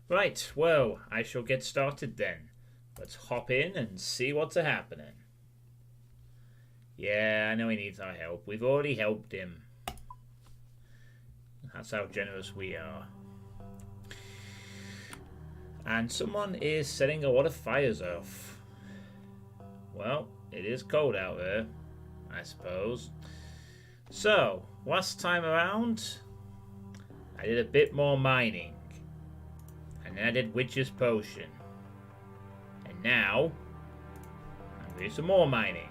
Right, well, I shall get started then. Let's hop in and see what's a happening. Yeah, I know he needs our help. We've already helped him. That's how generous we are. And someone is setting a lot of fires off. Well, it is cold out there, I suppose. So, last time around, I did a bit more mining. And then I did Witch's Potion. And now, I'm doing some more mining.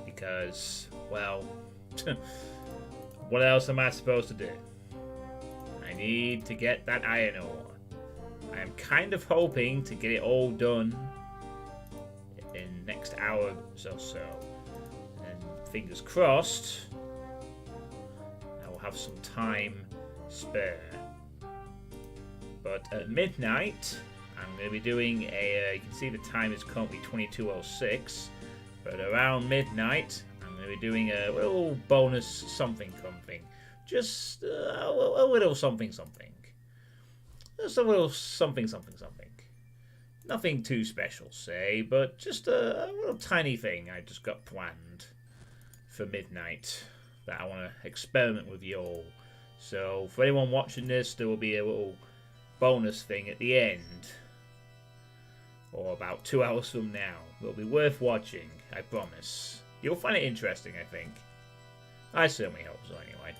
Because, well, what else am I supposed to do? I need to get that iron ore. I'm kind of hoping to get it all done in the next hour or so. And fingers crossed, I will have some time spare. But at midnight, I'm going to be doing a. You can see the time is currently 22:06. But around midnight, I'm going to be doing a little bonus something. Just a little something. Just a little something. Nothing too special, say, but just a little tiny thing I just got planned for midnight that I want to experiment with you all. So for anyone watching this, there will be a little bonus thing at the end, or about 2 hours from now. It'll be worth watching, I promise. You'll find it interesting, I think. I certainly hope so, anyway.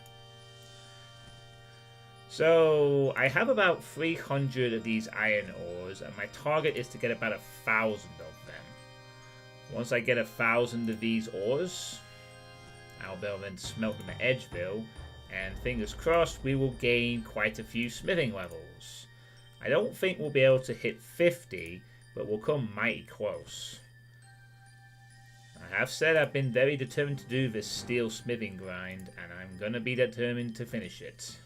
So, I have about 300 of these iron ores, and my target is to get about 1,000 of them. Once I get 1,000 of these ores, I'll be able to then smelt them at Edgeville, and fingers crossed, we will gain quite a few smithing levels. I don't think we'll be able to hit 50, but we'll come mighty close. I have said I've been very determined to do this steel smithing grind, and I'm going to be determined to finish it.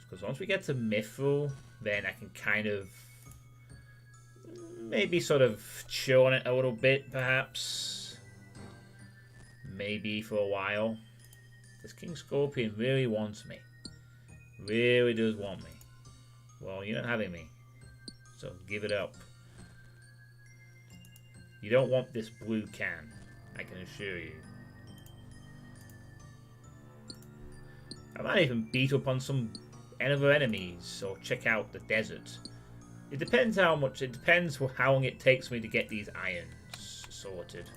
Because once we get to Mithril, then I can kind of maybe sort of chill on it a little bit, perhaps. Maybe for a while. This King Scorpion really wants me. Really does want me. Well, you're not having me. So give it up. You don't want this blue can, I can assure you. I might even beat up on some other enemies or check out the desert. It depends how much. It depends how long it takes me to get these irons sorted.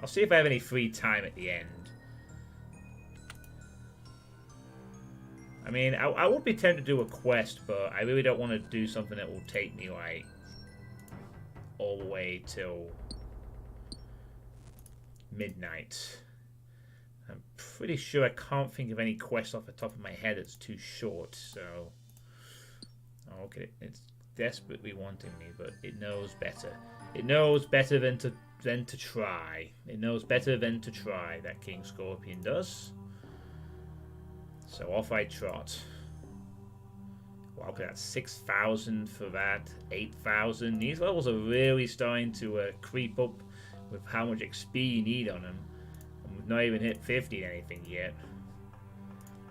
I'll see if I have any free time at the end. I mean, I would be tempted to do a quest, but I really don't want to do something that will take me like all the way till midnight. I'm pretty sure I can't think of any quest off the top of my head that's too short, so... Okay, it's desperately wanting me, but it knows better. It knows better than to try. It knows better than to try, that King Scorpion does. So off I trot. Wow, okay, that's 6,000 for that, 8,000. These levels are really starting to creep up with how much XP you need on them. And we've not even hit 50 anything yet.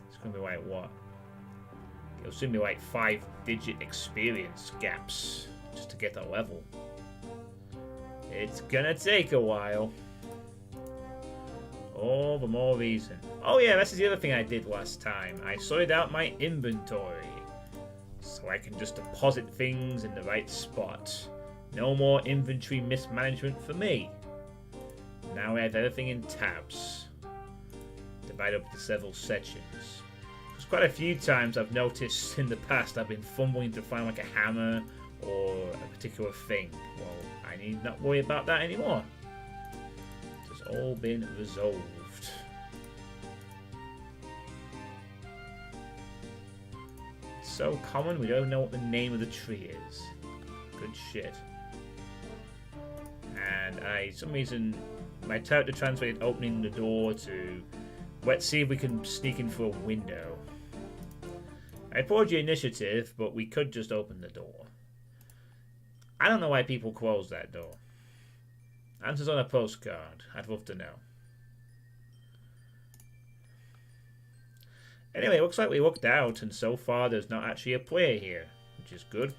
It's going to be like, what? It'll soon be like 5-digit experience gaps just to get that level. It's going to take a while. All the more reason. Oh yeah, this is the other thing I did last time. I sorted out my inventory. So I can just deposit things in the right spot. No more inventory mismanagement for me. Now I have everything in tabs. Divide up into several sections. There's quite a few times I've noticed in the past I've been fumbling to find like a hammer or a particular thing. Well, I need not worry about that anymore. It's all been resolved. It's so common we don't know what the name of the tree is. Good shit. And for some reason, my character translated opening the door to, let's see if we can sneak in through a window. I poured your initiative, but we could just open the door. I don't know why people close that door. Answers on a postcard. I'd love to know. Anyway, it looks like we looked out, and so far there's not actually a player here, which is good.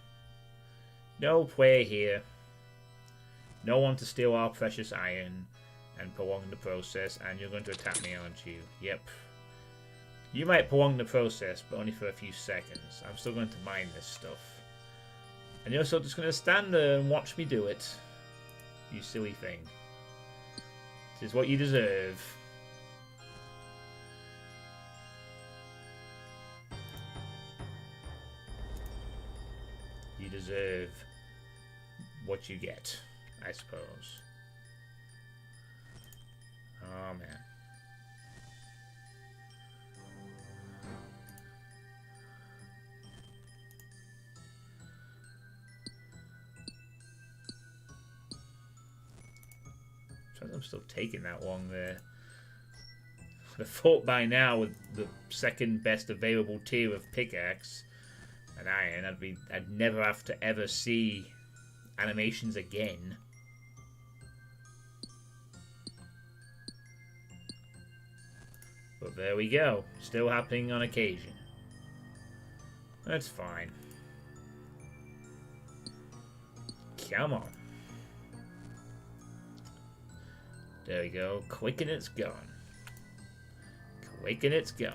No player here. No one to steal our precious iron and prolong the process, and you're going to attack me, aren't you? Yep. You might prolong the process, but only for a few seconds. I'm still going to mine this stuff. And you're still just going to stand there and watch me do it. You silly thing. This is what you deserve. You deserve what you get, I suppose. Oh, man. I'm still taking that long there. I thought by now with the second best available tier of pickaxe and iron, I'd never have to ever see animations again. But there we go. Still happening on occasion. That's fine. Come on. There we go. Quick and it's gone. Quick and it's gone.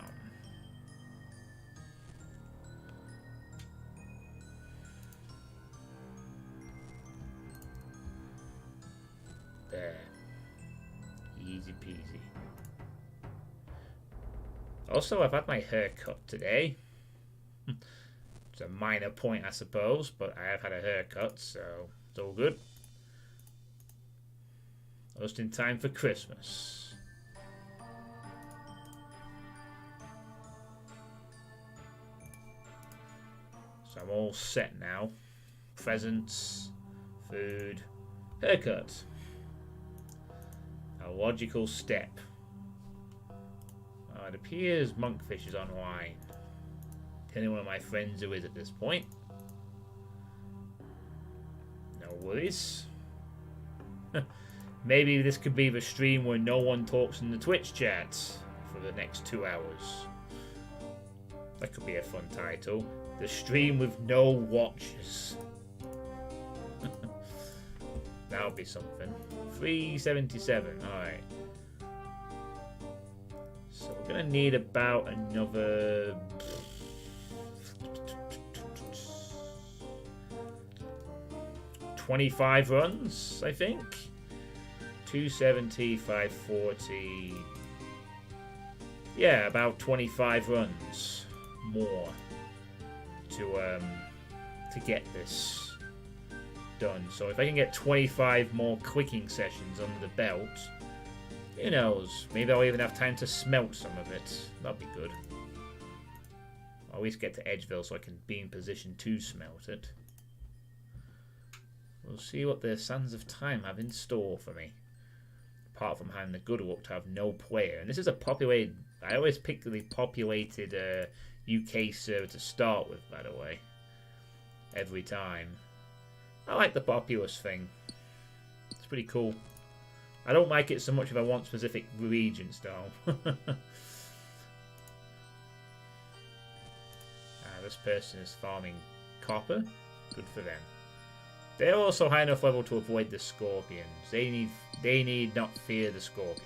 There. Easy peasy. Also, I've had my hair cut today. It's a minor point, I suppose, but I have had a haircut, so it's all good. Just in time for Christmas. So I'm all set now. Presents, food, haircut. A logical step. It appears Monkfish is online. Any one of my friends who is at this point. No worries. Maybe this could be the stream where no one talks in the Twitch chat for the next 2 hours. That could be a fun title. The stream with no watchers. That would be something. 377, alright. So we're going to need about another... 25 runs, I think. 270, 540. Yeah, about 25 runs more to get this done. So if I can get 25 more clicking sessions under the belt, who knows? Maybe I'll even have time to smelt some of it. That'd be good. I'll at least get to Edgeville so I can be in position to smelt it. We'll see what the Sands of Time have in store for me. Apart from having the good luck to have no player. And this is a populated... I always pick the populated UK server to start with, by the way. Every time. I like the populous thing. It's pretty cool. I don't like it so much if I want specific regions, though. This person is farming copper. Good for them. They're also high enough level to avoid the scorpions. They need not fear the scorpions.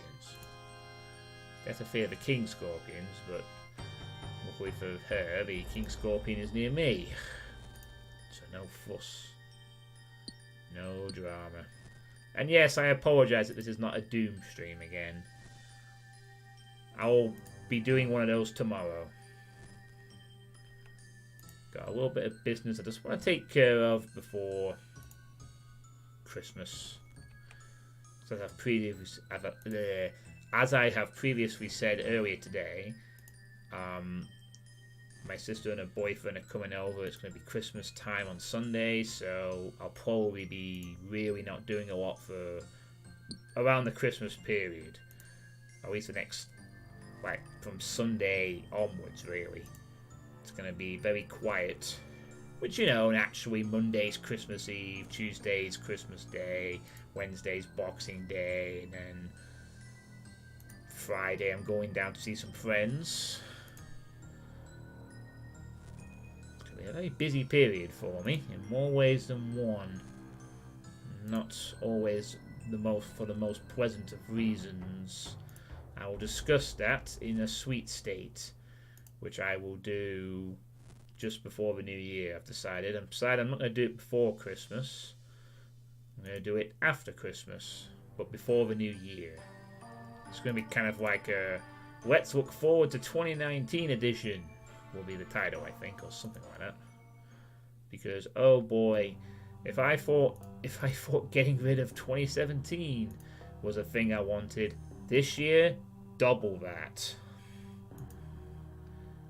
They have to fear the king scorpions, but luckily for her, the king scorpion is near me. So no fuss. No drama. And yes, I apologise that this is not a Doom stream again. I'll be doing one of those tomorrow. Got a little bit of business I just want to take care of before Christmas. So as I have previously said earlier today, my sister and her boyfriend are coming over. It's going to be Christmas time on Sunday, so I'll probably be really not doing a lot for around the Christmas period. At least the next, like, from Sunday onwards, really. It's going to be very quiet. Which, you know, naturally, Monday's Christmas Eve, Tuesday's Christmas Day, Wednesday's Boxing Day, and then Friday I'm going down to see some friends. a very busy period for me in more ways than one. Not always for the most pleasant of reasons. I will discuss that in a sweet state, which I will do just before the new year. I've decided. I'm not going to do it before Christmas. I'm going to do it after Christmas, but before the new year. It's going to be kind of like a Let's Look Forward to 2019 edition will be the title, I think, or something like that. Because, oh boy, if I thought getting rid of 2017 was a thing I wanted, this year, double that.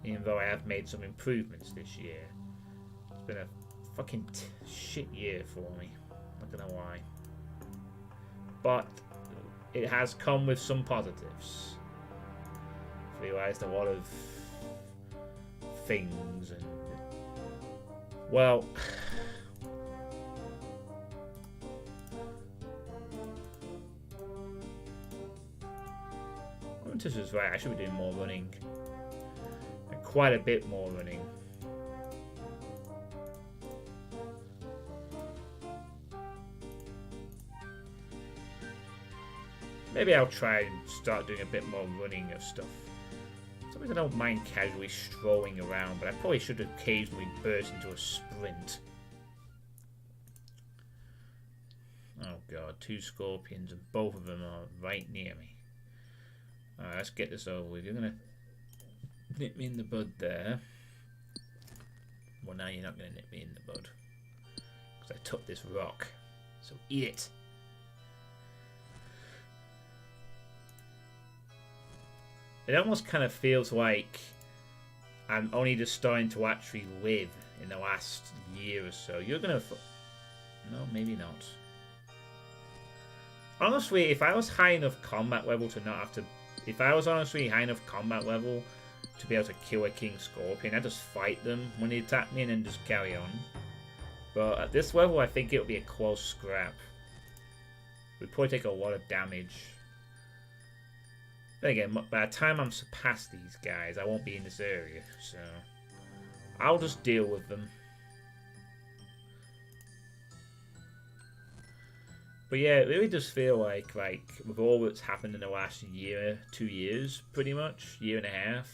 Even though I have made some improvements this year. It's been a fucking shit year for me. Not gonna lie. But it has come with some positives. I've realised a lot of things and... Well... This is right, I should be doing more running. And quite a bit more running. Maybe I'll try and start doing a bit more running of stuff. Sometimes I don't mind casually strolling around, but I probably should occasionally burst into a sprint. Oh god, 2 scorpions and both of them are right near me. Alright, let's get this over with. You're going to nip me in the bud there. Well, now you're not going to nip me in the bud. Because I took this rock. So eat it. It almost kind of feels like I'm only just starting to actually live in the last year or so. You're going to... No, maybe not. Honestly, if I was high enough combat level to not have to... If I was honestly high enough combat level to be able to kill a King Scorpion, I'd just fight them when they attack me and then just carry on. But at this level, I think it would be a close scrap. We'd probably take a lot of damage. Then again, by the time I'm past these guys, I won't be in this area, so I'll just deal with them. But yeah, it really does feel like with all that's happened in the last year, 2 years, pretty much, year and a half,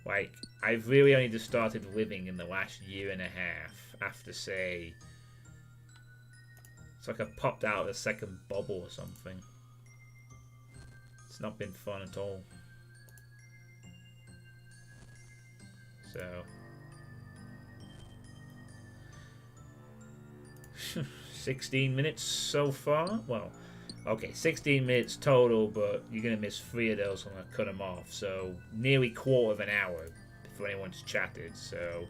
like, I've really only just started living in the last year and a half after, say, it's like I popped out of the second bubble or something. It's not been fun at all. So... 16 minutes so far? Well, okay, 16 minutes total, but you're going to miss 3 of those when I cut them off. So, nearly quarter of an hour before anyone's chatted. So,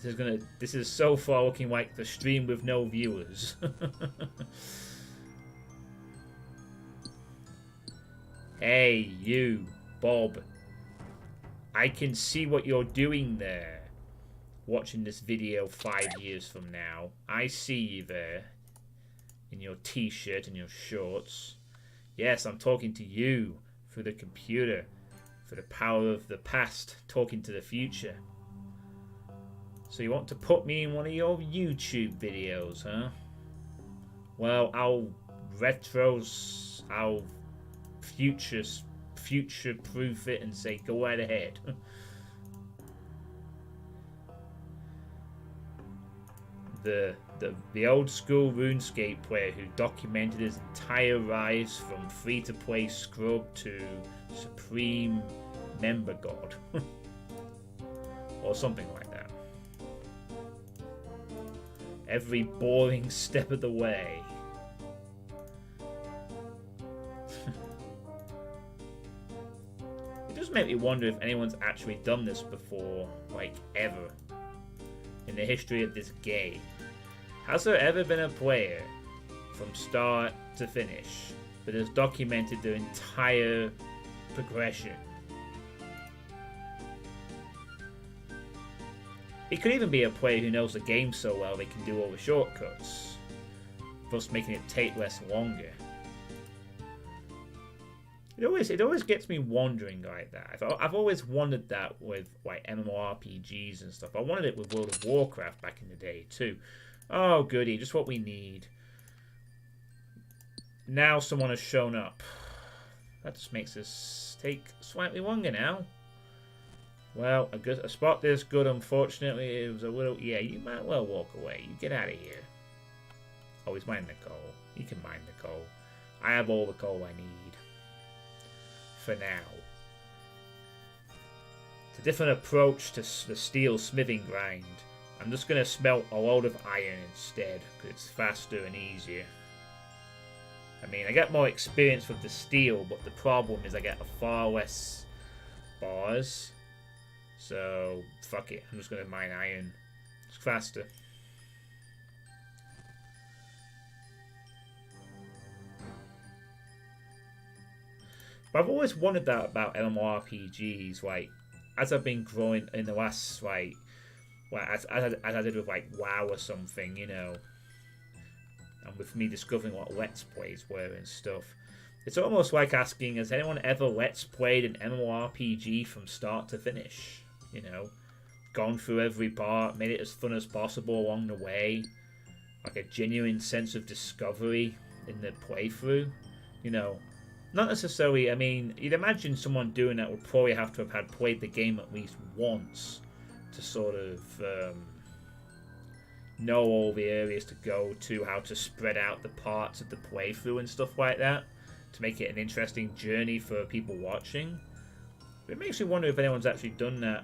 this is so far looking like the stream with no viewers. Hey, you, Bob. I can see what you're doing there. Watching this video 5 years from now. I see you there. In your t-shirt and your shorts. Yes, I'm talking to you through the computer. For the power of the past, talking to the future. So you want to put me in one of your YouTube videos, huh? Well, I'll future-proof it and say, go right ahead. The old school Runescape player who documented his entire rise from free-to-play scrub to supreme member god. Or something like that. Every boring step of the way. It does make me wonder if anyone's actually done this before, like ever, in the history of this game. Has there ever been a player, from start to finish, that has documented their entire progression? It could even be a player who knows the game so well they can do all the shortcuts, thus making it take less longer. It always gets me wondering like that. I've always wondered that with like MMORPGs and stuff. I wanted it with World of Warcraft back in the day too. Oh goody, just what we need. Now someone has shown up. That just makes this take slightly longer now. Well, a spot this good, unfortunately, it was a little... Yeah, you might well walk away. You get out of here. Oh, he's mining the coal. You can mine the coal. I have all the coal I need. For now. It's a different approach to the steel smithing grind. I'm just going to smelt a load of iron instead, because it's faster and easier. I mean, I get more experience with the steel, but the problem is I get far less bars. So, fuck it. I'm just going to mine iron. It's faster. But I've always wondered that about MMORPGs. Like, as I've been growing in the last, like as I did with, like, WoW or something, you know. And with me discovering what Let's Plays were and stuff. It's almost like asking, has anyone ever Let's Played an MMORPG from start to finish? You know, gone through every part, made it as fun as possible along the way. Like a genuine sense of discovery in the playthrough. You know, not necessarily, I mean, you'd imagine someone doing that would probably have to have had played the game at least once to sort of know all the areas to go to, how to spread out the parts of the playthrough and stuff like that, to make it an interesting journey for people watching. But it makes me wonder if anyone's actually done that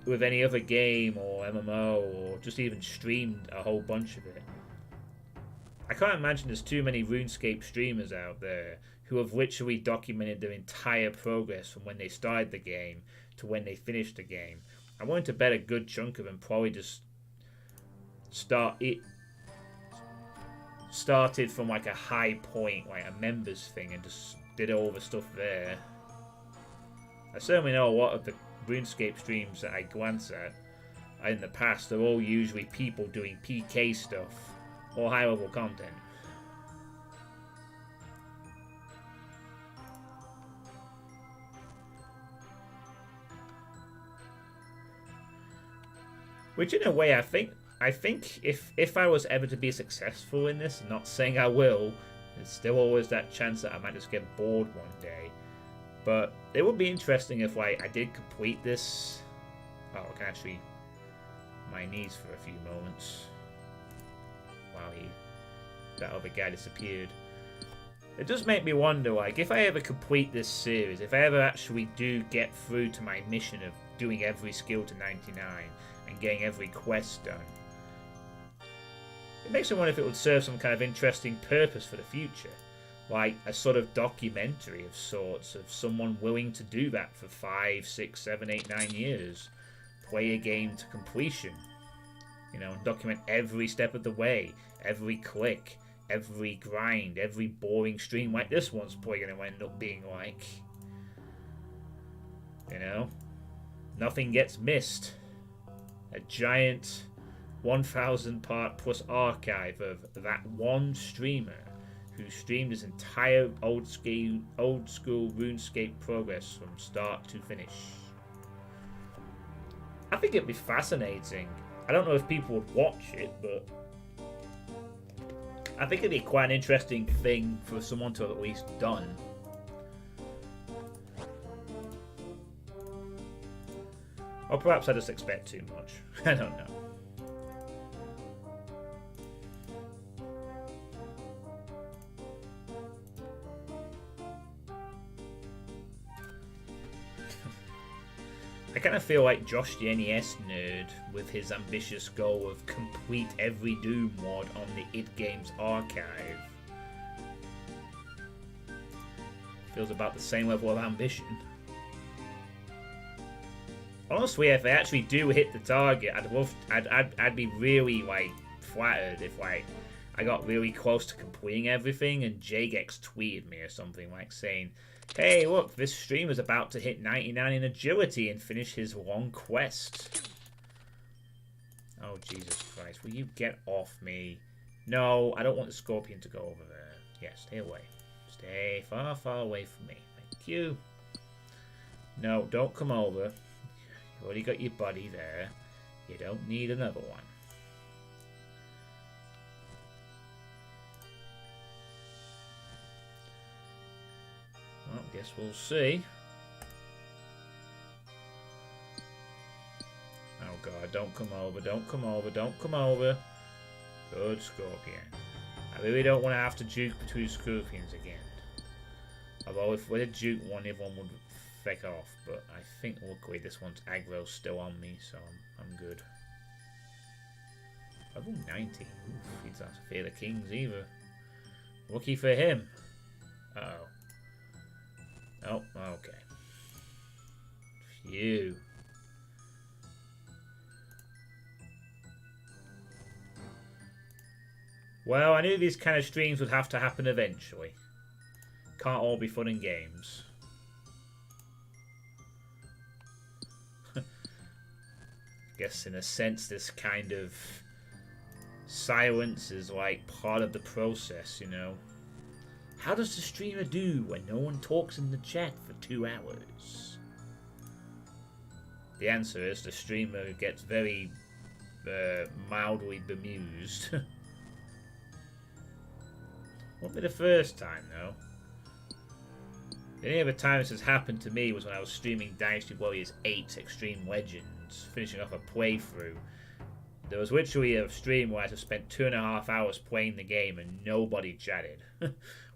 with any other game or MMO, or just even streamed a whole bunch of it. I can't imagine there's too many RuneScape streamers out there who have literally documented their entire progress from when they started the game to when they finished the game. I'm willing to bet a good chunk of them probably just started from like a high point, like a members thing, and just did all the stuff there. I certainly know a lot of the RuneScape streams that I glance at in the past are all usually people doing PK stuff or high level content. Which in a way I think if I was ever to be successful in this, not saying I will, there's still always that chance that I might just get bored one day. But it would be interesting if like I did complete this. Oh, I can actually my knees for a few moments. Wow, that other guy disappeared. It does make me wonder, like, if I ever complete this series, if I ever actually do get through to my mission of doing every skill to 99 and getting every quest done, it makes me wonder if it would serve some kind of interesting purpose for the future. Like a sort of documentary of sorts of someone willing to do that for 5, 6, 7, 8, 9 years. Play a game to completion. You know, and document every step of the way, every click, every grind, every boring stream like this one's probably going to end up being like. You know? Nothing gets missed. A giant 1,000 part plus archive of that one streamer who streamed his entire old school RuneScape progress from start to finish. I think it'd be fascinating. I don't know if people would watch it, but I think it'd be quite an interesting thing for someone to have at least done. Or perhaps I just expect too much. I don't know. I kind of feel like Josh the NES nerd with his ambitious goal of complete every Doom mod on the id Games archive. Feels about the same level of ambition. Honestly, if I actually do hit the target, I'd be really like flattered if like I got really close to completing everything and Jagex tweeted me or something like saying, "Hey, look, this streamer's about to hit 99 in agility and finish his long quest." Oh, Jesus Christ. Will you get off me? No, I don't want the scorpion to go over there. Yeah, stay away. Stay far, far away from me. Thank Fuck you. No, don't come over. You already got your buddy there. You don't need another one. Well, guess we'll see. Oh god, don't come over, don't come over, don't come over. Good Scorpion. I really don't want to have to juke between Scorpions again. Although if we did juke one, everyone would feck off. But I think luckily this one's aggro's still on me, so I'm good. Level 90. Oof, he doesn't have to fear the kings either. Lucky for him. Uh-oh. Oh, okay. Phew. Well, I knew these kind of streams would have to happen eventually. Can't all be fun and games. Guess in a sense this kind of silence is like part of the process, you know. How does the streamer do when no one talks in the chat for 2 hours? The answer is the streamer gets very mildly bemused. Won't be the first time though. The only other time this has happened to me was when I was streaming Dynasty Warriors 8 Extreme Legends, finishing off a playthrough. There was literally a stream where I just spent 2.5 hours playing the game and nobody chatted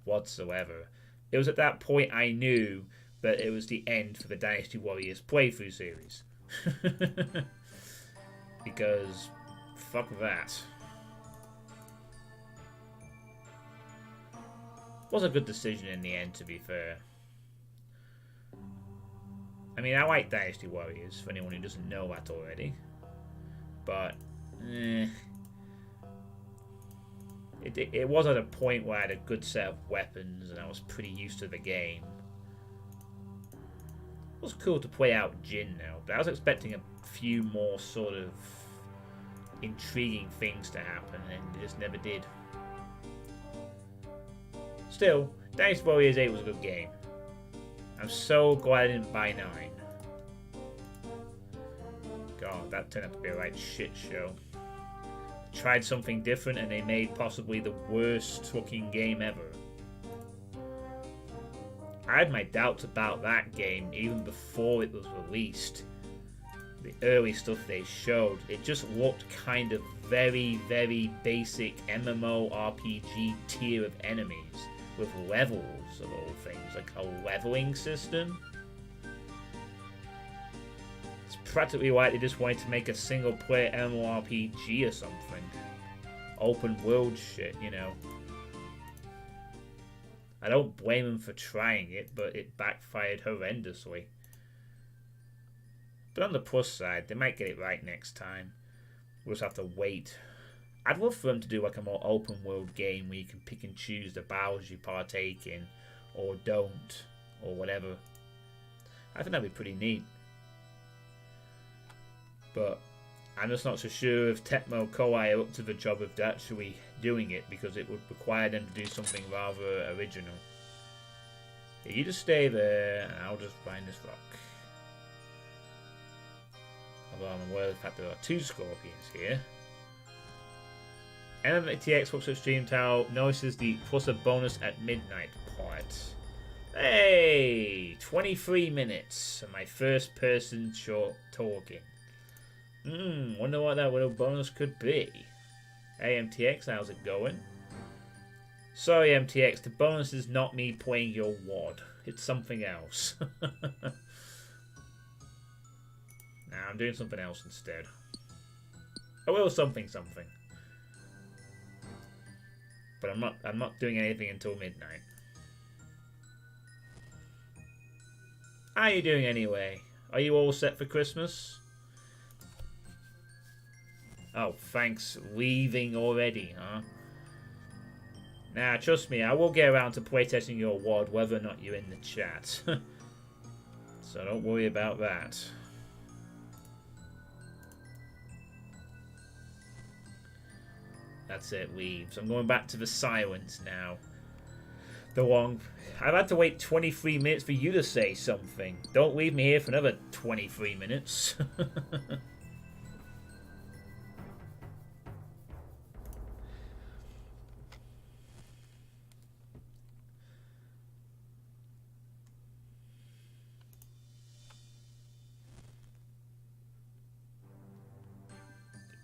whatsoever. It was at that point I knew that it was the end for the Dynasty Warriors playthrough series. Because fuck that. Was a good decision in the end, to be fair. I mean, I like Dynasty Warriors, for anyone who doesn't know that already. But, It was at a point where I had a good set of weapons and I was pretty used to the game. It was cool to play out Jin now, but I was expecting a few more sort of intriguing things to happen, and it just never did. Still, Dynasty Warriors 8 was a good game. I'm so glad I didn't buy 9. God, that turned out to be a right shit show. Tried something different and they made possibly the worst fucking game ever. I had my doubts about that game even before it was released. The early stuff they showed, it just looked kind of very, very basic MMORPG tier of enemies with levels of all things, like a leveling system. It's practically like they just wanted to make a single player MMORPG or something. Open world shit, you know. I don't blame them for trying it, but it backfired horrendously. But on the plus side, they might get it right next time. We'll just have to wait. I'd love for them to do like a more open world game where you can pick and choose the battles you partake in, or don't, or whatever. I think that'd be pretty neat. But I'm just not so sure if Tecmo Koei are up to the job of actually doing it, because it would require them to do something rather original. Yeah, you just stay there and I'll just find this rock. Although I'm aware of the fact there are 2 scorpions here. MTX looks at stream towel, notices the plus a bonus at midnight part. Hey! 23 minutes and my first person short talking. Wonder what that little bonus could be. Hey MTX, how's it going? Sorry MTX, the bonus is not me playing your WOD. It's something else. Nah, I'm doing something else instead. A little something. But I'm not doing anything until midnight. How are you doing anyway? Are you all set for Christmas? Oh, thanks. Leaving already, huh? Nah, trust me, I will get around to playtesting your WOD whether or not you're in the chat. So don't worry about that. That's it, leaves. I'm going back to the silence now. the one. I've had to wait 23 minutes for you to say something. Don't leave me here for another 23 minutes.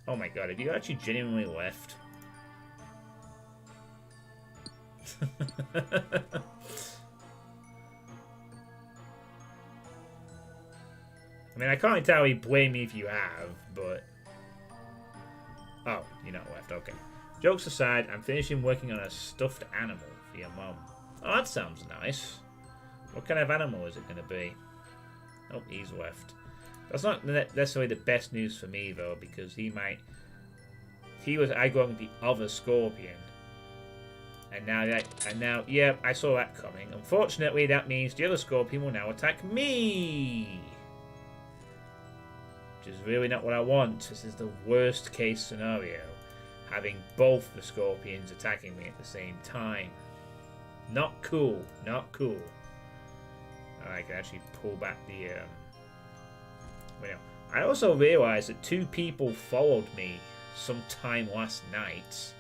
Oh my god, have you actually genuinely left? I mean, I can't entirely blame you if you have, but... Oh, you're not left, okay. Jokes aside, I'm finishing working on a stuffed animal for your mum. Oh, that sounds nice. What kind of animal is it going to be? Oh, he's left. That's not necessarily the best news for me, though, because he might... He was eyeing the other scorpion. And now, yeah, I saw that coming. Unfortunately, that means the other scorpion will now attack me. Which is really not what I want. This is the worst case scenario. Having both the scorpions attacking me at the same time. Not cool. Not cool. I can actually pull back the... Well, I also realised that 2 people followed me sometime last night.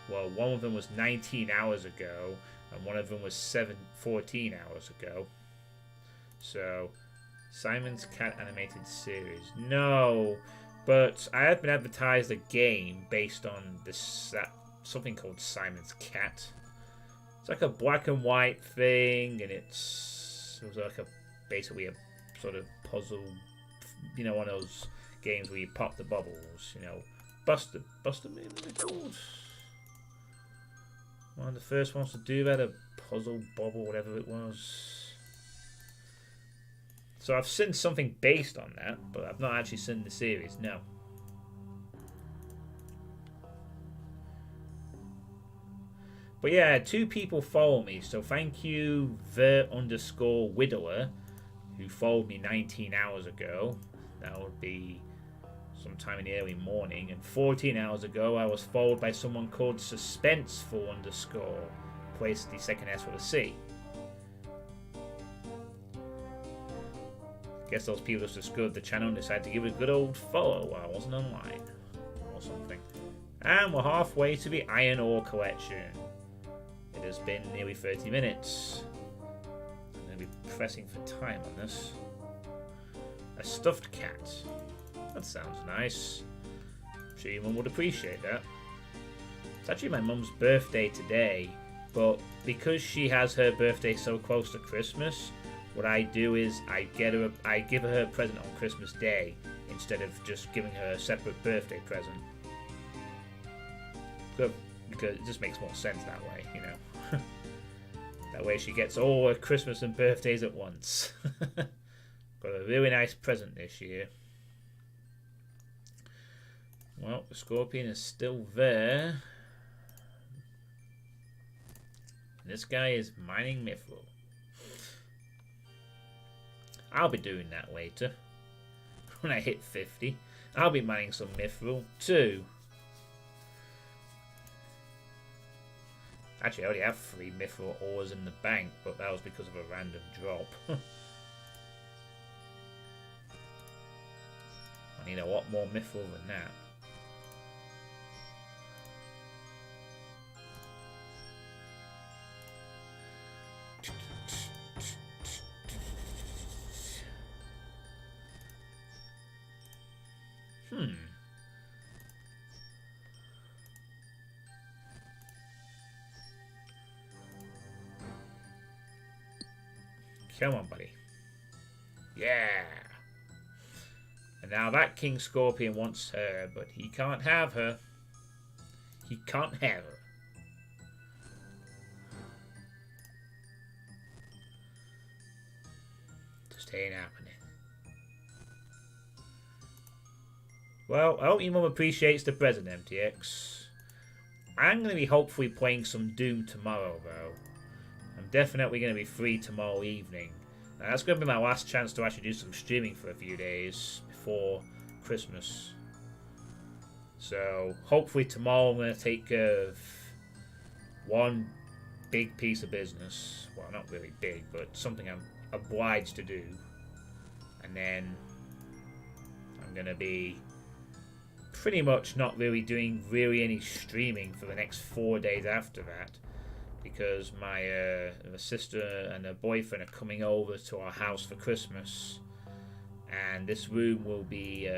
Well, one of them was 19 hours ago, and one of them was 14 hours ago. So, Simon's Cat animated series. No, but I have been advertised a game based on this something called Simon's Cat. It's like a black and white thing, and it was like basically a sort of puzzle. You know, one of those games where you pop the bubbles. You know, Buster maybe they're called. One of the first ones to do that, a puzzle bubble, whatever it was. So I've seen something based on that, but I've not actually seen the series, no. But yeah, 2 people follow me, so thank you, the_widower, who followed me 19 hours ago. That would be sometime in the early morning. And 14 hours ago, I was followed by someone called Suspenseful_. Place the second S with a C. Guess those people just discovered the channel and decided to give it a good old follow while I wasn't online. Or something. And we're halfway to the iron ore collection. It has been nearly 30 minutes. I'm going to be pressing for time on this. A stuffed cat. That sounds nice. I'm sure your mum would appreciate that. It's actually my mum's birthday today, but because she has her birthday so close to Christmas, what I do is I give her a present on Christmas Day instead of just giving her a separate birthday present. Because it just makes more sense that way, you know. That way she gets all her Christmas and birthdays at once. Got a really nice present this year. Well, the scorpion is still there. This guy is mining mithril. I'll be doing that later. When I hit 50, I'll be mining some mithril too. Actually, I already have 3 mithril ores in the bank, but that was because of a random drop. I need a lot more mithril than that. Come on, buddy. Yeah. And now that King Scorpion wants her, but he can't have her. He can't have her. Just ain't happening. Well, I hope your mum appreciates the present, MTX. I'm going to be hopefully playing some Doom tomorrow, though. I'm definitely going to be free tomorrow evening. Now, that's going to be my last chance to actually do some streaming for a few days before Christmas. So, hopefully tomorrow I'm going to take care of one big piece of business. Well, not really big, but something I'm obliged to do. And then I'm going to be pretty much not really doing any streaming for the next 4 days after that. Because my sister and her boyfriend are coming over to our house for Christmas. And this room will be...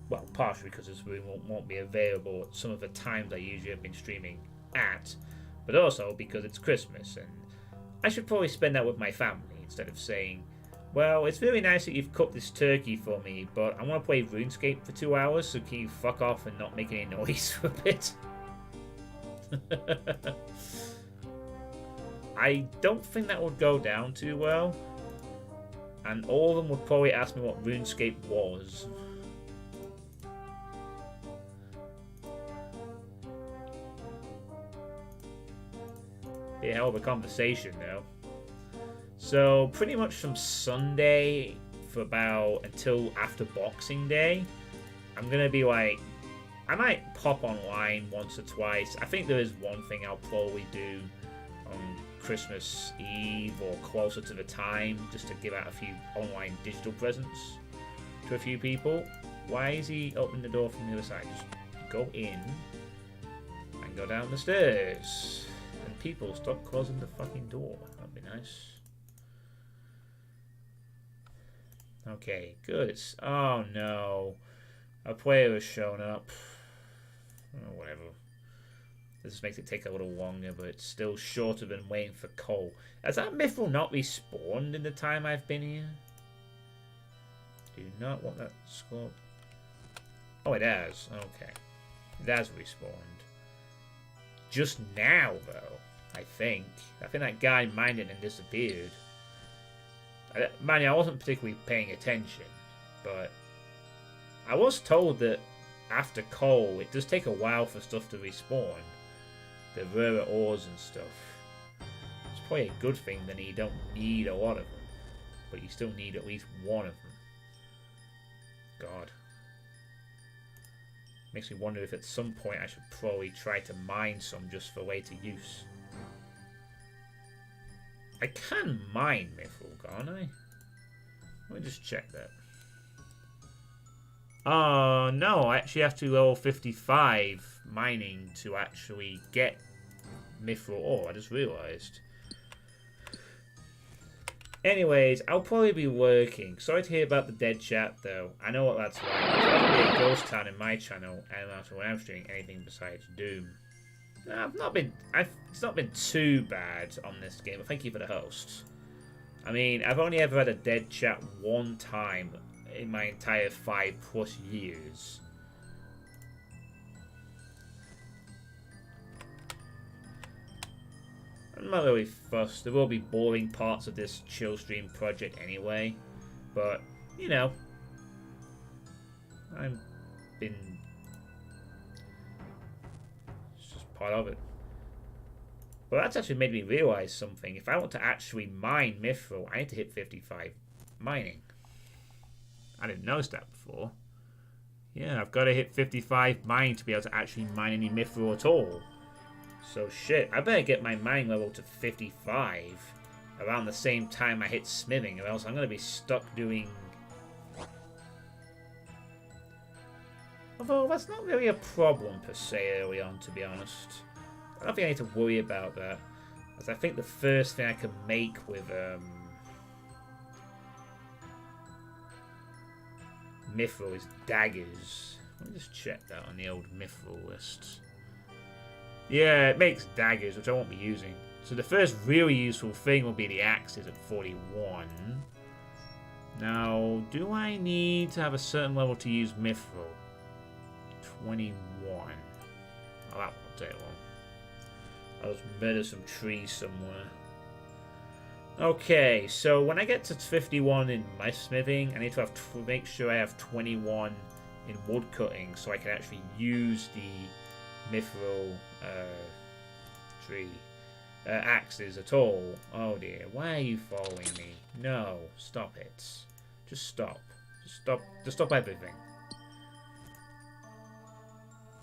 well, partially because this room won't be available at some of the times I usually have been streaming at, but also because it's Christmas, and I should probably spend that with my family instead of saying, well, it's really nice that you've cooked this turkey for me, but I want to play Runescape for 2 hours, so can you fuck off and not make any noise for a bit? I don't think that would go down too well, and all of them would probably ask me what Runescape was. Be a hell of a conversation, though. So, pretty much from Sunday for about until after Boxing Day, I'm gonna be like, I might pop online once or twice. I think there is one thing I'll probably do on Christmas Eve or closer to the time, just to give out a few online digital presents to a few people. Why is he opening the door from the other side? Just go in and go down the stairs. And people, stop closing the fucking door. That'd be nice. Okay, good. Oh no. A player has shown up. Oh, whatever. This makes it take a little longer, but it's still shorter than waiting for coal. Has that mithril not respawned in the time I've been here? Do not want that squad. Oh, it has. Okay. It has respawned. Just now, though, I think. I think that guy mined it and disappeared. I wasn't particularly paying attention, but I was told that after coal, it does take a while for stuff to respawn. The rarer ores and stuff. It's probably a good thing that you don't need a lot of them, but you still need at least one of them. God. Makes me wonder if at some point I should probably try to mine some just for later use. I can mine mithril, can't I? Let me just check that. Oh, no, I actually have to level 55 mining to actually get mithril ore. I just realised. Anyways, I'll probably be working. Sorry to hear about the dead chat, though. I know what that's like. There's going to be a ghost town in my channel, and after when I'm streaming anything besides Doom. It's not been too bad on this game, but thank you for the host. I mean, I've only ever had a dead chat one time in my entire 5+ years. I'm not really fussed. There will be boring parts of this chill stream project anyway, but you know, It's just part of it. But that's actually made me realise something. If I want to actually mine mithril, I need to hit 55 mining. I didn't notice that before. Yeah, I've got to hit 55 mining to be able to actually mine any mithril at all. So shit, I better get my mining level to 55 around the same time I hit smithing, or else I'm going to be stuck doing... Although that's not really a problem per se early on, to be honest. I don't think I need to worry about that, as I think the first thing I can make with mithril is daggers. Let me just check that on the old mithril list. Yeah, it makes daggers, which I won't be using. So the first really useful thing will be the axes at 41. Now, do I need to have a certain level to use mithril? 21. Oh, that won't take long. I'll just murder some trees somewhere. Okay, so when I get to 51 in my smithing, I need to make sure I have 21 in wood cutting, so I can actually use the mithril axes at all. Oh dear, why are you following me? No, stop it. Just stop. Just stop everything.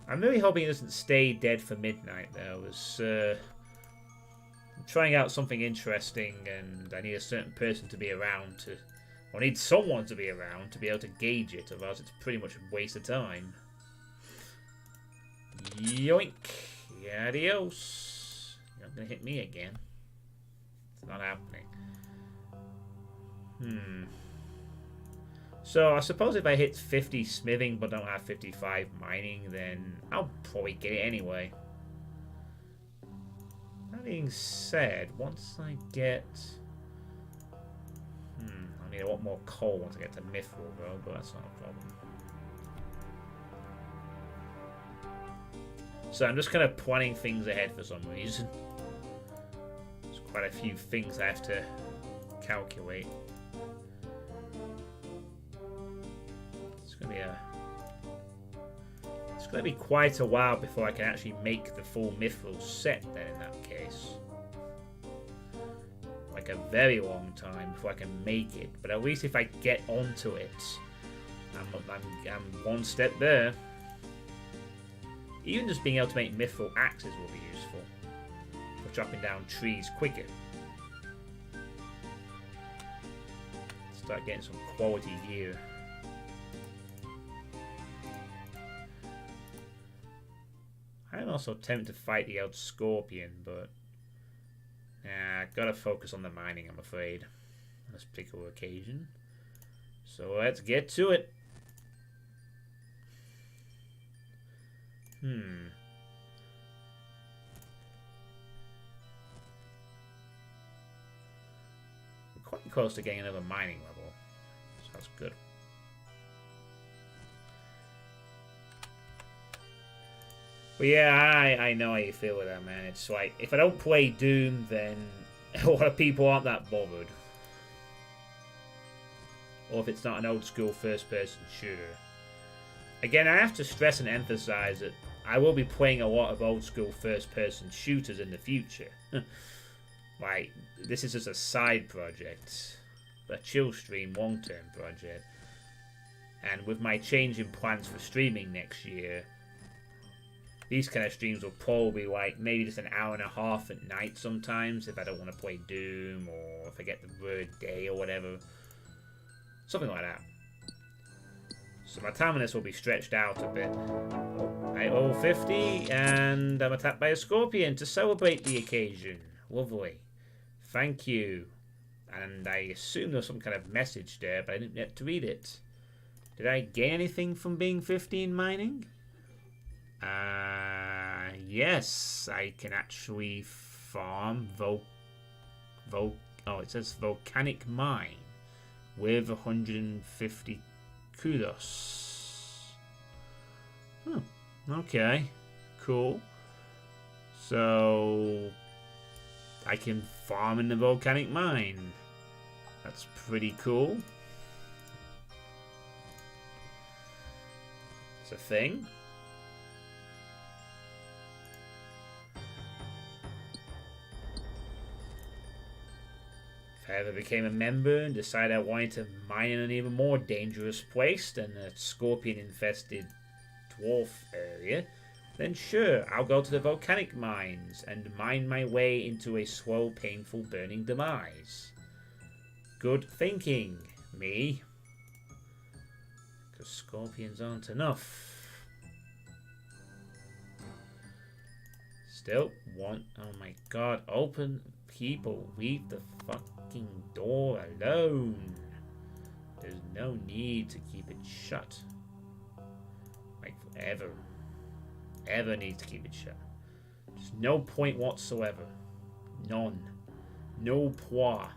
I'm really hoping it doesn't stay dead for midnight, though. As I'm trying out something interesting, and I need a certain person to be around to... I need someone to be around to be able to gauge it, otherwise it's pretty much a waste of time. Yoink! Adios! You're not gonna hit me again. It's not happening. So I suppose if I hit 50 smithing but don't have 55 mining, then I'll probably get it anyway. That being said, once I get... I need a lot more coal once I get to Mithril, though, but that's not a problem. So I'm just kind of planning things ahead for some reason. There's quite a few things I have to calculate. It's gonna be quite a while before I can actually make the full Mithril set then in that case. Like a very long time before I can make it, but at least if I get onto it, I'm one step there. Even just being able to make Mithril axes will be useful for chopping down trees quicker. Start getting some quality gear. I'm also tempted to fight the old scorpion, but gotta focus on the mining, I'm afraid, on this particular occasion. So let's get to it. We're quite close to getting another mining level, so that's good. But yeah, I know how you feel with that, man. It's like, if I don't play Doom, then a lot of people aren't that bothered. Or if it's not an old school first-person shooter. Again, I have to stress and emphasize that I will be playing a lot of old school first-person shooters in the future. Like, this is just a side project. A chill stream long-term project. And with my change in plans for streaming next year, these kind of streams will probably like maybe just an hour and a half at night sometimes if I don't want to play Doom or if I get the word day or whatever. Something like that. So my time on this will be stretched out a bit. I owe 50 and I'm attacked by a scorpion to celebrate the occasion. Lovely. Thank you. And I assume there's some kind of message there, but I didn't get to read it. Did I gain anything from being 15 mining? Yes, I can actually farm it says volcanic mine with 150 kudos. Okay, cool. So I can farm in the volcanic mine. That's pretty cool. It's a thing. If I ever became a member and decided I wanted to mine in an even more dangerous place than a scorpion-infested dwarf area, then sure, I'll go to the volcanic mines and mine my way into a slow, painful, burning demise. Good thinking, me. Because scorpions aren't enough. Still want... Oh my god, open... People, leave the fucking door alone. There's no need to keep it shut. Like, ever. Ever need to keep it shut. There's no point whatsoever. None. No point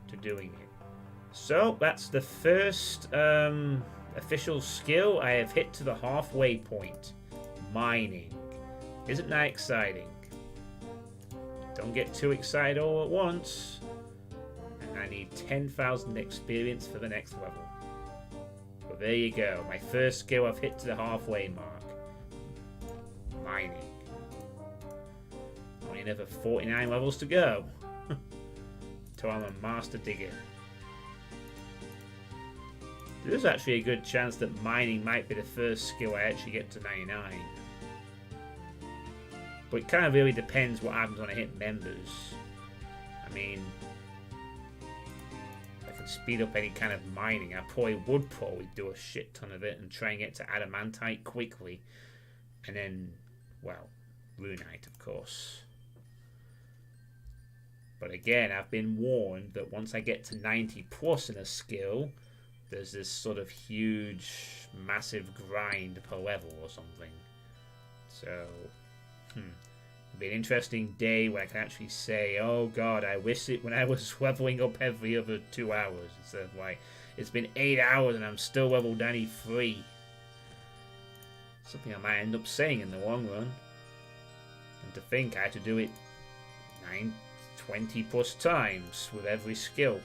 to doing it. So, that's the first official skill I have hit to the halfway point. Mining. Isn't that exciting? Don't get too excited all at once. And I need 10,000 experience for the next level. Well, there you go. My first skill I've hit to the halfway mark. Mining. Only another 49 levels to go. Till I'm a master digger. There's actually a good chance that mining might be the first skill I actually get to 99. But it kind of really depends what happens when I hit members. I mean, if I could speed up any kind of mining, I probably would do a shit ton of it and try and get to adamantite quickly. And then, well, runite, of course. But again, I've been warned that once I get to 90 plus in a skill, there's this sort of huge, massive grind per level or something. So, it'll be an interesting day when I can actually say, oh god, I wish it when I was leveling up every other 2 hours. Instead of like, it's been 8 hours and I'm still level 93. Something I might end up saying in the long run. And to think I had to do it 20 plus times with every skill.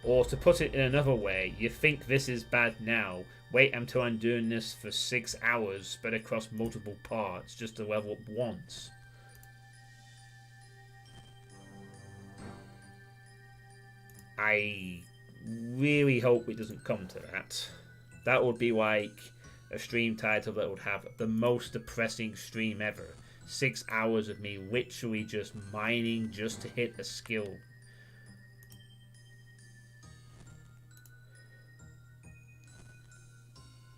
Or to put it in another way, you think this is bad now, wait until I'm doing this for 6 hours spread across multiple parts just to level up once. I really hope it doesn't come to that. That would be like a stream title that would have the most depressing stream ever. 6 hours of me literally just mining just to hit a skill.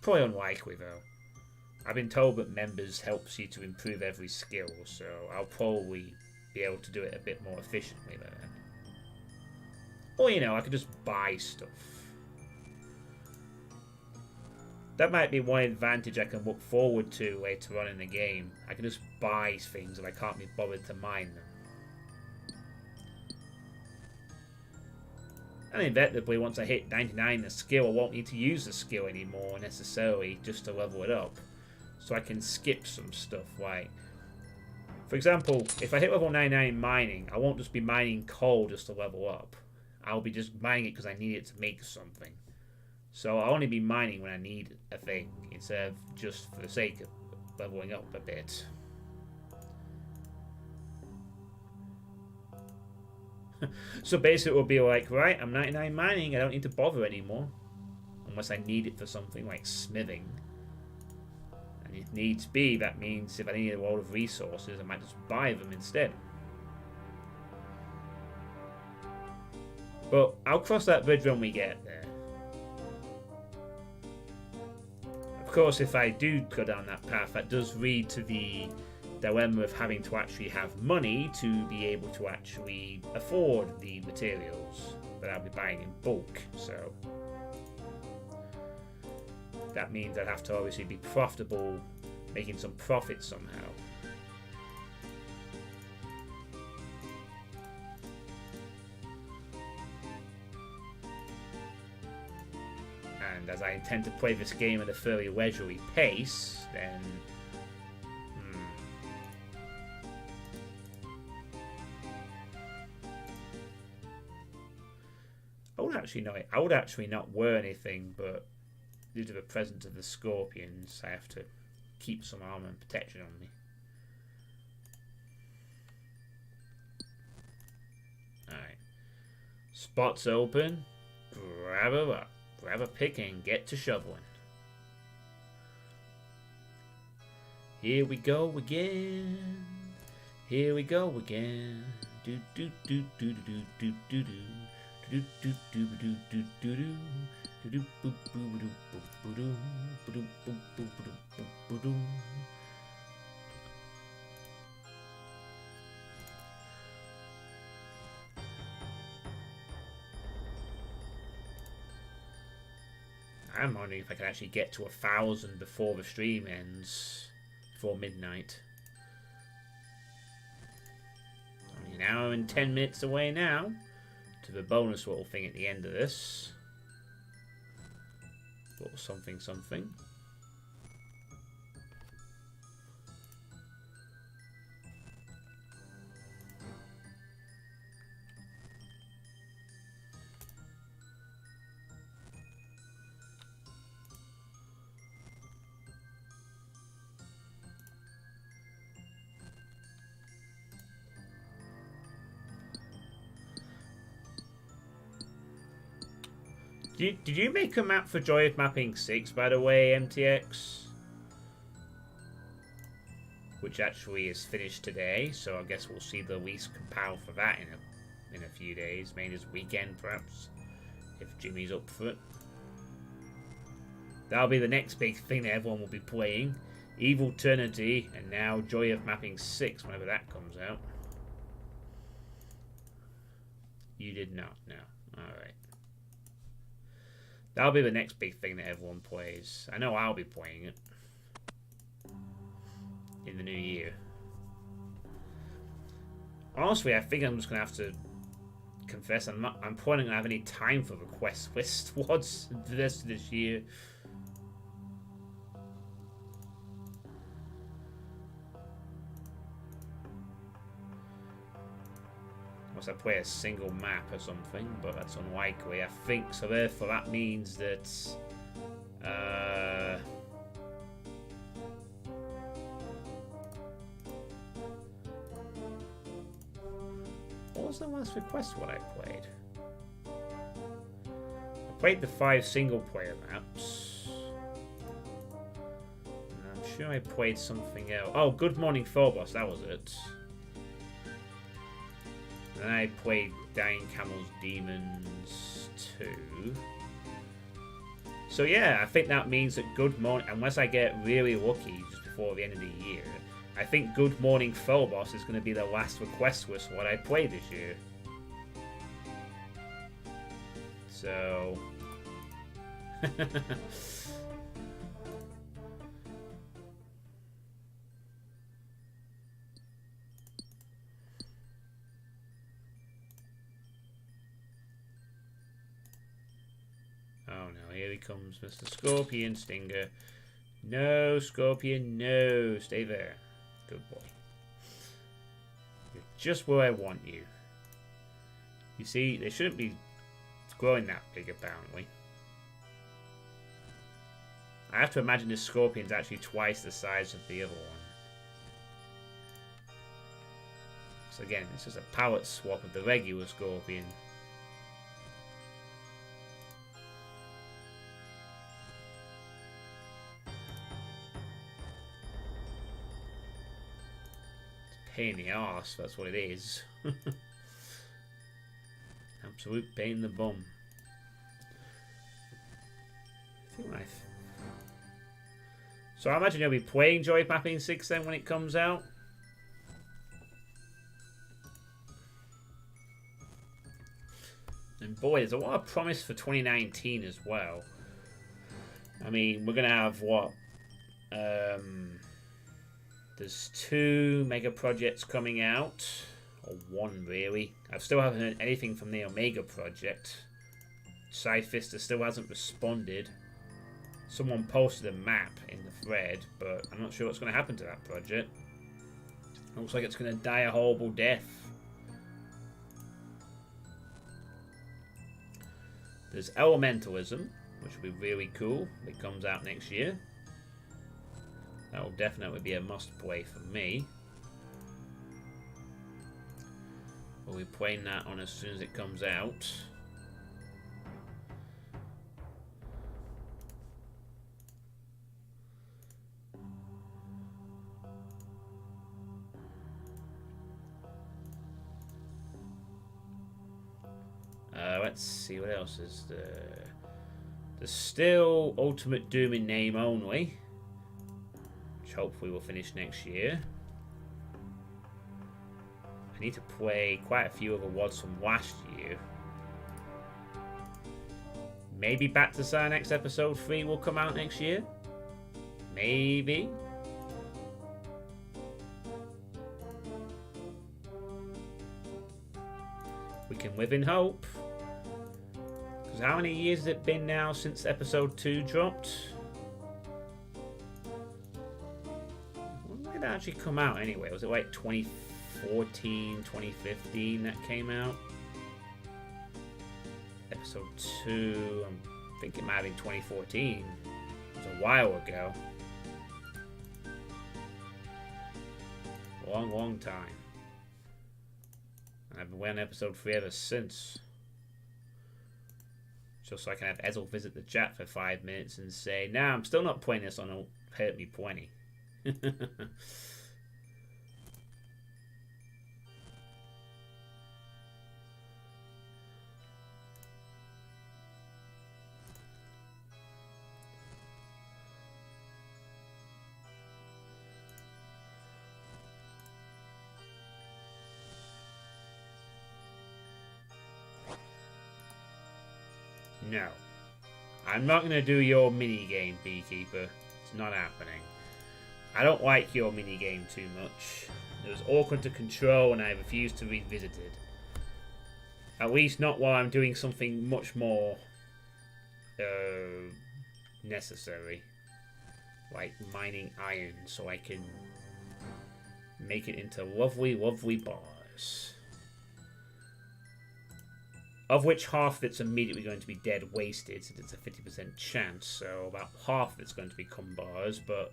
Probably unlikely though. I've been told that members helps you to improve every skill, so I'll probably be able to do it a bit more efficiently then. Or you know, I could just buy stuff. That might be one advantage I can look forward to later on in the game. I can just buy things if I can't be bothered to mine them. And inevitably, once I hit 99 the skill, I won't need to use the skill anymore necessarily just to level it up. So I can skip some stuff, like... For example, if I hit level 99 mining, I won't just be mining coal just to level up. I'll be just mining it because I need it to make something. So I'll only be mining when I need a thing, instead of just for the sake of leveling up a bit. So basically it will be like, right, I'm 99 mining, I don't need to bother anymore. Unless I need it for something like smithing. And if needs be, that means if I need a lot of resources, I might just buy them instead. But I'll cross that bridge when we get there. Of course, if I do go down that path, that does lead to the dilemma of having to actually have money to be able to actually afford the materials that I'll be buying in bulk. So that means I'd have to obviously be profitable, making some profit somehow. And as I intend to play this game at a fairly leisurely pace, then I would actually not wear anything, but due to the presence of the scorpions, I have to keep some armor and protection on me. Alright. Spots open. Grab her up. Grab a pick and get to shoveling. Here we go again. Here we go again. Do do do do do do do do. Do do do do do do do. Do do boop boop boop boop boop boop boop boop boop boop. I'm wondering if I can actually get to 1,000 before the stream ends, before midnight. Only an hour and 10 minutes away now to the bonus little thing at the end of this. Little something something. Did you make a map for Joy of Mapping 6, by the way, MTX? Which actually is finished today, so I guess we'll see the least compile for that in a few days. Maybe this weekend, perhaps, if Jimmy's up for it. That'll be the next big thing that everyone will be playing. Evil Eternity, and now Joy of Mapping 6, whenever that comes out. You did not, no. Alright. That'll be the next big thing that everyone plays. I know I'll be playing it. In the new year. Honestly, I think I'm just going to have to confess I'm probably not going to have any time for request list squads the rest of this year. Unless I play a single map or something, but that's unlikely, I think. So therefore that means that what was the last request what I played? I played the 5 single player maps. And I'm sure I played something else. Oh, Good Morning Phobos, that was it. Then I played Dying Camel's Demons 2. So yeah, I think that means that Good Morning, unless I get really lucky just before the end of the year, I think Good Morning Phobos is going to be the last request list what I play this year. So... Oh no, here he comes, Mr. Scorpion Stinger. No, Scorpion, no. Stay there. Good boy. You're just where I want you. You see, they shouldn't be growing that big, apparently. I have to imagine this Scorpion's actually twice the size of the other one. So again, it's just a palette swap of the regular Scorpion. Pain in the arse, that's what it is. Absolute pain in the bum. So I imagine you'll be playing Joy of Mapping 6 then when it comes out. And boy, there's a lot of promise for 2019 as well. I mean, we're going to have what? There's 2 mega projects coming out, or 1 really. I still haven't heard anything from the Omega project. Sci-Fister still hasn't responded. Someone posted a map in the thread, but I'm not sure what's going to happen to that project. Looks like it's going to die a horrible death. There's Elementalism, which will be really cool. It comes out next year. That will definitely be a must-play for me. We'll be playing that on as soon as it comes out. Let's see, what else is there? There's still Ultimate Doom in name only, which hopefully will finish next year. I need to play quite a few other WODs from last year. Maybe Back to Cynex Episode 3 will come out next year. Maybe. We can live in hope. Because how many years has it been now since Episode 2 dropped? When did that actually come out anyway? Was it like 2014, 2015 that came out? Episode 2, I think it might have been 2014. It was a while ago. Long, long time. And I've been waiting episode 3 ever since. Just so I can have Ezel visit the chat for 5 minutes and say, nah, I'm still not playing this on Hurt Me Plenty. No. I'm not going to do your minigame, Beekeeper. It's not happening. I don't like your minigame too much. It was awkward to control and I refuse to revisit it. At least not while I'm doing something much more necessary. Like mining iron so I can make it into lovely, lovely bars. Of which half of it's immediately going to be dead wasted, since it's a 50% chance, so about half of it's going to become bars, but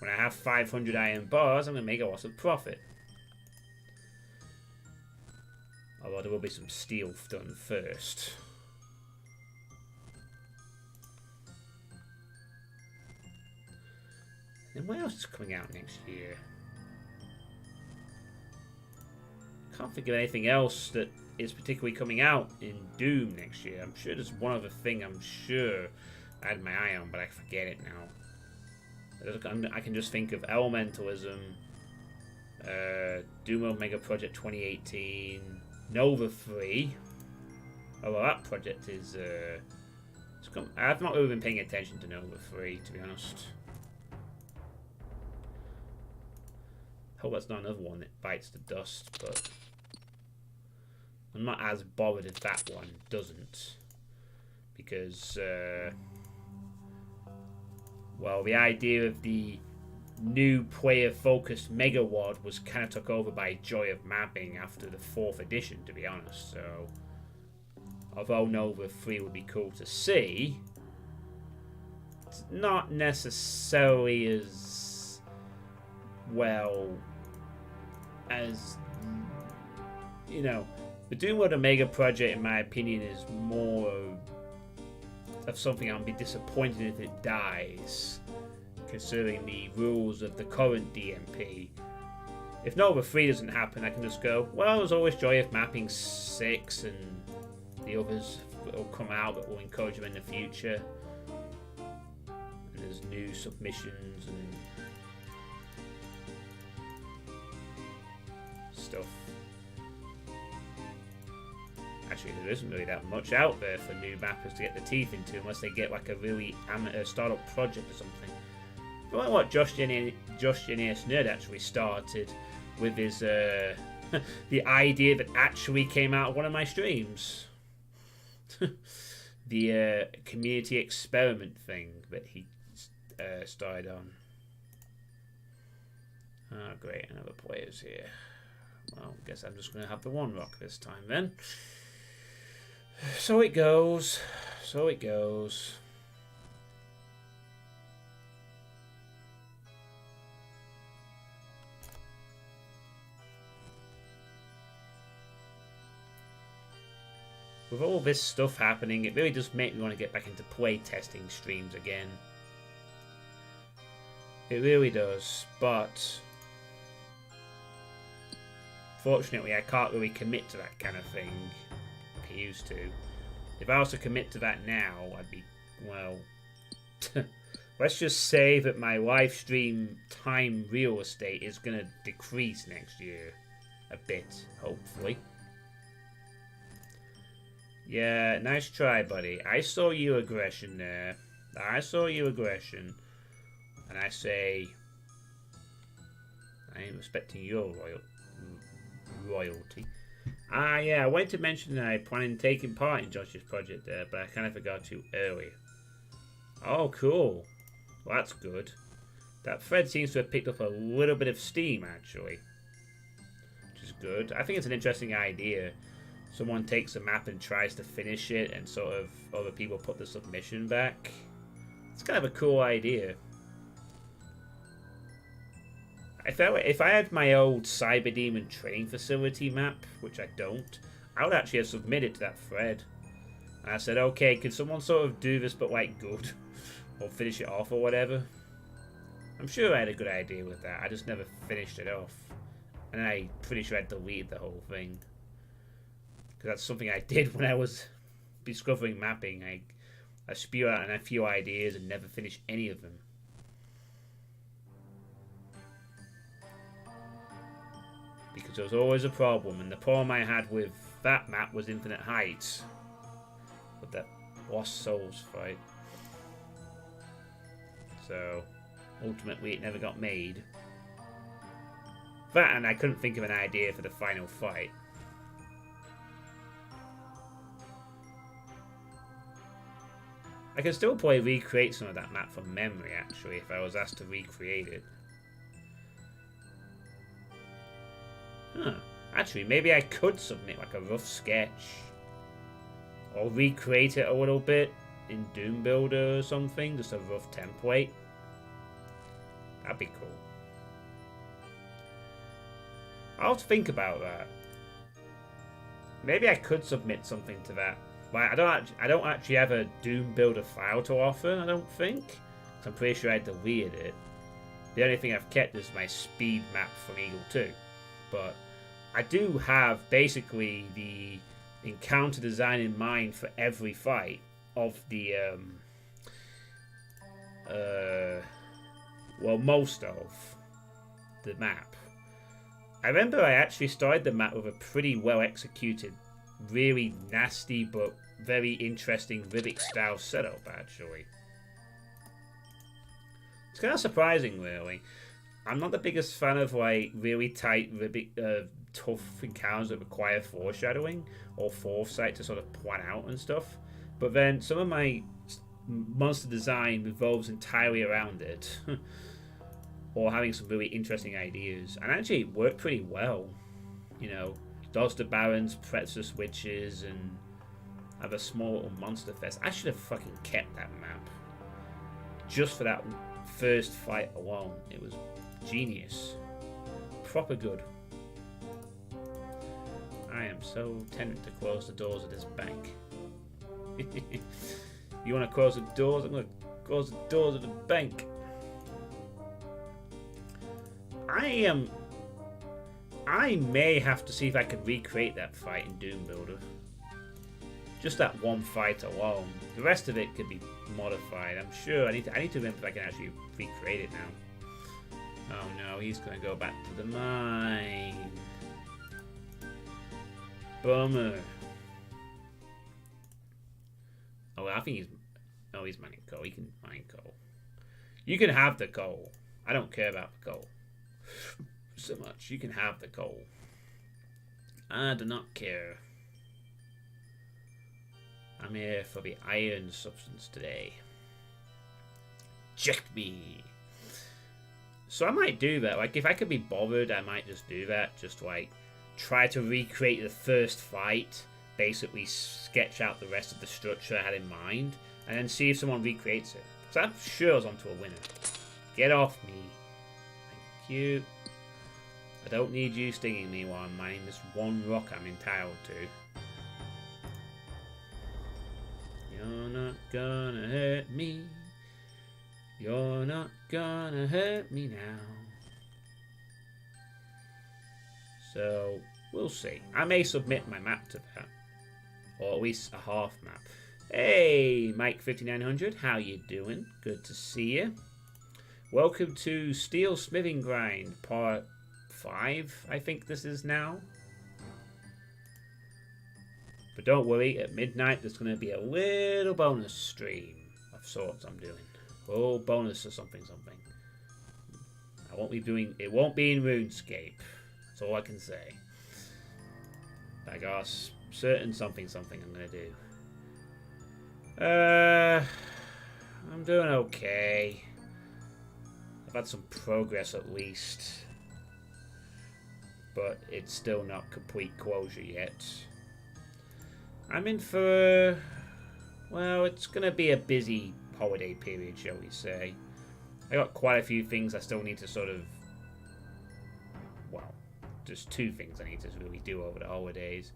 when I have 500 iron bars, I'm going to make a lot of profit. Although there will be some steel done first. And what else is coming out next year? Can't think of anything else that is particularly coming out in Doom next year. I'm sure there's one other thing I had my eye on, but I forget it now. I can just think of Elementalism, Doom Omega Project 2018, Nova 3. Although that project is... I've not really been paying attention to Nova 3, to be honest. Hope that's not another one that bites the dust, but... I'm not as bothered if that one doesn't. Because, well, the idea of the new player-focused Mega WOD was kind of took over by Joy of Mapping after the 4th edition, to be honest. So, although Nova 3 would be cool to see, it's not necessarily as well as, you know... The Doom World Omega project, in my opinion, is more of something I'll be disappointed if it dies, considering the rules of the current DMP. If Nova 3 doesn't happen, I can just go, well, there's always Joy of Mapping 6, and the others will come out that will encourage them in the future. And there's new submissions and stuff. Actually, there isn't really that much out there for new mappers to get the teeth into unless they get like a really amateur startup project or something. But like what Josh Genius Nerd actually started with his the idea that actually came out of one of my streams. The community experiment thing that he started on. Oh great, another player's here. Well, I guess I'm just going to have the one rock this time then. So it goes. So it goes. With all this stuff happening, it really does make me want to get back into play testing streams again. It really does, but fortunately I can't really commit to that kind of thing like I used to. If I was to commit to that now, I'd be, well, let's just say that my live stream time real estate is going to decrease next year a bit, hopefully. Yeah, nice try, buddy. I saw you aggression there. I saw you aggression. And I say, I am respecting your royalty. Ah, yeah, I wanted to mention that I plan on taking part in Josh's project there, but I kind of forgot to earlier. Oh, cool. Well, that's good. That thread seems to have picked up a little bit of steam, actually. Which is good. I think it's an interesting idea. Someone takes a map and tries to finish it, and sort of other people put the submission back. It's kind of a cool idea. I felt like if I had my old Cyber Demon training facility map, which I don't, I would actually have submitted to that thread. And I said, okay, could someone sort of do this but like good? Or finish it off or whatever? I'm sure I had a good idea with that. I just never finished it off. And I'm pretty sure I deleted the whole thing. Because that's something I did when I was discovering mapping. I spew out a few ideas and never finished any of them. Because there was always a problem. And the problem I had with that map was Infinite Heights. With that Lost Souls fight. So, ultimately it never got made. That, and I couldn't think of an idea for the final fight. I can still probably recreate some of that map from memory, actually, if I was asked to recreate it. Huh. Actually, maybe I could submit like a rough sketch. Or recreate it a little bit in Doom Builder or something. Just a rough template. That'd be cool. I'll have to think about that. Maybe I could submit something to that. But I don't actually have a Doom Builder file to offer, I don't think. I'm pretty sure I deleted it. The only thing I've kept is my speed map from Eagle 2. But I do have basically the encounter design in mind for every fight of the well, most of the map. I remember I actually started the map with a pretty well executed, really nasty but very interesting Ribic style setup, actually. It's kind of surprising, really. I'm not the biggest fan of like really tight Ribic, tough encounters that require foreshadowing or foresight to sort of plan out and stuff. But then some of my monster design revolves entirely around it. Or having some really interesting ideas. And actually it worked pretty well. You know, dodge the barons, press the switches, and have a small little monster fest. I should have fucking kept that map. Just for that first fight alone. It was genius. Proper good. I am so tempted to close the doors of this bank. You want to close the doors? I'm going to close the doors of the bank. I may have to see if I can recreate that fight in Doom Builder. Just that one fight alone. The rest of it could be modified. I'm sure. I need to remember if I can actually recreate it now. Oh no, he's going to go back to the mine. Bummer. Oh, I think he's... Oh, he's mining coal. He can mine coal. You can have the coal. I don't care about the coal so much. You can have the coal. I do not care. I'm here for the iron substance today. Check me. So I might do that. Like, if I could be bothered, I might just do that. Just, like, try to recreate the first fight. Basically sketch out the rest of the structure I had in mind. And then see if someone recreates it. Because I'm sure I was onto a winner. Get off me. Thank you. I don't need you stinging me while I'm mining this one rock I'm entitled to. You're not gonna hurt me. You're not gonna hurt me now. So, we'll see. I may submit my map to that. Or at least a half map. Hey, Mike5900, how you doing? Good to see you. Welcome to Steel Smithing Grind, part 5, I think this is now. But don't worry, at midnight there's going to be a little bonus stream of sorts I'm doing. Oh, bonus or something. I won't be doing... It won't be in RuneScape. That's all I can say. I got a certain something I'm going to do. I'm doing okay. I've had some progress at least. But it's still not complete closure yet. I'm in for... Well, it's going to be a busy holiday period, shall we say. I got quite a few things I still need to sort of... Well, just 2 things I need to really do over the holidays.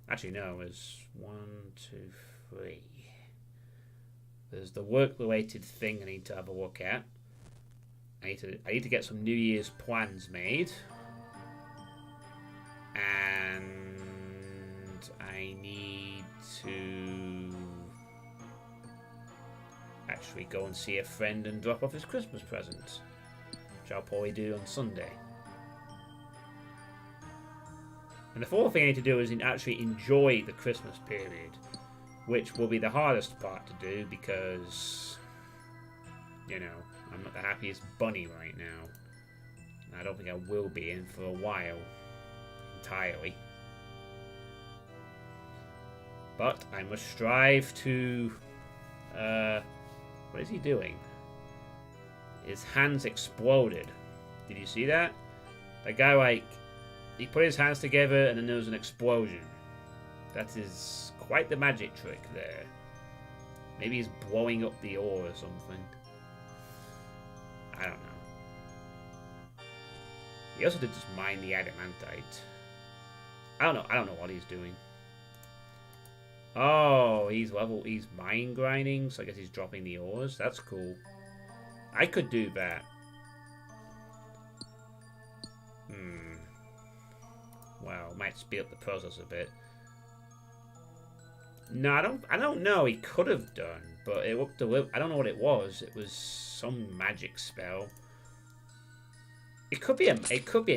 Actually, no, there's 1, 2, 3. There's the work-related thing I need to have a look at. I need to get some New Year's plans made. And I need to actually go and see a friend and drop off his Christmas present, which I'll probably do on Sunday. And the fourth thing I need to do is actually enjoy the Christmas period, which will be the hardest part to do because, you know, I'm not the happiest bunny right now. I don't think I will be in for a while entirely. But I must strive to... what is he doing? His hands exploded. Did you see that? That guy, like, he put his hands together and then there was an explosion. That is quite the magic trick there. Maybe he's blowing up the ore or something. I don't know. He also did just mine the adamantite. I don't know what he's doing. Oh, he's mine grinding, so I guess he's dropping the ores. That's cool. I could do that. Well, might speed up the process a bit. No, I don't know. He could have done, but it looked I don't know what it was. It was some magic spell. It could be an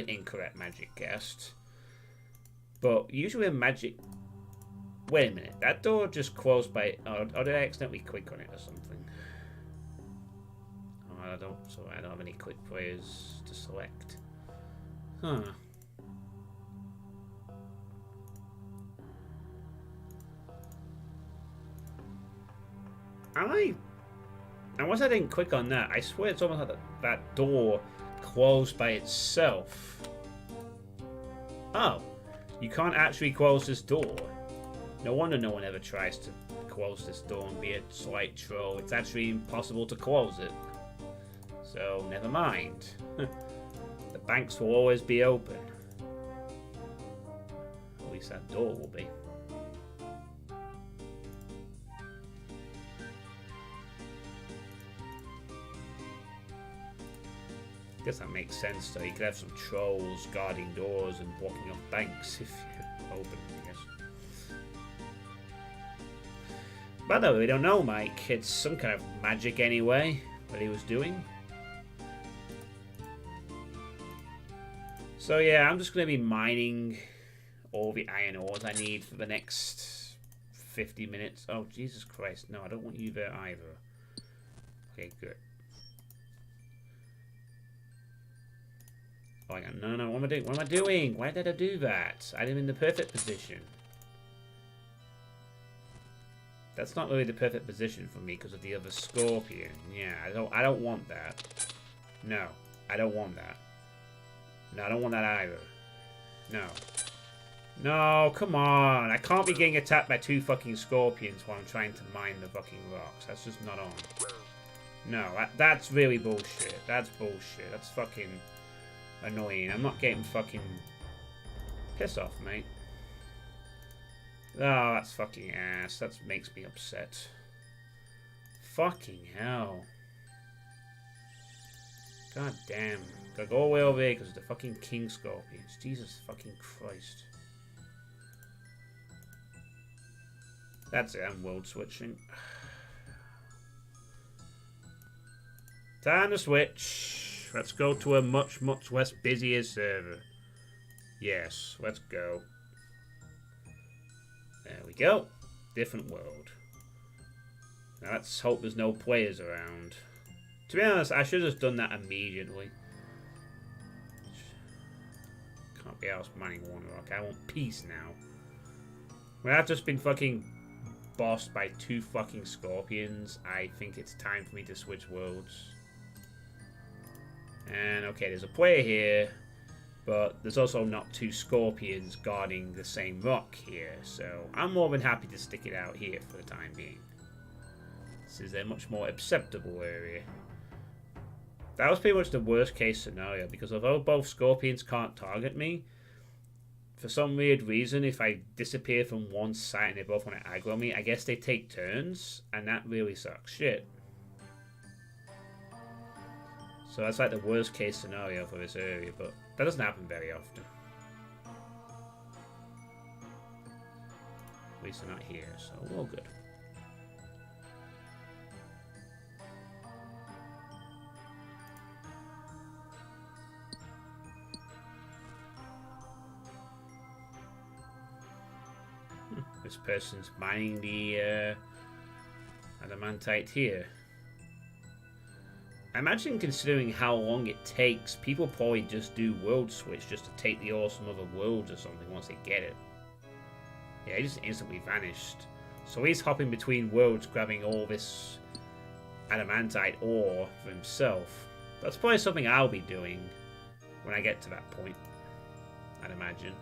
incorrect magic guess. But usually a magic. Wait a minute. That door just closed by. Or did I accidentally click on it or something? Oh, I don't have any quick players to select. Huh. Unless I didn't click on that, I swear it's almost like that door closed by itself. Oh, you can't actually close this door. No wonder no one ever tries to close this door and be a slight troll. It's actually impossible to close it. So, never mind. The banks will always be open. At least that door will be. I guess that makes sense, so you could have some trolls guarding doors and blocking off banks if you open them, I guess. But no, we don't know, Mike. It's some kind of magic anyway, what he was doing. So yeah, I'm just going to be mining all the iron ores I need for the next 50 minutes. Oh, Jesus Christ. No, I don't want you there either. Okay, good. Oh, hang on. No, what am I doing? What am I doing? Why did I do that? I'm in the perfect position. That's not really the perfect position for me because of the other scorpion. Yeah, I don't want that. No, I don't want that. No, I don't want that either. No. No, come on. I can't be getting attacked by 2 fucking scorpions while I'm trying to mine the fucking rocks. That's just not on. No, that's really bullshit. That's bullshit. That's fucking annoying. I'm not getting fucking... Piss off, mate. Oh, that's fucking ass. That makes me upset. Fucking hell. God damn. Gotta go all the way over there because of the fucking king scorpions. Jesus fucking Christ. That's it, I'm world switching. Time to switch. Let's go to a much less busier server. Yes, let's go. There we go. Different world. Now let's hope there's no players around. To be honest, I should have just done that immediately. Can't be else mining one rock. I want peace now. When I've just been fucking bossed by 2 fucking scorpions, I think it's time for me to switch worlds. And okay, there's a player here, but there's also not 2 scorpions guarding the same rock here, so I'm more than happy to stick it out here for the time being. This is a much more acceptable area. That was pretty much the worst case scenario, because although both scorpions can't target me, for some weird reason, if I disappear from one site and they both want to aggro me, I guess they take turns, and that really sucks shit. So that's like the worst case scenario for this area, but that doesn't happen very often. At least they're not here, so we're all good. This person's mining the adamantite here. I imagine, considering how long it takes, people probably just do world switch just to take the ore from other worlds or something once they get it. Yeah, he just instantly vanished. So he's hopping between worlds grabbing all this adamantite ore for himself. That's probably something I'll be doing when I get to that point, I'd imagine.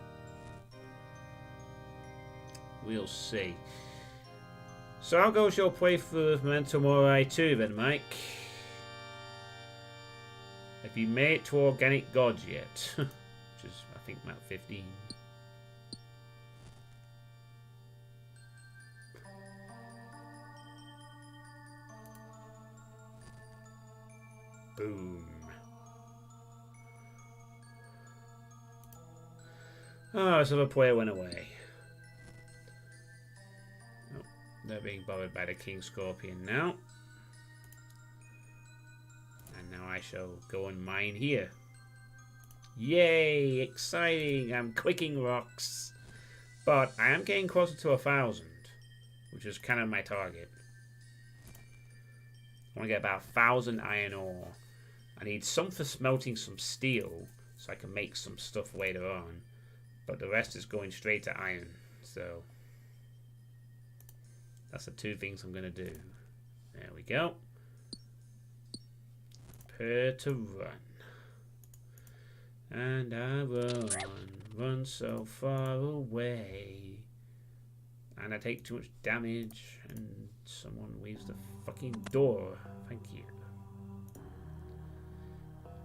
We'll see. So I'll go show playthrough of Memento Mori 2 then, Mike. Have you made it to Organic Gods yet? Which is, I think, map 15. Boom. Oh, this other player went away. Oh, they're being bothered by the King Scorpion now. And now I shall go and mine here. Yay! Exciting! I'm clicking rocks. But I am getting closer to 1,000, which is kind of my target. I want to get about 1,000 iron ore. I need some for smelting some steel, so I can make some stuff later on. But the rest is going straight to iron, so that's the two things I'm going to do. There we go. Prepare to run. And I run so far away. And I take too much damage, and someone leaves the fucking door. Thank you.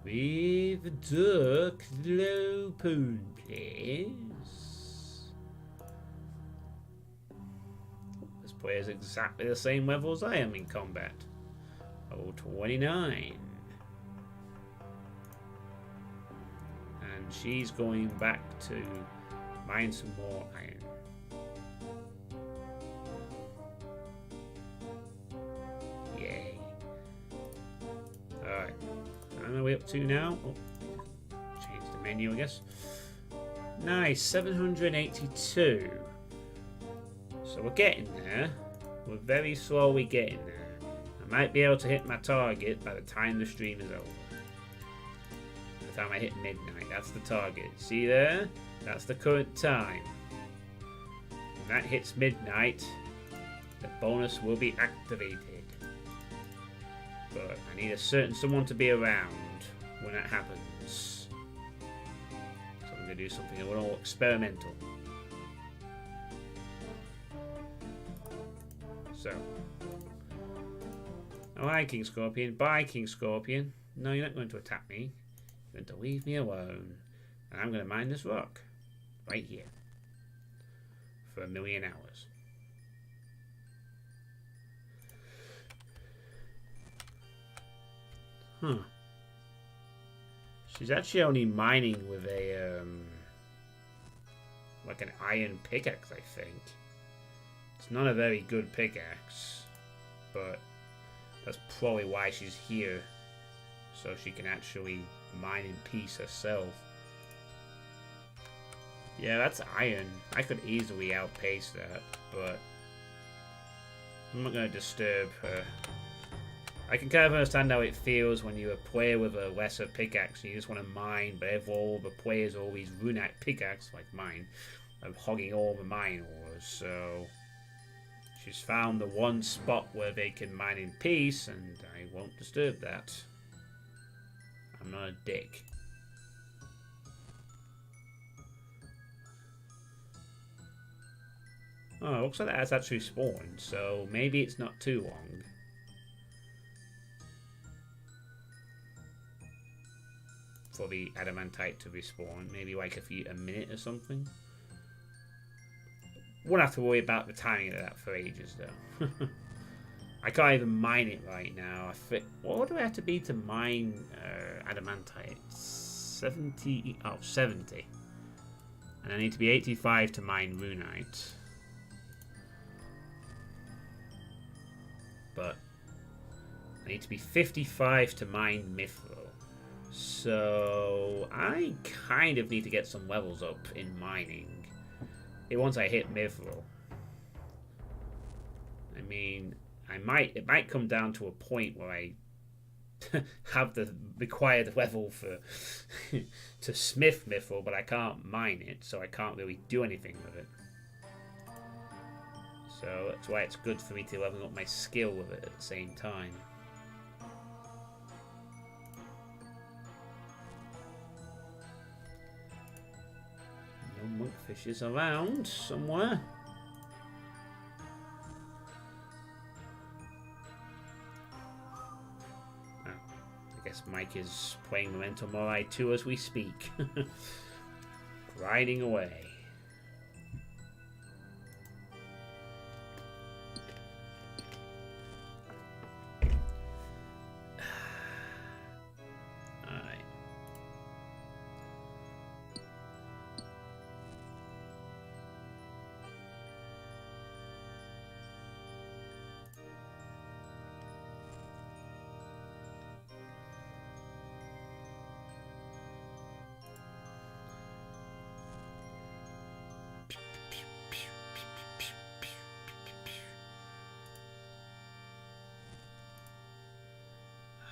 With a duck low poon, please. This player's exactly the same level as I am in combat. Oh, 29. And she's going back to mine some more iron. Yay. Alright. What are we up to now? Oh, change the menu, I guess. Nice, 782. So we're getting there. We're very slowly getting there. I might be able to hit my target by the time the stream is over. By the time I hit midnight, that's the target. See there? That's the current time. When that hits midnight, the bonus will be activated. But I need a certain someone to be around when that happens. So I'm going to do something a little experimental. So. Oh, hi, King Scorpion. Bye, King Scorpion. No, you're not going to attack me. You're going to leave me alone. And I'm going to mine this rock. Right here. For 1,000,000 hours. Huh. She's actually only mining with a, like an iron pickaxe, I think. It's not a very good pickaxe, but that's probably why she's here. So she can actually mine in peace herself. Yeah, that's iron. I could easily outpace that, but I'm not going to disturb her. I can kind of understand how it feels when you're a player with a lesser pickaxe and you just want to mine, but if all the players are always Runescape pickaxe, like mine, I'm hogging all the mine ores, so she's found the one spot where they can mine in peace, and I won't disturb that. I'm not a dick. Oh, it looks like that has actually spawned, so maybe it's not too long. For the adamantite to respawn, maybe like a minute or something. Won't have to worry about the timing of that for ages, though. I can't even mine it right now. What do I have to be to mine adamantite? 70. Oh, 70. And I need to be 85 to mine runite. But I need to be 55 to mine mithril. So I kind of need to get some levels up in mining. Once I hit mithril. I mean, it might come down to a point where I have the required level for to smith mithril, but I can't mine it, so I can't really do anything with it. So that's why it's good for me to level up my skill with it at the same time. No monkfishes around somewhere. I guess Mike is playing Memento Mori 2 as we speak. Grinding away. Alright.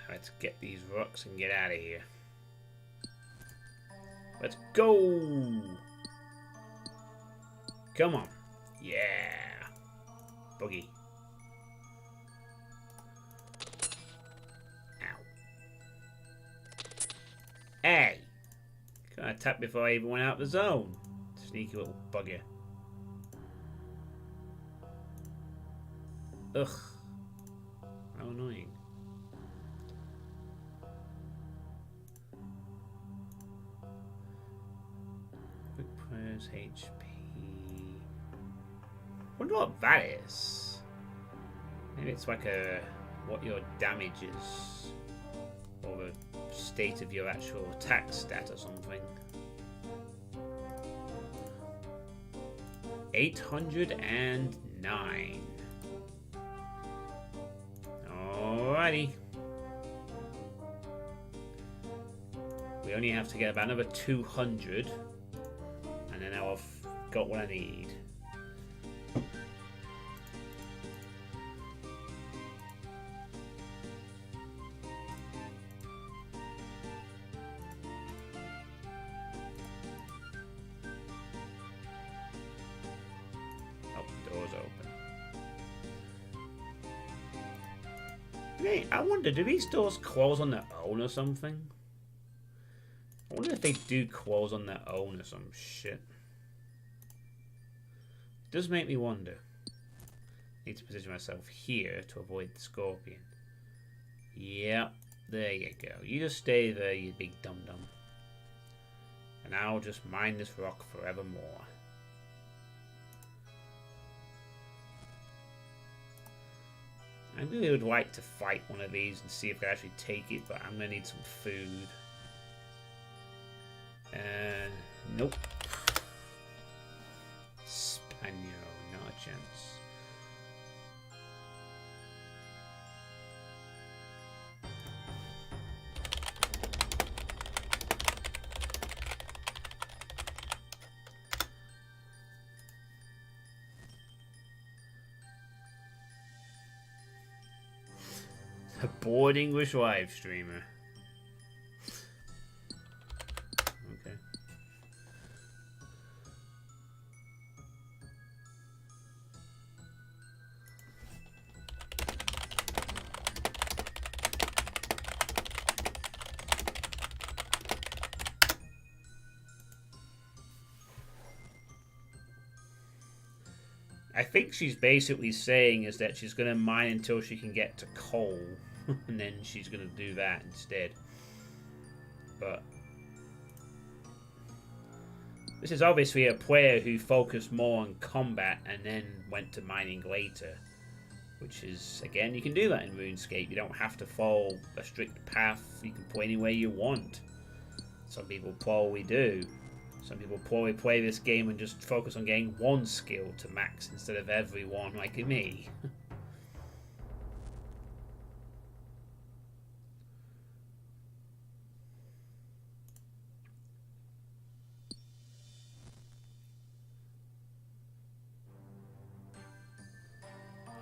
Let's get these rocks and get out of here. Let's go! Come on. Yeah. Boogie. Ow. Hey! Can't attack before I even went out the zone. Sneaky little bugger. Ugh. How annoying. HP. Wonder what that is. Maybe it's like what your damage is, or the state of your actual attack stat or something. 809. Alrighty. We only have to get about another 200. And then now I've got what I need. Oh, door's open. Hey, I wonder, do these doors close on their own or something? I wonder if they do close on their own or some shit. It does make me wonder. Need to position myself here to avoid the scorpion. Yeah, there you go. You just stay there, you big dum-dum. And I'll just mine this rock forevermore. I really would like to fight one of these and see if I actually take it, but I'm going to need some food. Nope. Spaniel, not a chance. A bored English live streamer. Okay. I think she's basically saying is that she's going to mine until she can get to coal, and then she's going to do that instead. But This is obviously a player who focused more on combat and then went to mining later. Which is, again, you can do that in RuneScape. You don't have to follow a strict path. You can play any way you want. Some people probably do. Some people probably play this game and just focus on getting one skill to max instead of every one like me.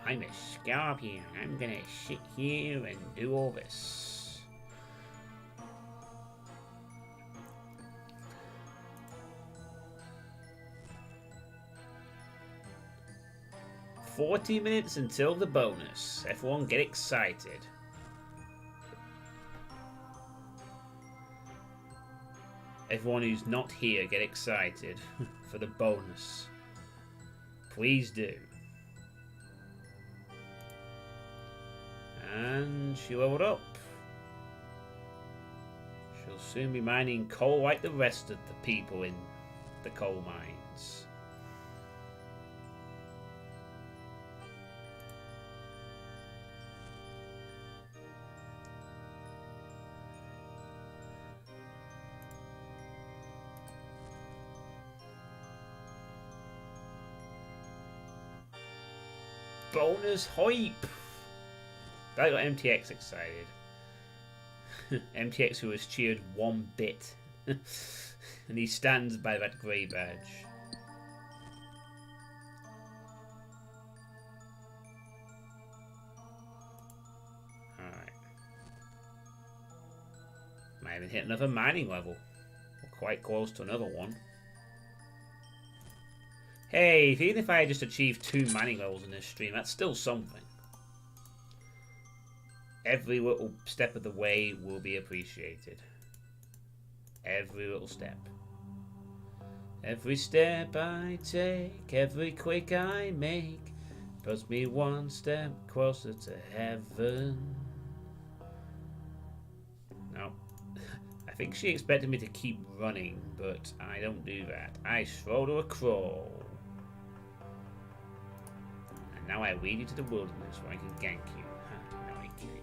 I'm a scorpion. I'm gonna sit here and do all this. "40 minutes until the bonus. Everyone get excited." Everyone who's not here, get excited for the bonus. Please do. And she leveled up. She'll soon be mining coal like the rest of the people in the coal mines. Bonus hype! That got MTX excited. MTX who has cheered one bit. And he stands by that grey badge. Alright. Might even hit another mining level. We're quite close to another one. Hey, even if I just achieved 2 mining levels in this stream, that's still something. Every little step of the way will be appreciated. Every little step. Every step I take, every click I make, puts me one step closer to heaven. No. I think she expected me to keep running, but I don't do that. I throw to a crawl. And now I lead you to the wilderness where I can gank you. No, I can't.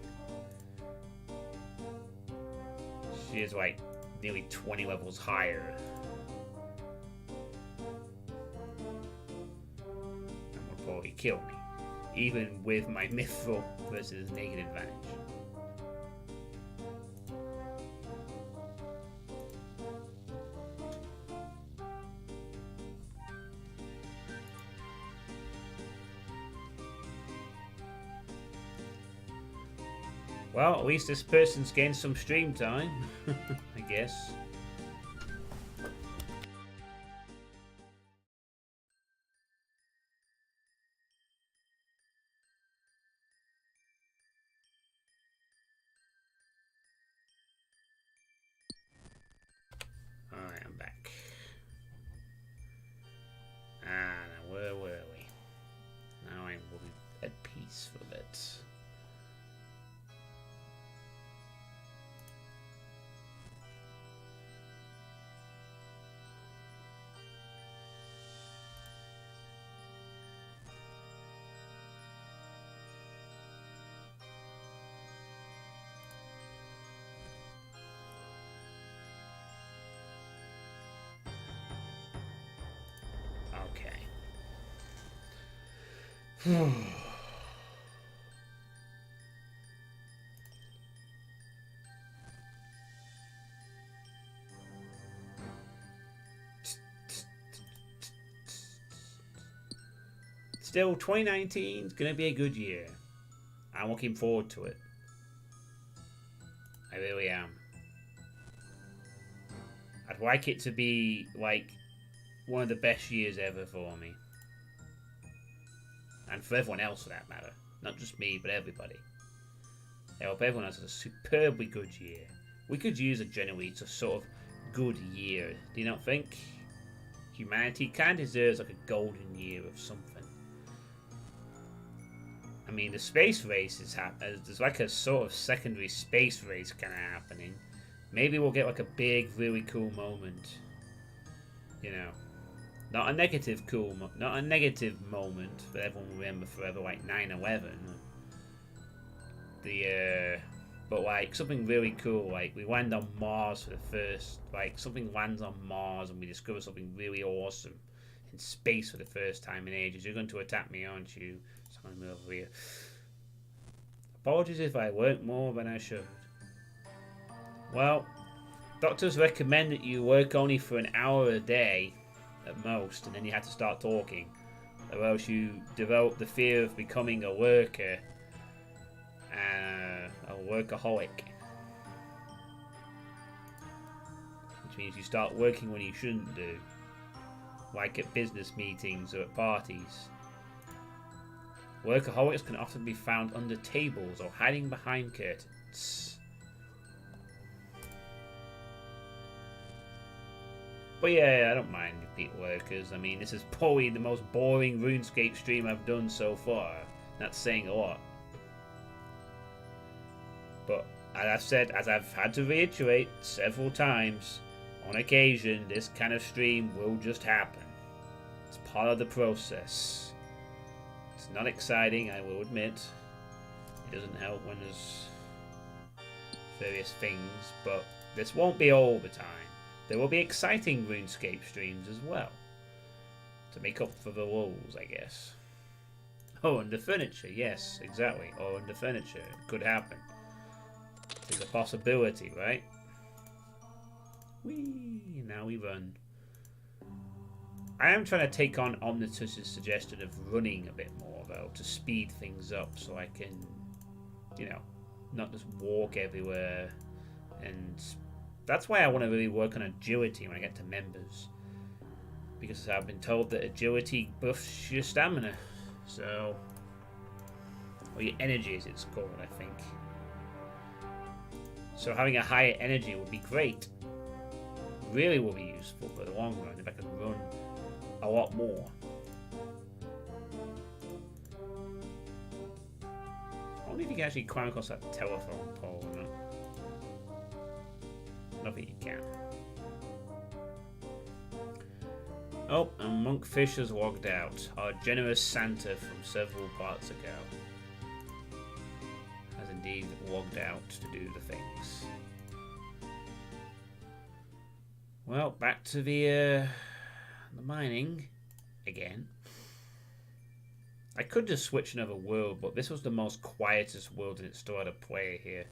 She is like nearly 20 levels higher. And will probably kill me. Even with my mithril versus naked advantage. Well, at least this person's gained some stream time, I guess. Alright, I'm back. Now where were we? Now I'm at peace for a bit. Still, 2019 is going to be a good year. I'm looking forward to it. I really am. I'd like it to be like one of the best years ever for me. And for everyone else for that matter. Not just me, but everybody. I hope everyone has a superbly good year. We could use a generally a sort of good year, do you not think? Humanity kind of deserves like a golden year of something. I mean, the space race is happening. There's like a sort of secondary space race kind of happening. Maybe we'll get like a big, really cool moment. You know, not a negative not a negative moment that everyone will remember forever, like 9/11. But like something really cool, like we land on Mars for the first, like something lands on Mars and we discover something really awesome in space for the first time in ages. You're going to attack me, aren't you? Someone over here. Apologies if I work more than I should. Well, doctors recommend that you work only for an hour a day at most, and then you have to start talking, or else you develop the fear of becoming a worker. A workaholic, which means you start working when you shouldn't do, like at business meetings or at parties. Workaholics can often be found under tables or hiding behind curtains. But yeah, I don't mind repeat workers. I mean, this is probably the most boring RuneScape stream I've done so far. That's saying a lot. But as I've had to reiterate several times, on occasion, this kind of stream will just happen. It's part of the process. It's not exciting, I will admit. It doesn't help when there's various things, but this won't be all the time. There will be exciting RuneScape streams as well, to make up for the lulls, I guess. Oh, and the furniture, yes, exactly. Oh, and the furniture, it could happen. It's a possibility, right? Whee! Now we run. I am trying to take on Omnitus's suggestion of running a bit more, though, to speed things up so I can, you know, not just walk everywhere. And that's why I want to really work on agility when I get to members. Because I've been told that agility buffs your stamina. So, or your energy as it's called, I think. So having a higher energy would be great. Really will be useful for the long run if I could run a lot more. I wonder if you can actually climb across that telephone pole or not. Not that you can. Oh, and Monkfish has logged out. Our generous Santa from several parts ago has indeed logged out to do the things. Well, back to the mining again. I could just switch another world, but this was the most quietest world and it still had a player here.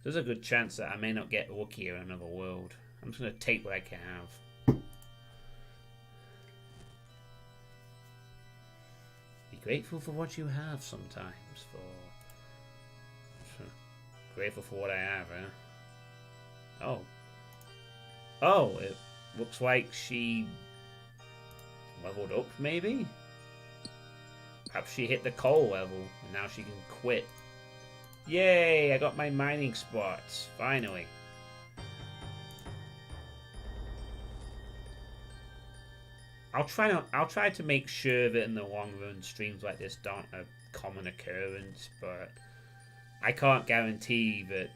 There's a good chance that I may not get luckier in another world. I'm just going to take what I can have. Be grateful for what you have sometimes. Grateful for what I have, huh? Oh. Oh, it looks like she leveled up, maybe? Perhaps she hit the coal level, and now she can quit. Yay, I got my mining spots, finally. I'll try to make sure that in the long run streams like this aren't a common occurrence, but I can't guarantee that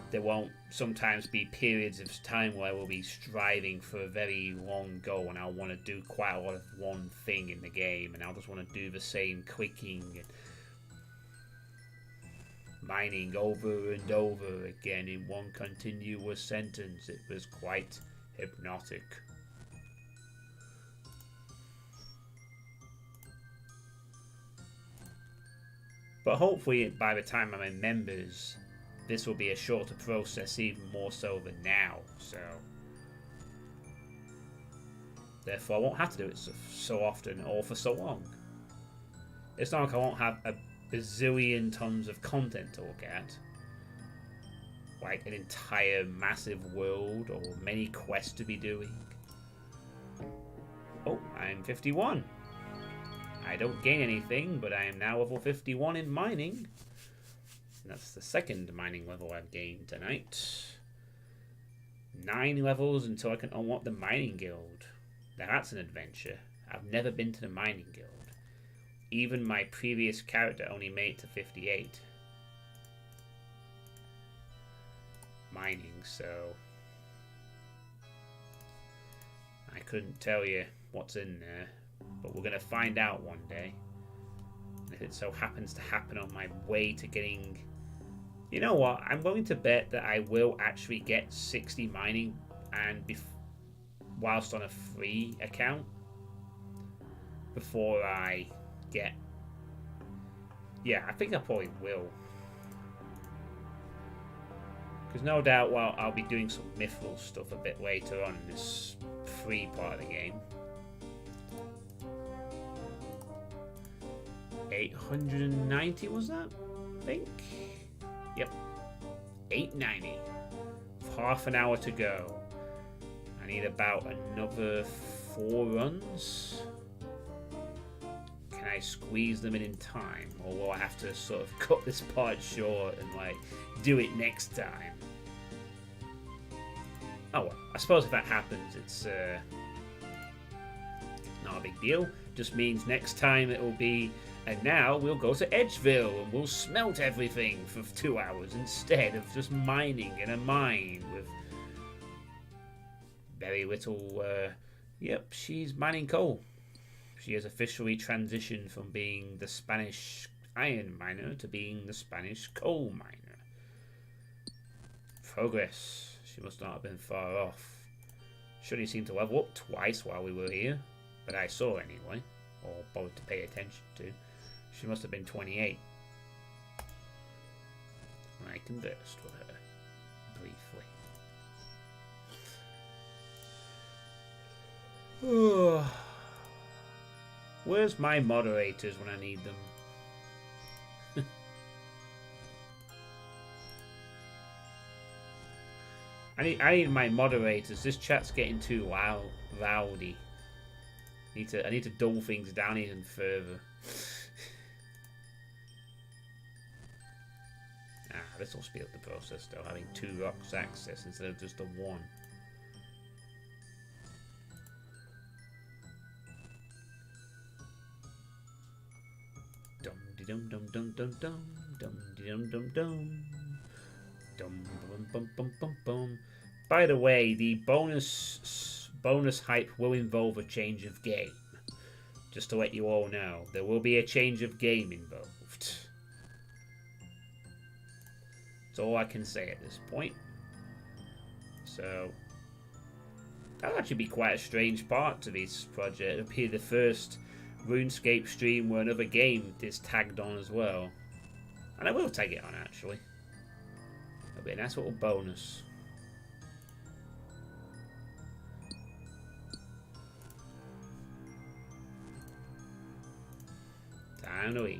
there won't sometimes be periods of time where I will be striving for a very long goal and I'll want to do quite a lot of one thing in the game and I'll just want to do the same clicking and mining over and over again in one continuous sentence. It was quite hypnotic. But hopefully by the time I'm in members, this will be a shorter process, even more so than now, so therefore I won't have to do it so often or for so long. It's not like I won't have a bazillion tons of content to look at, like an entire massive world or many quests to be doing. Oh, I'm 51. I don't gain anything, but I am now level 51 in mining. That's the second mining level I've gained tonight. 9 levels until I can unlock the mining guild. Now that's an adventure. I've never been to the mining guild. Even my previous character only made it to 58. Mining, so I couldn't tell you what's in there, but we're going to find out one day. And if it so happens to happen on my way to getting... You know what? I'm willing to bet that I will actually get 60 mining and whilst on a free account before I get... Yeah, I think I probably will. Because no doubt, well, I'll be doing some mithril stuff a bit later on in this free part of the game. 890 was that? I think. Yep. 890. Half an hour to go. I need about another 4 runs. Can I squeeze them in time? Or will I have to sort of cut this part short and like do it next time? Oh well, I suppose if that happens, it's not a big deal. Just means next time it will be, and now we'll go to Edgeville and we'll smelt everything for 2 hours instead of just mining in a mine with very little. Yep, she's mining coal. She has officially transitioned from being the Spanish iron miner to being the Spanish coal miner. Progress. She must not have been far off. Surely seemed to level up twice while we were here, but I saw anyway, or bothered to pay attention to. She must have been 28 when I conversed with her briefly. Where's my moderators when I need them? I need my moderators. This chat's getting too rowdy. I need to dull things down even further. This will speed up the process though, having 2 rocks access instead of just the 1. Dum de dum dum dum dum dum dum de dum dum dum dum bum bum bum bum bum. By the way, the bonus hype will involve a change of game. Just to let you all know, there will be a change of game involved. That's all I can say at this point. So that'll actually be quite a strange part to this project. It'll be the first RuneScape stream where another game is tagged on as well. And I will tag it on actually. It'll be a nice little bonus. Time to leave.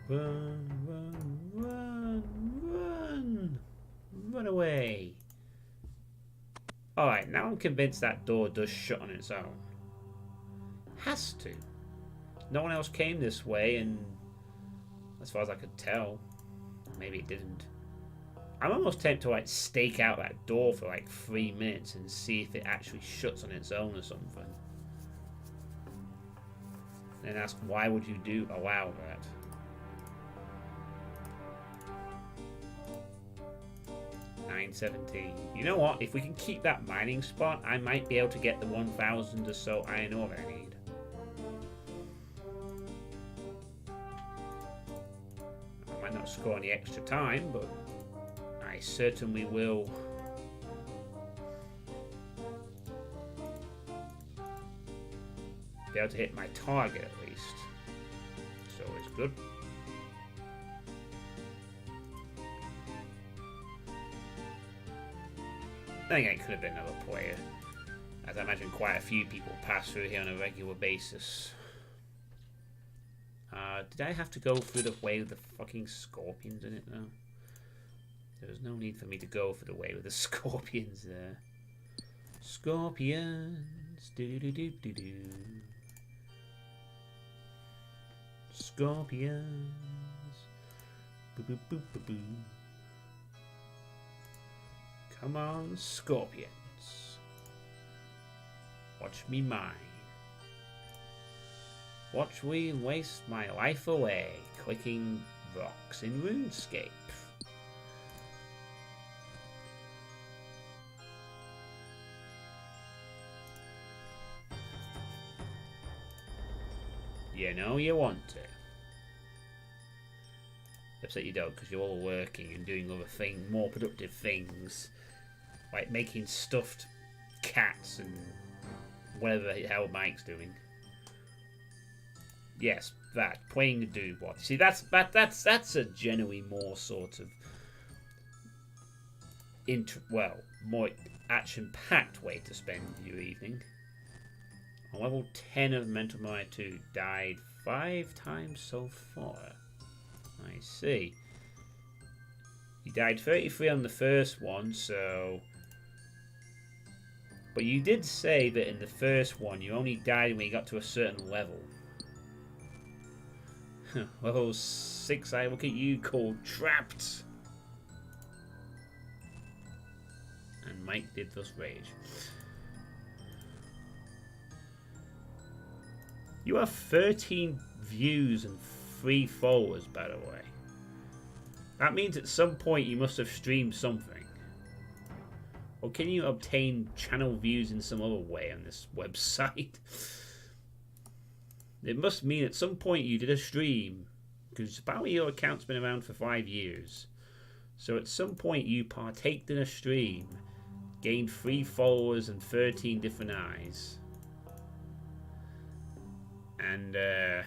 Run, run, run, run! Run away! Alright, now I'm convinced that door does shut on its own. Has to. No one else came this way, and as far as I could tell, maybe it didn't. I'm almost tempted to like stake out that door for like 3 minutes and see if it actually shuts on its own or something. And ask, why would you allow that? $9.17. You know what? If we can keep that mining spot, I might be able to get the 1,000 or so iron ore I need. I might not score any extra time, but I certainly will. Be able to hit my target at least. So it's good. I think it could have been another player, as I imagine quite a few people pass through here on a regular basis. Did I have to go through the way with the fucking scorpions in it though? There was no need for me to go for the way with the scorpions there. Scorpions, do do do do do. Scorpions, boo boo boo boo boo. Come on, scorpions. Watch me mine. Watch me waste my life away clicking rocks in RuneScape. You know you want to. Except you don't, because you're all working and doing other things, more productive things, like making stuffed cats and whatever the hell Mike's doing. Yes, that playing the dude watch. See, that's a generally more sort of more action-packed way to spend your evening. On level 10 of Mental Mire 2, died 5 times so far. I see. You died 33 on the first one, so... But you did say that in the first one you only died when you got to a certain level. Level 6, I look at you, called Trapped. And Mike did thus rage. You have 13 views and 3 followers, by the way. That means at some point you must have streamed something. Or can you obtain channel views in some other way on this website? It must mean at some point you did a stream, because apparently your account's been around for 5 years. So at some point you partaked in a stream, gained 3 followers and 13 different eyes. And that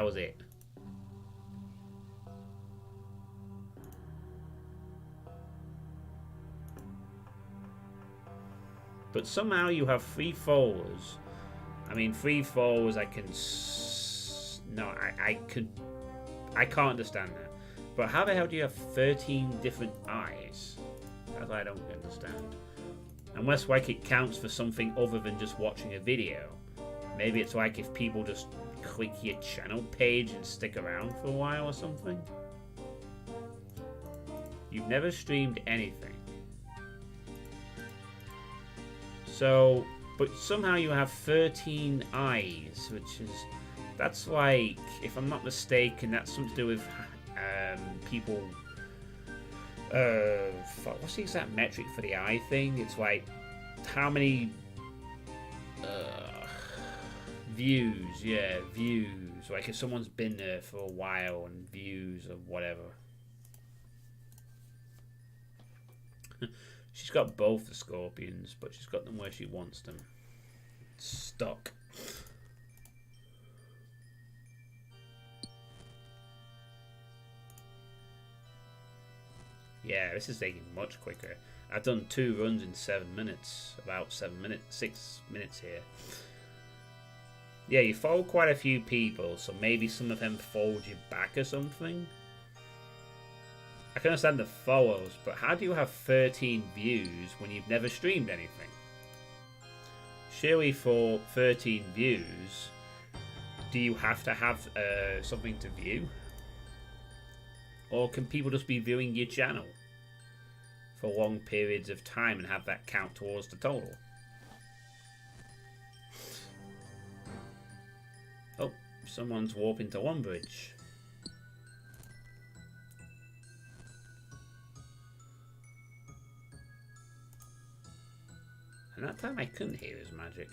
was it. But somehow you have 3 followers. I mean, 3 followers I can... No, I can't understand that. But how the hell do you have 13 different eyes? That I don't understand. Unless like it counts for something other than just watching a video. Maybe it's like if people just click your channel page and stick around for a while or something. You've never streamed anything. So, but somehow you have 13 eyes, which is, that's like, if I'm not mistaken, that's something to do with people, what's the exact metric for the eye thing? It's like, how many views, yeah, views, like if someone's been there for a while and views or whatever. She's got both the scorpions, but she's got them where she wants them. Stuck. Yeah, this is taking much quicker. I've done 2 runs in 7 minutes. About 6 minutes here. Yeah, you follow quite a few people, so maybe some of them followed you back or something. I can understand the follows, but how do you have 13 views when you've never streamed anything? Surely for 13 views, do you have to have something to view? Or can people just be viewing your channel for long periods of time and have that count towards the total? Oh, someone's warping to one bridge. And that time I couldn't hear his magic.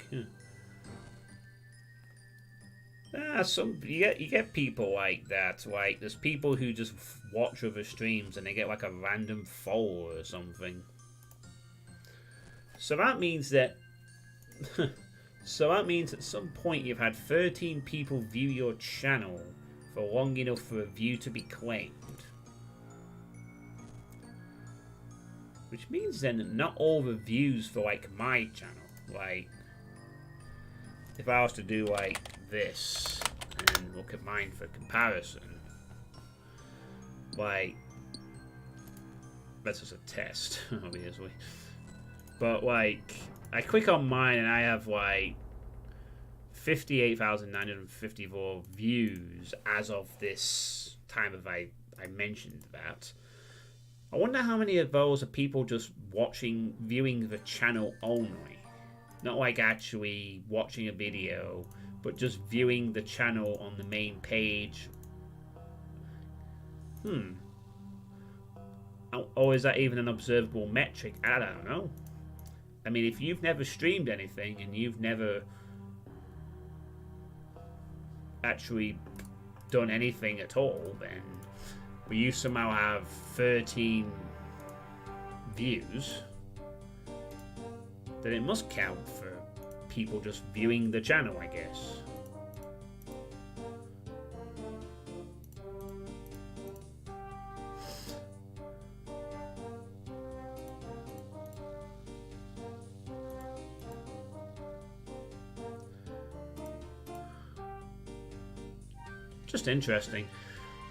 You get people like that. Like there's people who just watch other streams and they get like a random follower or something. So that means that. So that means at some point you've had 13 people view your channel for long enough for a view to be claimed. Which means then that not all the views for like my channel, like if I was to do like this and look at mine for comparison, like that's just a test, obviously. But like I click on mine and I have like 58,954 views as of this time of I mentioned that. I wonder how many of those are people just viewing the channel only. Not like actually watching a video, but just viewing the channel on the main page. Or is that even an observable metric? I don't know. I mean, if you've never streamed anything and you've never actually done anything at all, then you somehow have 13 views, then it must count for people just viewing the channel, I guess. Just interesting.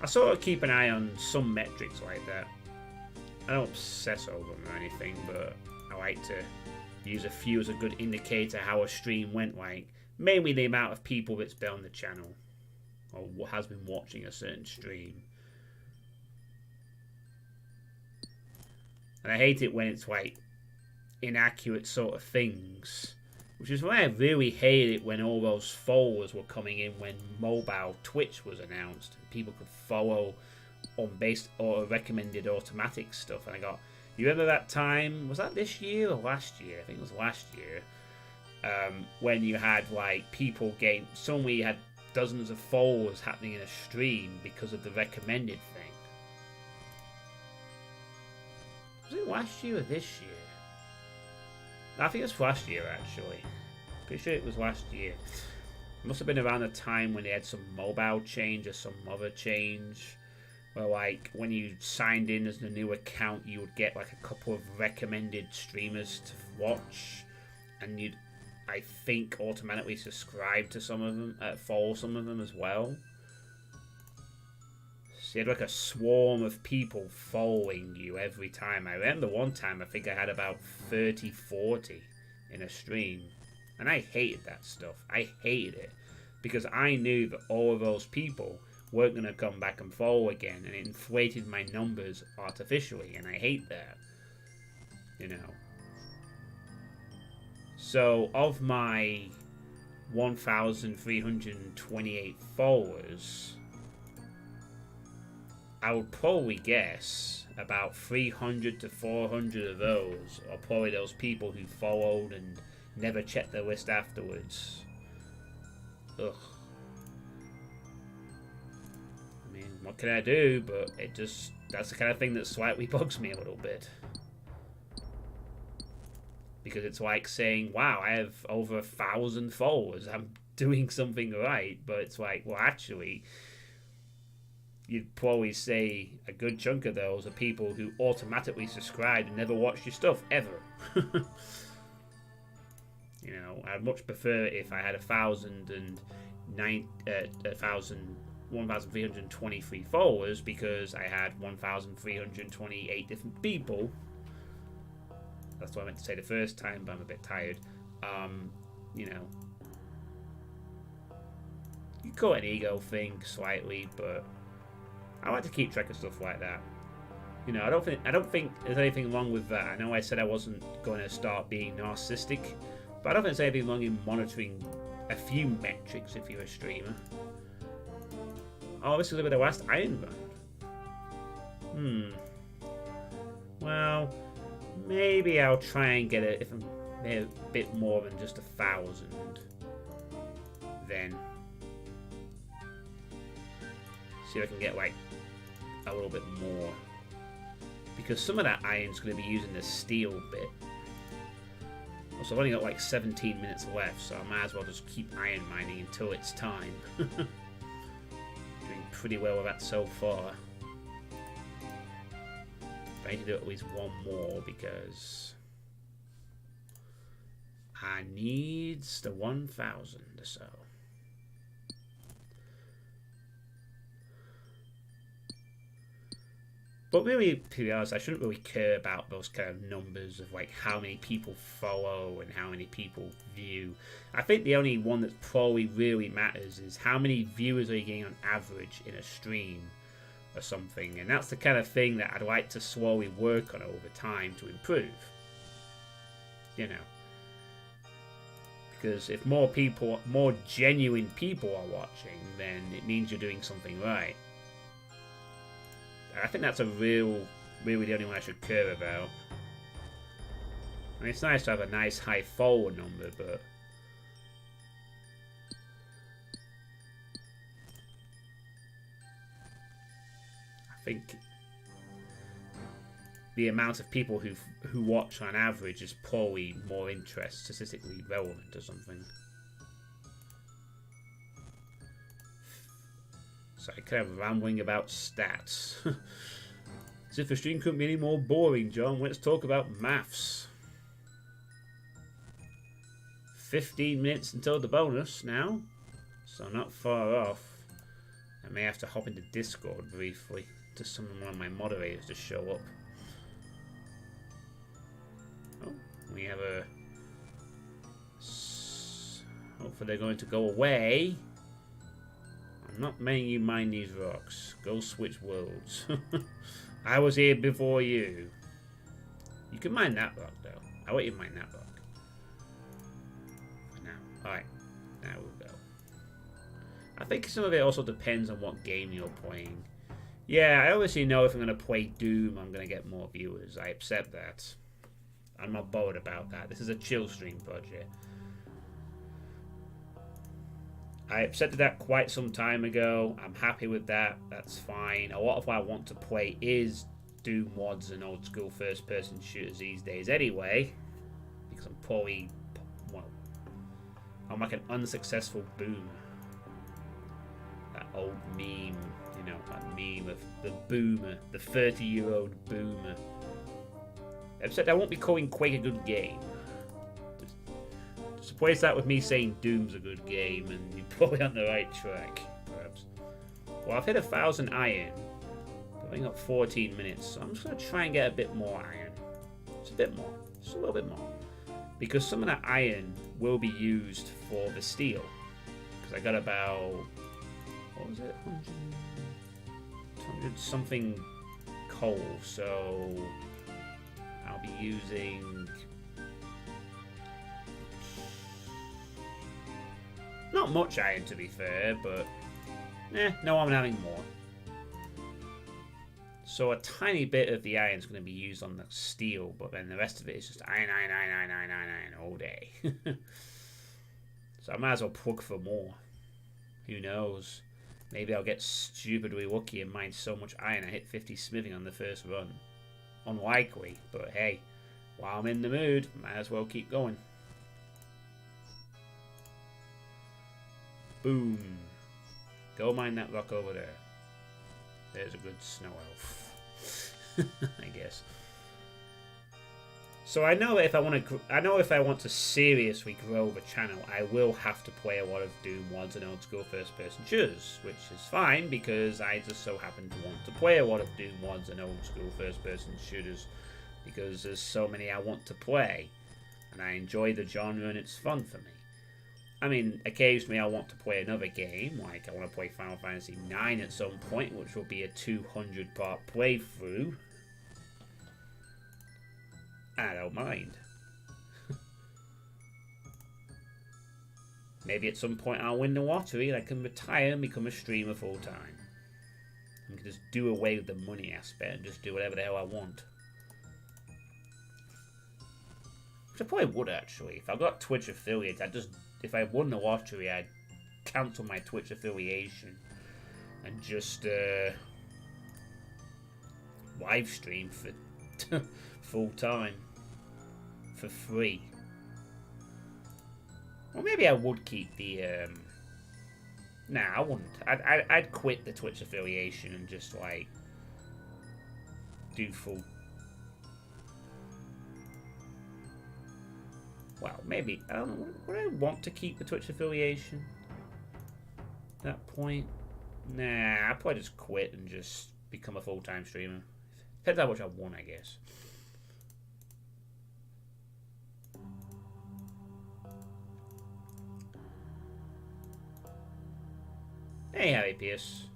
I sort of keep an eye on some metrics like that. I don't obsess over them or anything, but I like to use a few as a good indicator how a stream went, like mainly the amount of people that's been on the channel or has been watching a certain stream. And I hate it when it's like inaccurate sort of things, which is why I really hated it when all those followers were coming in when mobile Twitch was announced. People could follow on based or recommended automatic stuff, and I got, you remember that time, was that this year or last year? I think it was last year, when you had like people getting, suddenly you had dozens of followers happening in a stream because of the recommended thing. Was it last year or this year? I think it was last year, actually. Pretty sure it was last year. It must have been around the time when they had some mobile change or some other change, where like when you signed in as a new account, you would get like a couple of recommended streamers to watch, and you'd, I think, automatically subscribe to some of them, follow some of them as well. So you had like a swarm of people following you every time. I remember one time I think I had about 30, 40 in a stream. And I hated that stuff. I hated it. Because I knew that all of those people weren't going to come back and follow again. And it inflated my numbers artificially. And I hate that. You know. So of my 1,328 followers, I would probably guess about 300 to 400 of those are probably those people who followed and never checked their list afterwards. Ugh. I mean, what can I do? But it just, that's the kind of thing that slightly bugs me a little bit. Because it's like saying, wow, I have over 1,000 followers. I'm doing something right. But it's like, well, actually, you'd probably say a good chunk of those are people who automatically subscribed and never watched your stuff ever. You know, I'd much prefer it if I had 1,323 followers, because I had 1,328 different people. That's what I meant to say the first time, but I'm a bit tired. You know, you call it an ego thing slightly, but I like to keep track of stuff like that. You know, I don't think there's anything wrong with that. I know I said I wasn't going to start being narcissistic, but I don't think there's anything wrong in monitoring a few metrics if you're a streamer. Oh, this is a bit of the last Iron Run. Well, maybe I'll try and get it if I'm a bit more than just 1,000. Then see if I can get like a little bit more, because some of that iron's going to be using the steel bit. Also, I've only got like 17 minutes left, so I might as well just keep iron mining until it's time. Doing pretty well with that so far. But I need to do at least one more because I need the 1,000 or so. But really, to be honest, I shouldn't really care about those kind of numbers of like how many people follow and how many people view. I think the only one that probably really matters is how many viewers are you getting on average in a stream or something. And that's the kind of thing that I'd like to slowly work on over time to improve. You know. Because if more people, more genuine people are watching, then it means you're doing something right. I think that's really the only one I should care about. mean, it's nice to have a nice high forward number, but I think the amount of people who watch on average is probably more interest, statistically relevant or something. So I kind of rambling about stats. As if the stream couldn't be any more boring, John. Let's talk about maths. 15 minutes until the bonus now, so not far off. I may have to hop into Discord briefly to summon one of my moderators to show up. Oh, we have a... Hopefully they're going to go away. I'm not letting you mine these rocks. Go switch worlds. I was here before you. You can mine that rock, though. I'll let you mine that rock. For now. Alright. Now we'll go. I think some of it also depends on what game you're playing. Yeah, I obviously know if I'm going to play Doom, I'm going to get more viewers. I accept that. I'm not bothered about that. This is a chill stream project. I accepted that quite some time ago. I'm happy with that. That's fine. A lot of what I want to play is Doom mods and old school first person shooters these days anyway. Because I'm probably, well, I'm like an unsuccessful boomer. That old meme, you know, that meme of the boomer, the 30-year-old boomer. Except I won't be calling Quake a good game. Just replace that with me saying Doom's a good game and you're probably on the right track, perhaps. Well, I've hit 1,000 iron. I've only got 14 minutes, so I'm just going to try and get a bit more iron. Just a bit more. Just a little bit more. Because some of that iron will be used for the steel. Because I got about... What was it? 100 something coal, so... I'll be using... Not much iron, to be fair, but... no, I'm having more. So a tiny bit of the iron is going to be used on the steel, but then the rest of it is just iron all day. So I might as well plug for more. Who knows? Maybe I'll get stupidly lucky and mine so much iron I hit 50 smithing on the first run. Unlikely, but hey, while I'm in the mood, might as well keep going. Boom. Go mine that rock over there. There's a good snow elf. I guess. So I know that if I want to seriously grow the channel, I will have to play a lot of Doom mods and old school first person shooters, which is fine because I just so happen to want to play a lot of Doom mods and old school first person shooters because there's so many I want to play and I enjoy the genre and it's fun for me. I mean, occasionally I want to play another game, like I want to play Final Fantasy IX at some point, which will be a 200-part playthrough. I don't mind. Maybe at some point I'll win the lottery and I can retire and become a streamer full time. I can just do away with the money aspect and just do whatever the hell I want. Which I probably would actually. If I got Twitch affiliates, if I won the lottery, I'd cancel my Twitch affiliation and just live stream for full time for free. Or maybe I would keep the nah, I wouldn't. I'd quit the Twitch affiliation and just like do full. Well, maybe I don't know. Would I want to keep the Twitch affiliation at that point? Nah, I'd probably just quit and just become a full-time streamer. Depends how much I want, I guess. Hey, Harry Pierce.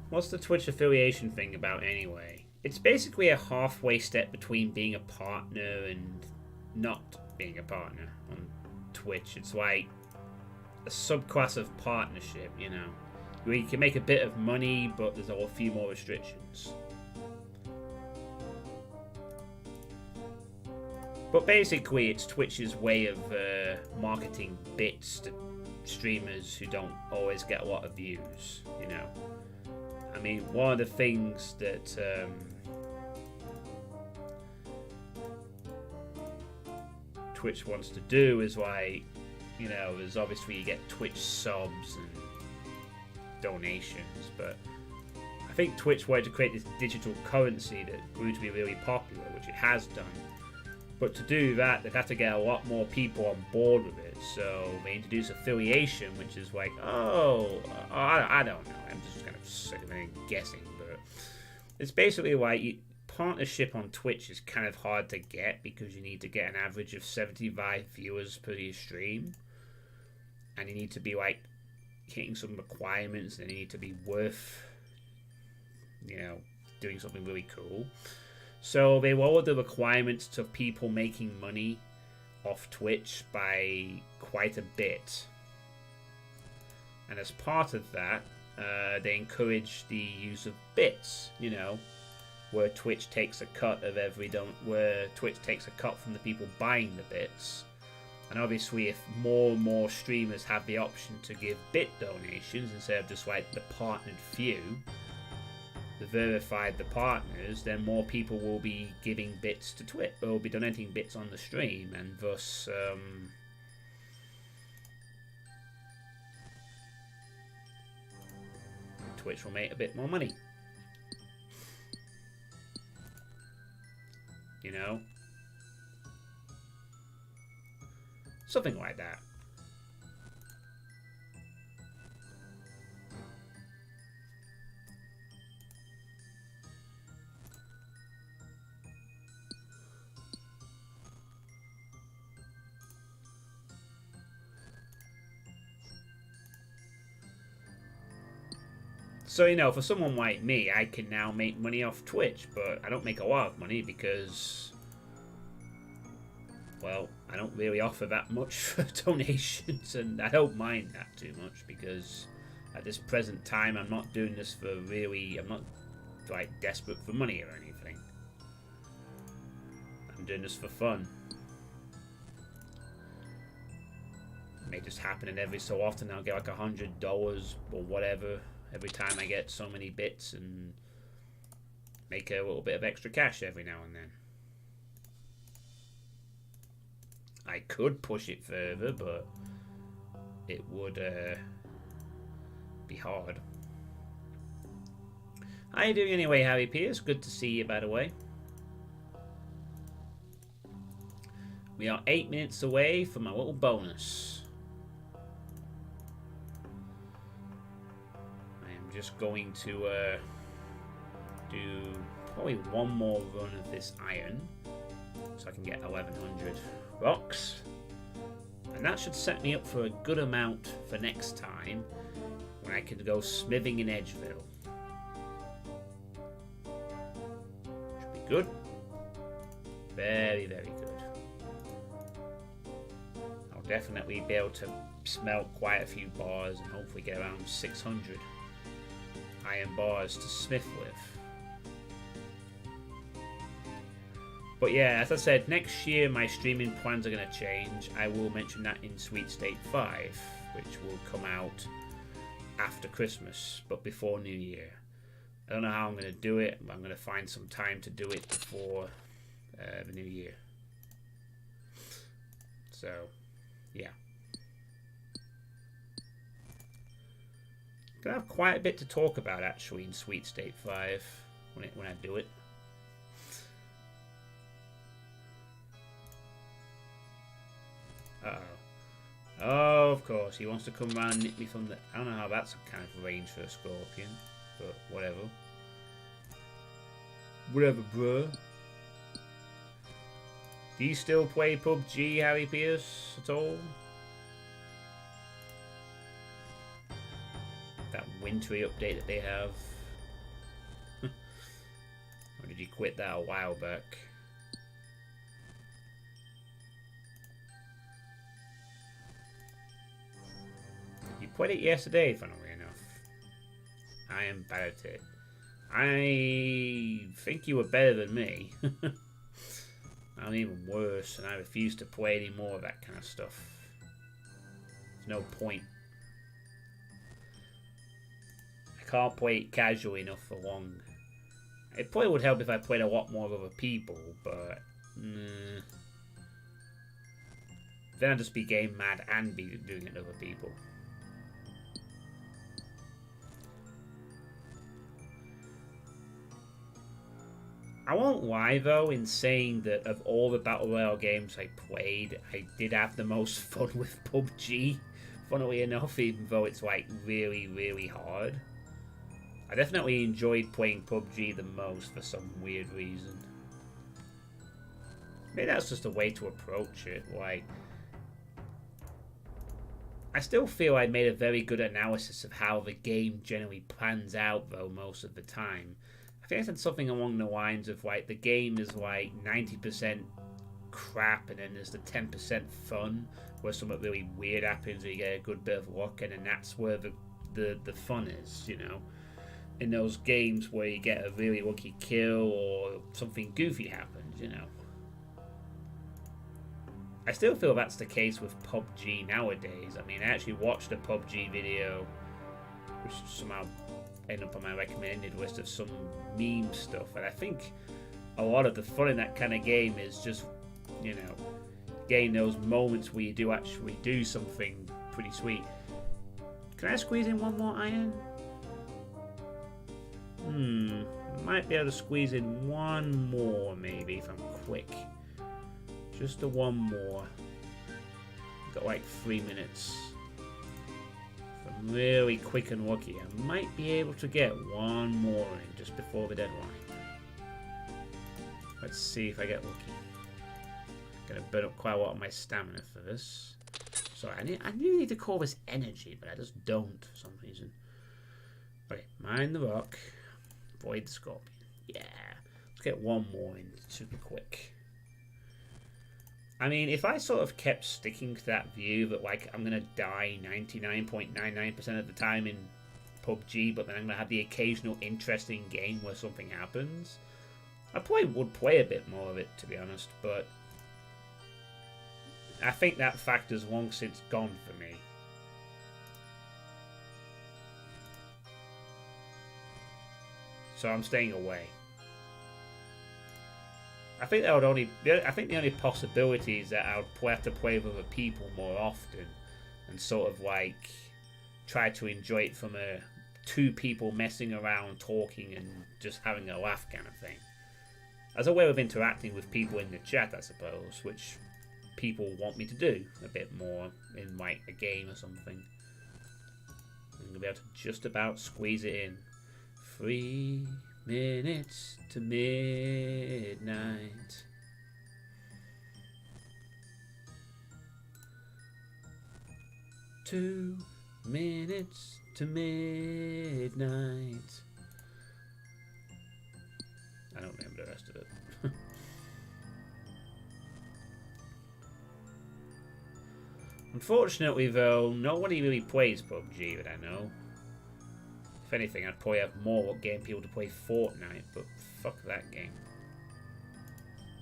What's the Twitch affiliation thing about anyway? It's basically a halfway step between being a partner and not being a partner on Twitch. It's like a subclass of partnership, you know, where you can make a bit of money, but there's a few more restrictions. But basically, it's Twitch's way of marketing bits to streamers who don't always get a lot of views, you know. I mean, one of the things that Twitch wants to do is like, you know, there's obviously you get Twitch subs and donations, but I think Twitch wanted to create this digital currency that grew to be really popular, which it has done. But to do that, they'd have to get a lot more people on board with it. So they introduce affiliation, which is like, I don't know. I'm just kind of sick of it guessing. But it's basically like partnership on Twitch is kind of hard to get because you need to get an average of 75 viewers per your stream. And you need to be like hitting some requirements and you need to be worth, you know, doing something really cool. So they lowered the requirements to people making money off Twitch by quite a bit. And as part of that, they encourage the use of bits, you know, where Twitch takes a cut of where Twitch takes a cut from the people buying the bits. And obviously, if more and more streamers have the option to give bit donations instead of just like the partnered few, the verified the partners, then more people will be giving bits to Twitch, or will be donating bits on the stream, and thus Twitch will make a bit more money. You know? Something like that. So, you know, for someone like me, I can now make money off Twitch, but I don't make a lot of money because, well, I don't really offer that much for donations, and I don't mind that too much because at this present time, I'm not doing this for really, I'm not, like, desperate for money or anything. I'm doing this for fun. It may just happen, and every so often I'll get like $100 or whatever every time I get so many bits and make a little bit of extra cash every now and then. I could push it further, but it would be hard. How you doing anyway, Harry Pierce? Good to see you, by the way. We are 8 minutes away from a little bonus. Just going to do probably one more run of this iron so I can get 1100 rocks, and that should set me up for a good amount for next time when I can go smithing in Edgeville. Should be good. Very, very good. I'll definitely be able to smelt quite a few bars and hopefully get around 600 iron bars to smith with. But yeah, as I said, next year my streaming plans are going to change. I will mention that in Sweet State 5, which will come out after Christmas, but before New Year. I don't know how I'm going to do it, but I'm going to find some time to do it before the New Year. So, yeah. Gonna have quite a bit to talk about actually in Sweet State 5 when I do it. Oh, of course, he wants to come around and nip me from the... I don't know how that's a kind of range for a scorpion, but whatever. Whatever, bruh. Do you still play PUBG, Harry Pierce, at all? That wintry update that they have. Or did you quit that a while back? You played it yesterday, funnily enough. I am bad at it. I think you were better than me. I'm even worse, and I refuse to play any more of that kind of stuff. There's no point. I can't play it casually enough for long. It probably would help if I played a lot more with other people, but then I'd just be game mad and be doing it with other people. I won't lie though in saying that of all the Battle Royale games I played, I did have the most fun with PUBG, funnily enough, even though it's like really, really hard. I definitely enjoyed playing PUBG the most for some weird reason. Maybe that's just a way to approach it. Like, I still feel I made a very good analysis of how the game generally plans out, though, most of the time. I think I said something along the lines of, like, the game is, like, 90% crap, and then there's the 10% fun, where something really weird happens, or you get a good bit of luck, and then that's where the fun is, you know? In those games where you get a really lucky kill, or something goofy happens, you know? I still feel that's the case with PUBG nowadays. I mean, I actually watched a PUBG video, which somehow ended up on my recommended list of some meme stuff, and I think a lot of the fun in that kind of game is just, you know, getting those moments where you do actually do something pretty sweet. Can I squeeze in one more iron? Might be able to squeeze in one more, maybe, if I'm quick. Just a one more. Got like 3 minutes. If I'm really quick and lucky, I might be able to get one more in just before the deadline. Let's see if I get lucky. I'm gonna burn up quite a lot of my stamina for this. Sorry, I really need to call this energy, but I just don't for some reason. Okay, mine the rock. Avoid the scorpion. Yeah. Let's get one more in super quick. I mean, if I sort of kept sticking to that view that, like, I'm going to die 99.99% of the time in PUBG, but then I'm going to have the occasional interesting game where something happens, I probably would play a bit more of it, to be honest, but I think that factor's long since gone for me. So I'm staying away. I think that would only. I think the only possibility is that I would have to play with other people more often, and sort of like try to enjoy it from a two people messing around, talking, and just having a laugh kind of thing. As a way of interacting with people in the chat, I suppose, which people want me to do a bit more in like a game or something. I'm gonna be able to just about squeeze it in. 3 minutes to midnight. Two minutes to midnight. I don't remember the rest of it. Unfortunately, though, nobody really plays PUBG that I know. If anything, I'd probably have more game people to play Fortnite, but fuck that game.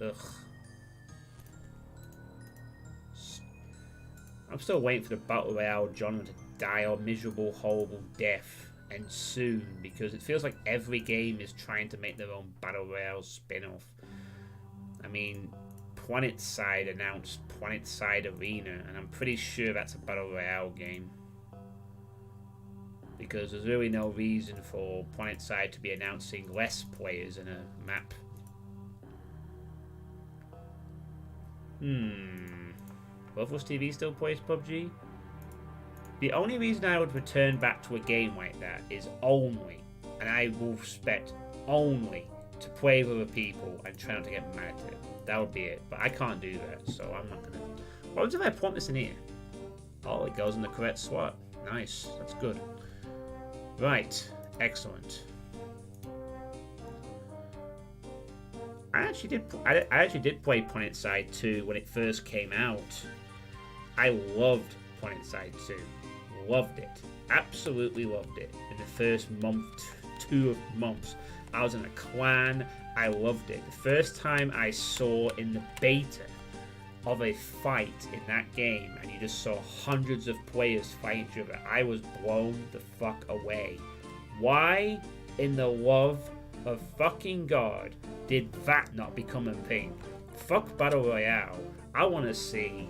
Ugh. I'm still waiting for the Battle Royale genre to die a miserable, horrible death, and soon, because it feels like every game is trying to make their own Battle Royale spin-off. I mean, PlanetSide announced PlanetSide Arena, and I'm pretty sure that's a Battle Royale game. Because there's really no reason for PlanetSide to be announcing less players in a map. Loveless TV still plays PUBG? The only reason I would return back to a game like that is only, and I will respect only, to play with other people and try not to get mad at it. That would be it. But I can't do that, so I'm not gonna. What happens if I plant this in here? Oh, it goes in the correct slot. Nice. That's good. Right, excellent. I actually did play PlanetSide 2 when it first came out. I loved PlanetSide 2. Loved it. Absolutely loved it. In the first month, 2 months, I was in a clan. I loved it. The first time I saw in the beta of a fight in that game, and you just saw hundreds of players fight each other, I was blown the fuck away. Why in the love of fucking God did that not become a thing? Fuck Battle Royale. I want to see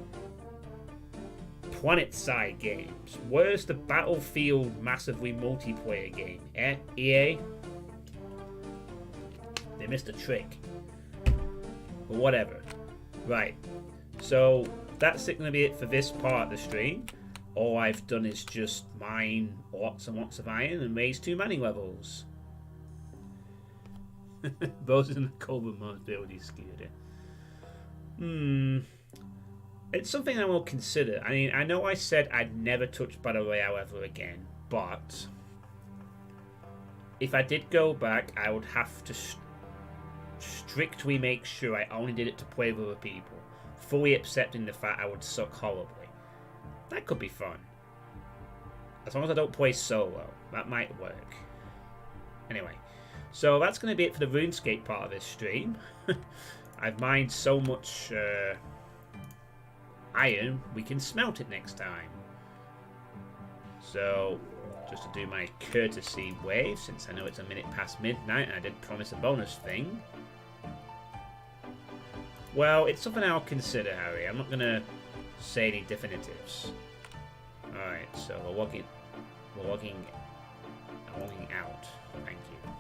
planet-side games. Where's the Battlefield massively multiplayer game? EA? They missed a trick. But whatever. Right. So that's going to be it for this part of the stream. All I've done is just mine lots and lots of iron and raise 2 mining levels. Those in the Colburn Mars build is scared. It's something I will consider. I mean, I know I said I'd never touch Battle Royale ever again, but if I did go back, I would have to strictly make sure I only did it to play with other people, fully accepting the fact I would suck horribly. That could be fun. As long as I don't play solo, that might work. Anyway, so that's going to be it for the RuneScape part of this stream. I've mined so much iron, we can smelt it next time. So, just to do my courtesy wave, since I know it's a minute past midnight and I did promise a bonus thing. Well, it's something I'll consider, Harry. I'm not going to say any definitives. Alright, so we're logging out. Thank you.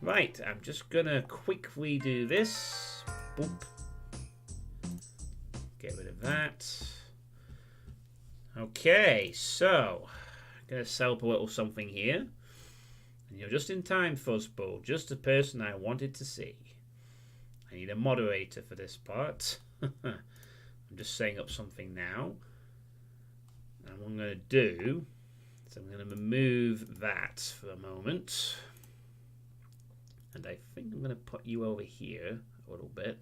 Right, I'm just going to quickly do this. Boop. Get rid of that. Okay, so I'm going to set up a little something here. And you're just in time, Fuzzball. Just the person I wanted to see. I need a moderator for this part. I'm just setting up something now. And what I'm going to do is I'm going to remove that for a moment. And I think I'm going to put you over here a little bit.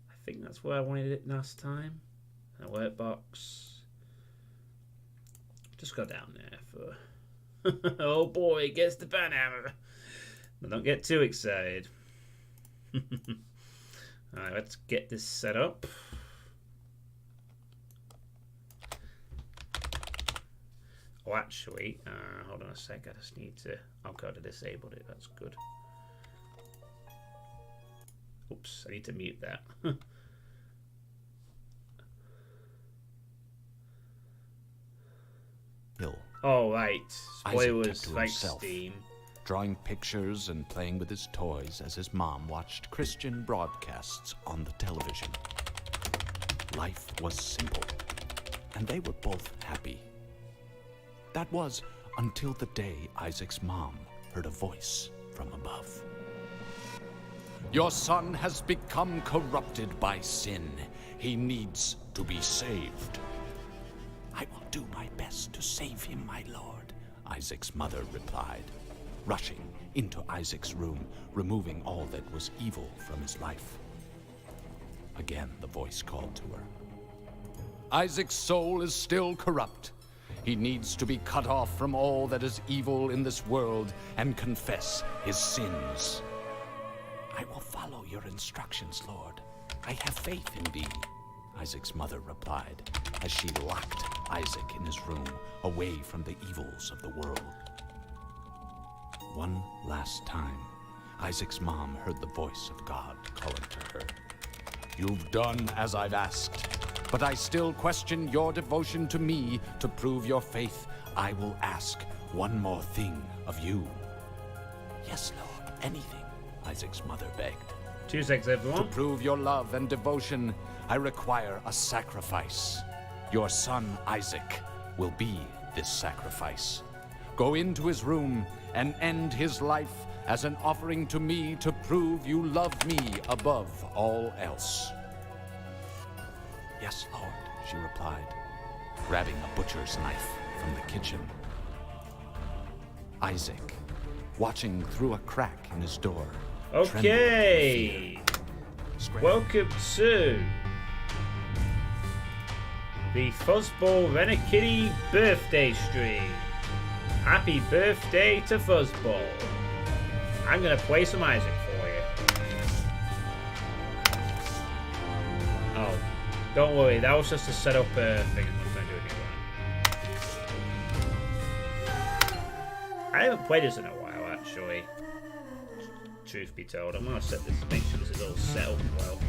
I think that's where I wanted it last time. A workbox. Just go down there for... Oh boy, it gets the banhammer. But don't get too excited. Alright, let's get this set up. Oh, actually, hold on a sec. I just need to... Okay, I disabled it. That's good. Oops, I need to mute that. Oh, right. Spoilers, thanks, Steam. Drawing pictures and playing with his toys as his mom watched Christian broadcasts on the television. Life was simple, and they were both happy. That was until the day Isaac's mom heard a voice from above. Your son has become corrupted by sin. He needs to be saved. I will do my best to save him, my lord, Isaac's mother replied, rushing into Isaac's room, removing all that was evil from his life. Again, the voice called to her. Isaac's soul is still corrupt. He needs to be cut off from all that is evil in this world and confess his sins. I will follow your instructions, Lord. I have faith in thee, Isaac's mother replied, as she locked Isaac in his room, away from the evils of the world. One last time, Isaac's mom heard the voice of God calling to her. You've done as I've asked, but I still question your devotion to me. To prove your faith, I will ask one more thing of you. Yes, Lord, anything, Isaac's mother begged. 2 seconds, everyone. To prove your love and devotion, I require a sacrifice. Your son, Isaac, will be this sacrifice. Go into his room and end his life as an offering to me to prove you love me above all else. Yes, Lord, she replied, grabbing a butcher's knife from the kitchen. Isaac, watching through a crack in his door. Okay. Welcome to the Fuzzball Renekitty birthday stream. Happy birthday to Fuzzball. I'm going to play some Isaac for you. Don't worry, that was just a setup thing. I'm not going to do anything. I haven't played this in a while, actually. Truth be told, I'm going to set this, make sure this is all set up well.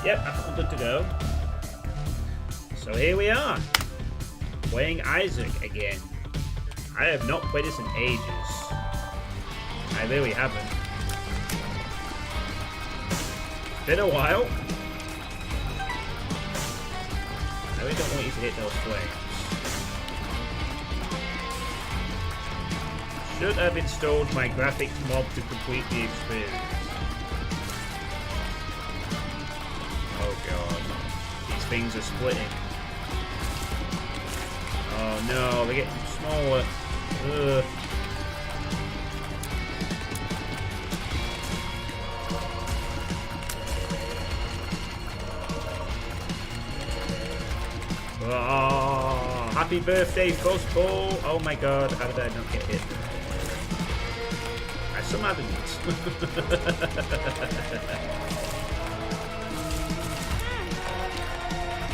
Yep, I'm good to go. So here we are, playing Isaac again. I have not played this in ages. I really haven't. Been a while. I really don't want you to hit those flames. Should have installed my graphics mod to complete the experience. Oh god. These things are splitting. Oh no, they're getting smaller. Ugh. Oh, happy birthday, Fuzzball! Oh my god, how did I not get hit? I somehow didn't.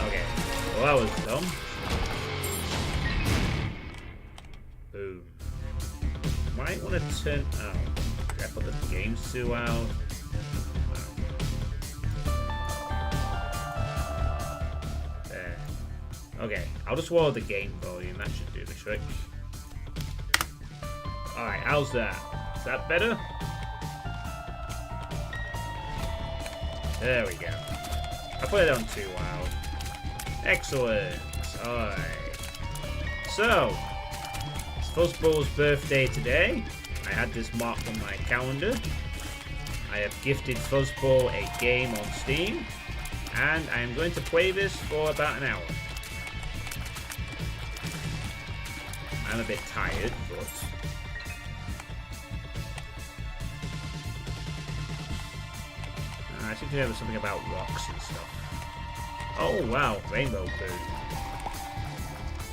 Okay, well that was dumb. Boom. Might want to turn... Oh, did I put the games too loud? Okay, I'll just lower the game volume, that should do the trick. Alright, how's that? Is that better? There we go. I put it on too loud. Excellent. Alright. So, it's Fuzzball's birthday today. I had this marked on my calendar. I have gifted Fuzzball a game on Steam. And I am going to play this for about an hour. I'm a bit tired, but I think there was something about rocks and stuff. Oh wow, rainbow food.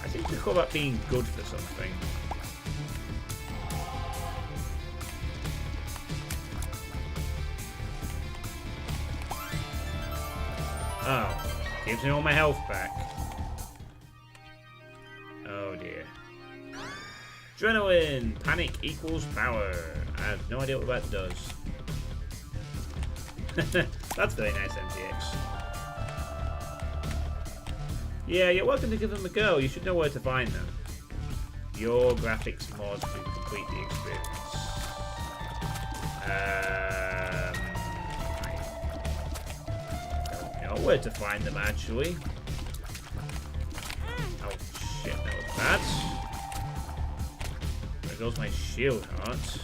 I think we call that being good for something. Oh, gives me all my health back. Oh dear. Adrenaline! Panic equals power. I have no idea what that does. That's very nice, MTX. Yeah, you're welcome to give them a go. You should know where to find them. Your graphics mod to complete the experience. I don't know where to find them, actually. Oh, shit, that was bad. There goes my shield heart.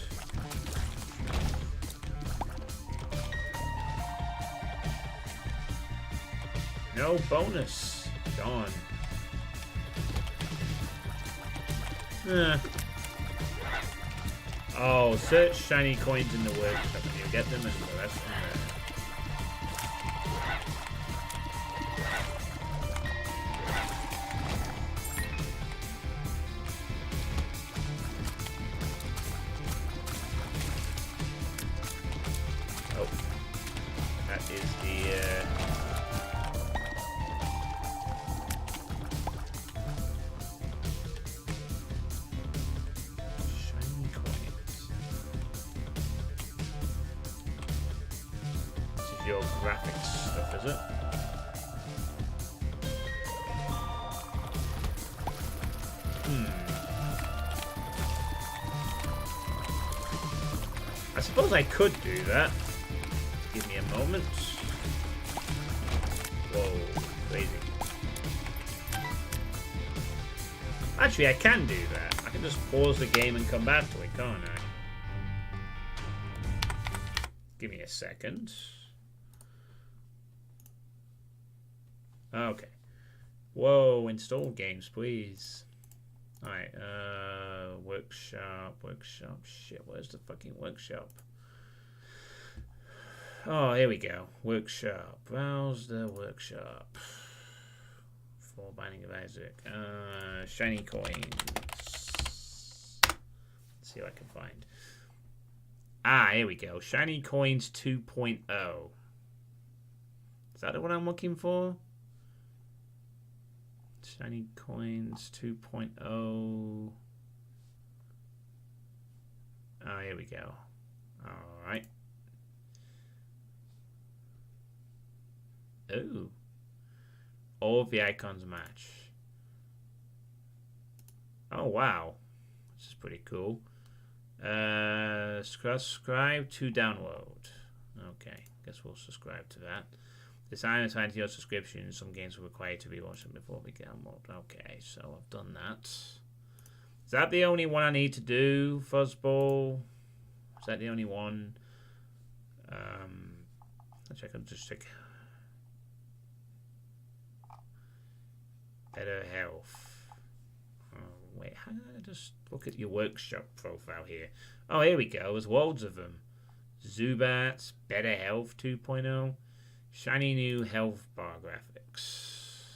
No bonus. Gone. Oh, search shiny coins in the workshop and you get them and the rest from there. Oh, that is the shiny coins. This is your graphics stuff, is it? I suppose I could do that. Give me a moment. Whoa, crazy. Actually, I can do that. I can just pause the game and come back to it, can't I? Give me a second. Okay. Whoa, install games, please. Alright, workshop. Shit, where's the fucking workshop? Oh, here we go. Workshop. Browse the workshop. For Binding of Isaac. Shiny coins. Let's see what I can find. Ah, here we go. Shiny Coins 2.0. Is that the one I'm looking for? Shiny Coins 2.0. Oh, here we go. Alright. Ooh. All of the icons match. Oh, wow. This is pretty cool. Subscribe to download. Okay, guess we'll subscribe to that. Design assigned to your subscription. Some games will require to rewatch them before we download. Okay, so I've done that. Is that the only one I need to do, Fuzzball? Is that the only one? Actually, I can just check. Better health. Oh, wait, how did I just look at your workshop profile here? Oh, here we go. There's loads of them. Zubats, Better Health 2.0. Shiny new health bar graphics.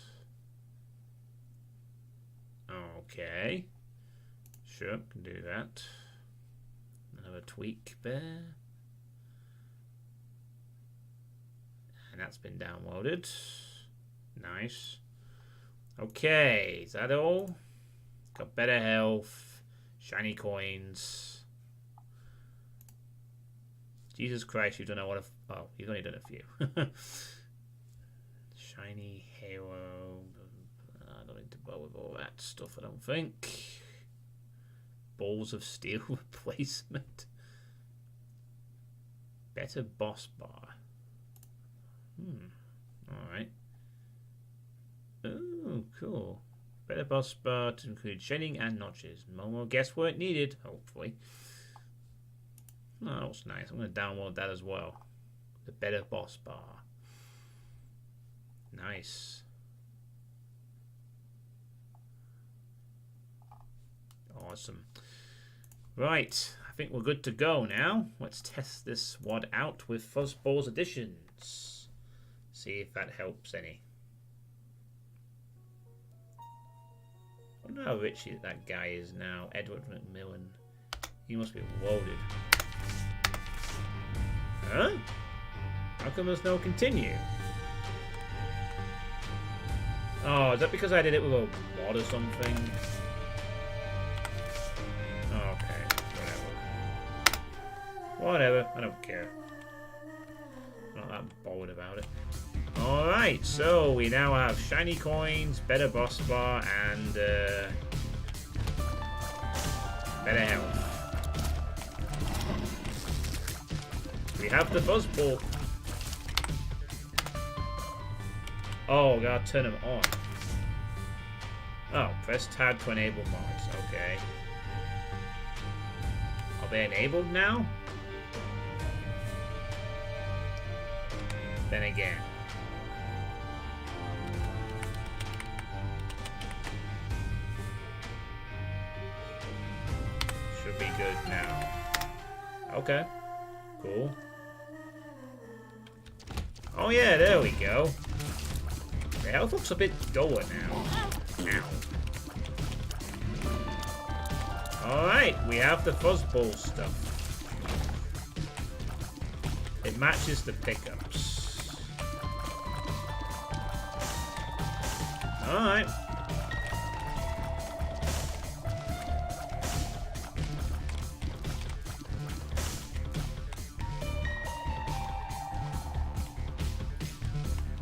Okay. Sure, can do that. Another tweak there. And that's been downloaded. Nice. Okay, is that all? Got better health, shiny coins. Jesus Christ, you've done a lot of... Oh, you've only done a few. Shiny halo. I don't need to bother with all that stuff, I don't think. Balls of steel replacement. Better boss bar. Alright. Oh, cool. Better boss bar to include shading and notches. No more guesswork needed, hopefully. Oh, that's nice. I'm going to download that as well. The better boss bar. Nice. Awesome. Right, I think we're good to go now. Let's test this WOD out with Fuzzball's additions. See if that helps any. I wonder how rich that guy is now. Edward McMillan. He must be loaded. Huh? How come there's no continue? Oh, is that because I did it with a mod or something? Okay, whatever. I don't care. Not that bothered about it. Alright, so we now have shiny coins, better boss bar, and better health. We have the Fuzzball. Oh, gotta turn them on. Oh, press tab to enable mods. Okay. Are they enabled now? Then again. Should be good now. Okay. Cool. Oh yeah, there we go. The health looks a bit duller now. Ow. Alright, we have the Fuzzball stuff. It matches the pickups. Alright.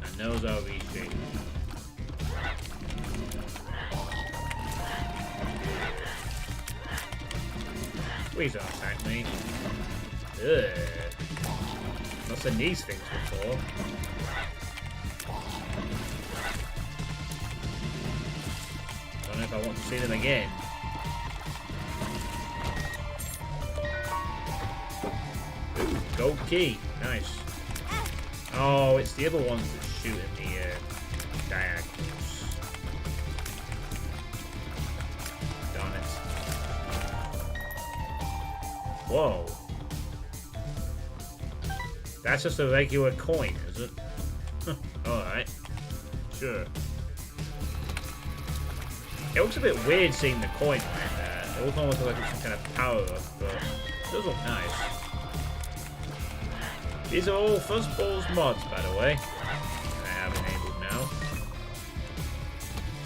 And those are reshaped. Please don't attack me. Ugh. Not seen these things before. Don't know if I want to see them again. Ooh, gold key. Nice. Oh, it's the other ones that shoot in the diagonals. Darn it. Whoa. That's just a regular coin, is it? Alright. Sure. It looks a bit weird seeing the coin like that. It looks almost like it's some kind of power up, but it does look nice. These are all Fuzzballs mods, by the way. I have enabled now.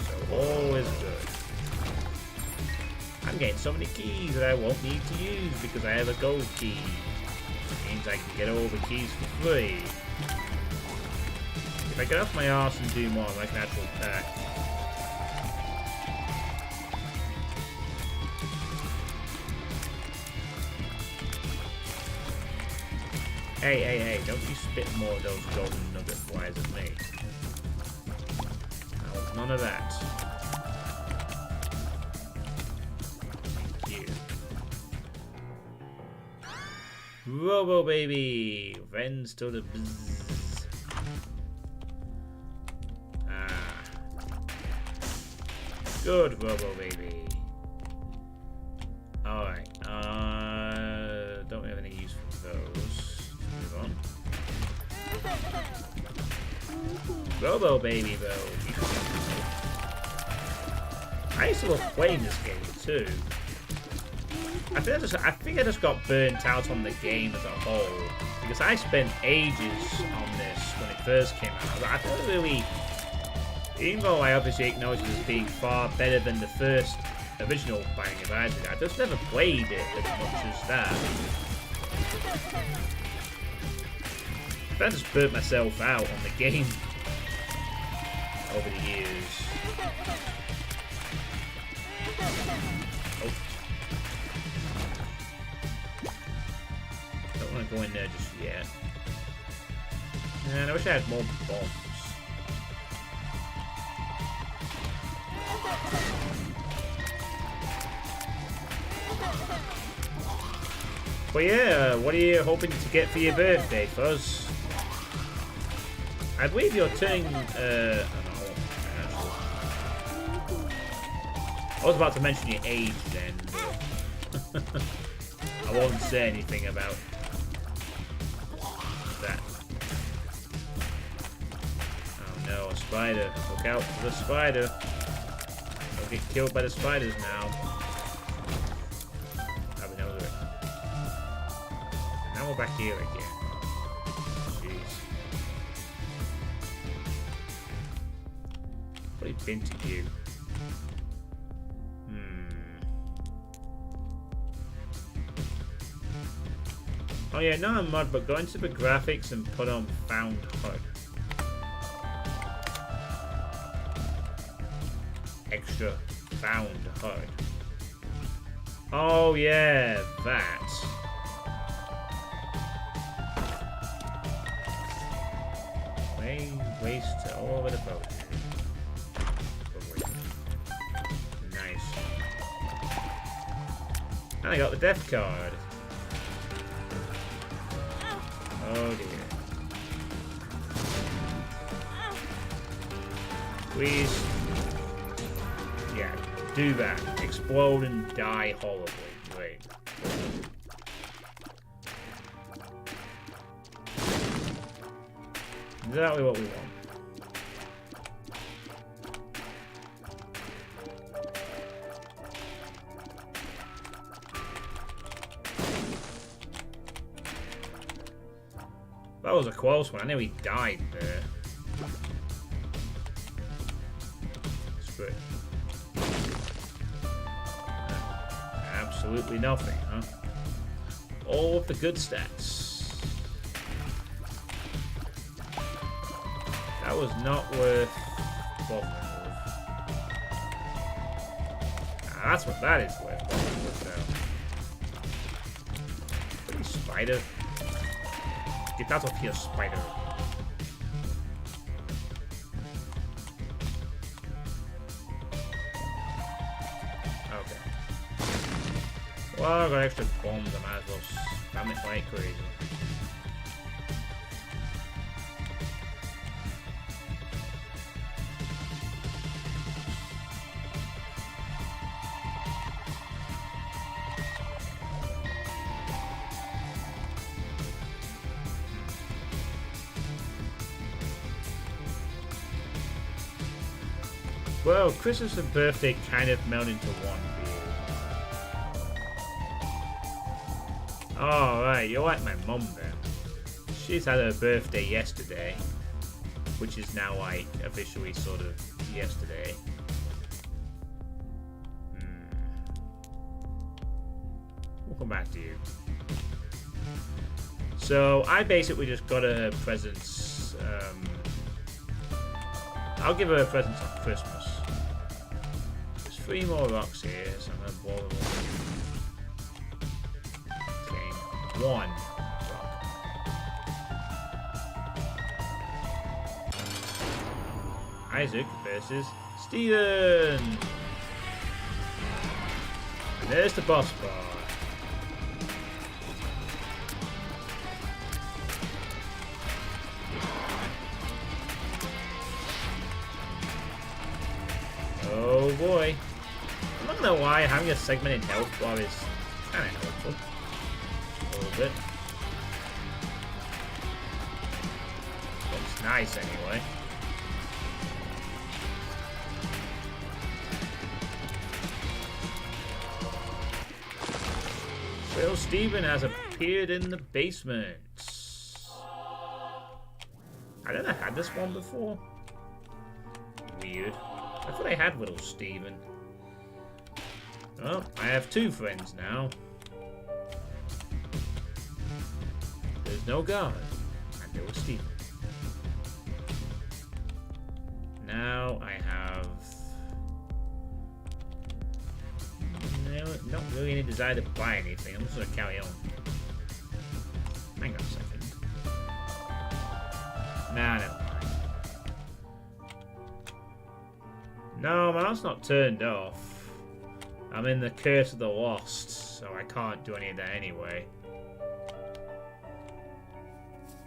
So all is good. I'm getting so many keys that I won't need to use because I have a gold key. It means I can get all the keys for free. If I get off my arse and do more like an actual pack. Hey, don't you spit more of those golden nugget flies at me. I want none of that. Thank you. Robo baby! Vens to the bzzz. Ah. Good, Robo baby. Alright, don't have any use for those. Move on. Robo baby though. I used to love playing this game too. I think I just got burnt out on the game as a whole because I spent ages on this when it first came out. I don't really, even though I obviously acknowledge it as being far better than the first original Binding of Isaac, I just never played it as much as that. I just burnt myself out on the game over the years. Oh. Don't want to go in there just yet. And I wish I had more bombs. But yeah, what are you hoping to get for your birthday, Fuzz? I believe you're turning, I was about to mention your age then, but I won't say anything about that. Oh no, a spider. Look out for the spider. Don't get killed by the spiders now. Have another. And now we're back here again. What have been to you? Oh yeah, not a mod, but go into the graphics and put on found HUD. Extra found HUD. Oh yeah, that. Waste all over the boat. Nice. And I got the death card. Oh dear. Please. Yeah, do that. Explode and die horribly. Great. Exactly what we want. That was a close one. I nearly died there. Screw it. Absolutely nothing, huh? All of the good stats. That was not worth bothering with. That's what that is worth bothering with, though. Pretty spider. Get out of here, spider. Okay. Well, I got extra bombs. I might as well spam it like crazy. Well, Christmas and birthday kind of meld into one beard. Alright, you're like my mum then. She's had her birthday yesterday, which is now like officially sort of yesterday. We'll come back to you. So I basically just got her presents. I'll give her a present on Christmas. There's 3 more rocks here, so I'm gonna blow them up. Okay, 1 rock. Isaac versus Steven. And there's the boss bar. Oh boy. I'm not gonna lie, having a segmented health bar is kinda helpful. A little bit. Looks nice anyway. Well, Steven has appeared in the basement. I never had this one before. Weird. I thought I had little Steven. Well, I have 2 friends now. There's no guard, and there was Steven. Now I have not really any desire to buy anything. I'm just gonna carry on. Hang on a second. Nah, never mind. No, my heart's not turned off. I'm in the Curse of the Lost, so I can't do any of that anyway.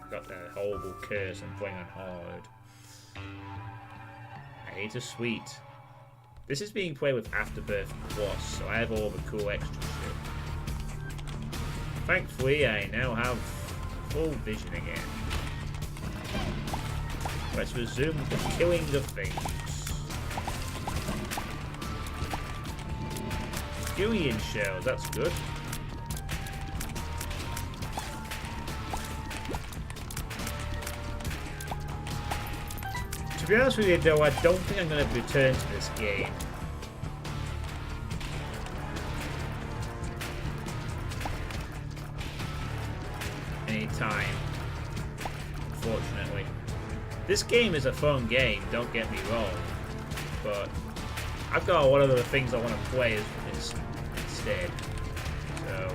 I've got that horrible curse I'm playing on hard. I hate a sweet. This is being played with Afterbirth Plus, so I have all the cool extra shit. Thankfully, I now have full vision again. Let's resume the killing of things. Julian shells, that's good. To be honest with you though, I don't think I'm going to return to this game. Anytime. Unfortunately. This game is a fun game, don't get me wrong. But I've got a lot of other things I want to play instead. So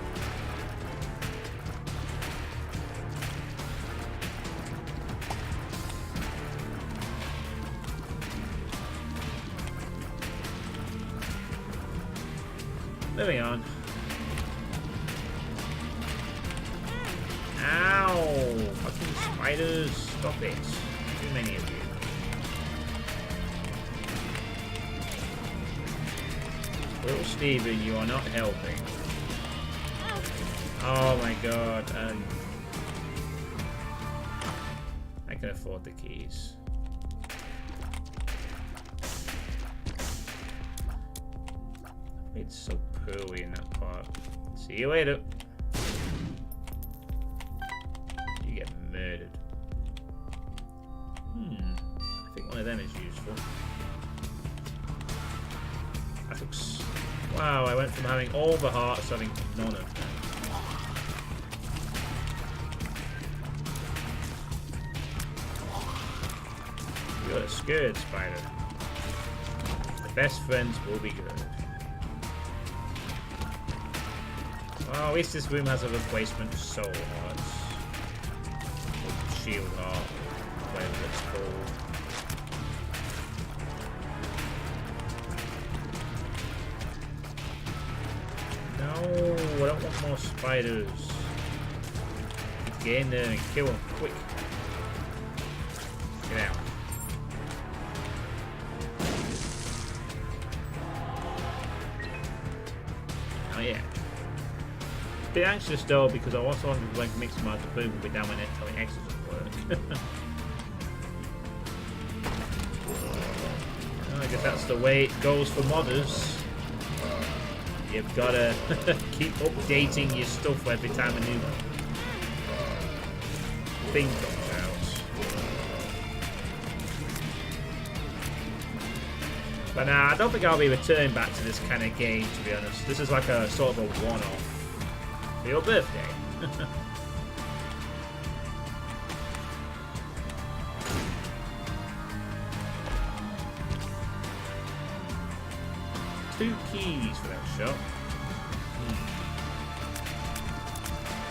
moving on. Ow! Fucking spiders! Stop it! Too many of you. Little Steven, you are not helping. Oh my god. I can afford the keys. It's so poorly in that part. See you later. You get murdered. I think one of them is useful. That looks... Wow, I went from having all the hearts to having none of them. You're a scared spider. The best friends will be good. Well, at least this room has a replacement soul hearts. Or shield heart, whatever it's called. No, I don't want more spiders. Get in there and kill them, quick. Get out. Oh yeah. A bit anxious though because I also want to like mix them out to boom will be down my neck telling X doesn't work. Well, I guess that's the way it goes for modders. You've got to keep updating your stuff every time a new thing comes out. But nah, I don't think I'll be returning back to this kind of game, to be honest. This is like a sort of a one-off for your birthday. 2 keys for that shot.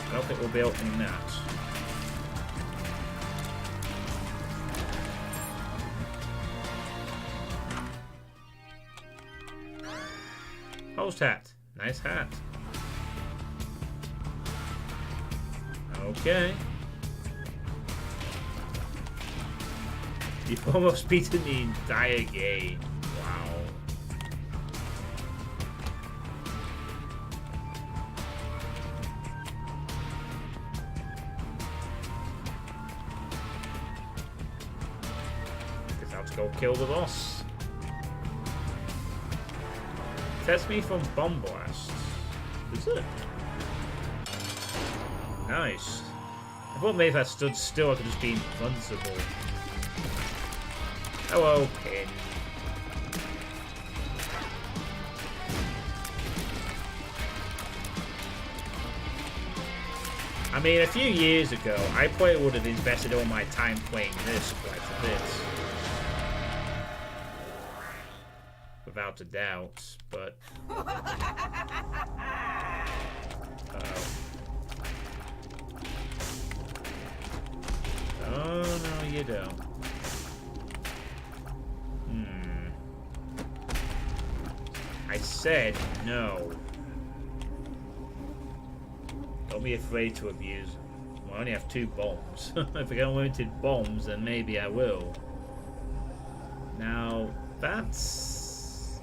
I don't think we'll be opening that. Host hat. Nice hat. Okay. You've almost beaten the entire game. Wow. Guess I'll have to go kill the boss. Test me from bomb blast. Is it? Nice. I thought maybe if I stood still I could just be invincible. Hello, pin. I mean, a few years ago, I probably would have invested all my time playing this quite a bit. Without a doubt, but... Oh, no, you don't. I said no. Don't be afraid to abuse them. Well, I only have 2 bombs. If I get unlimited bombs, then maybe I will. Now, that's...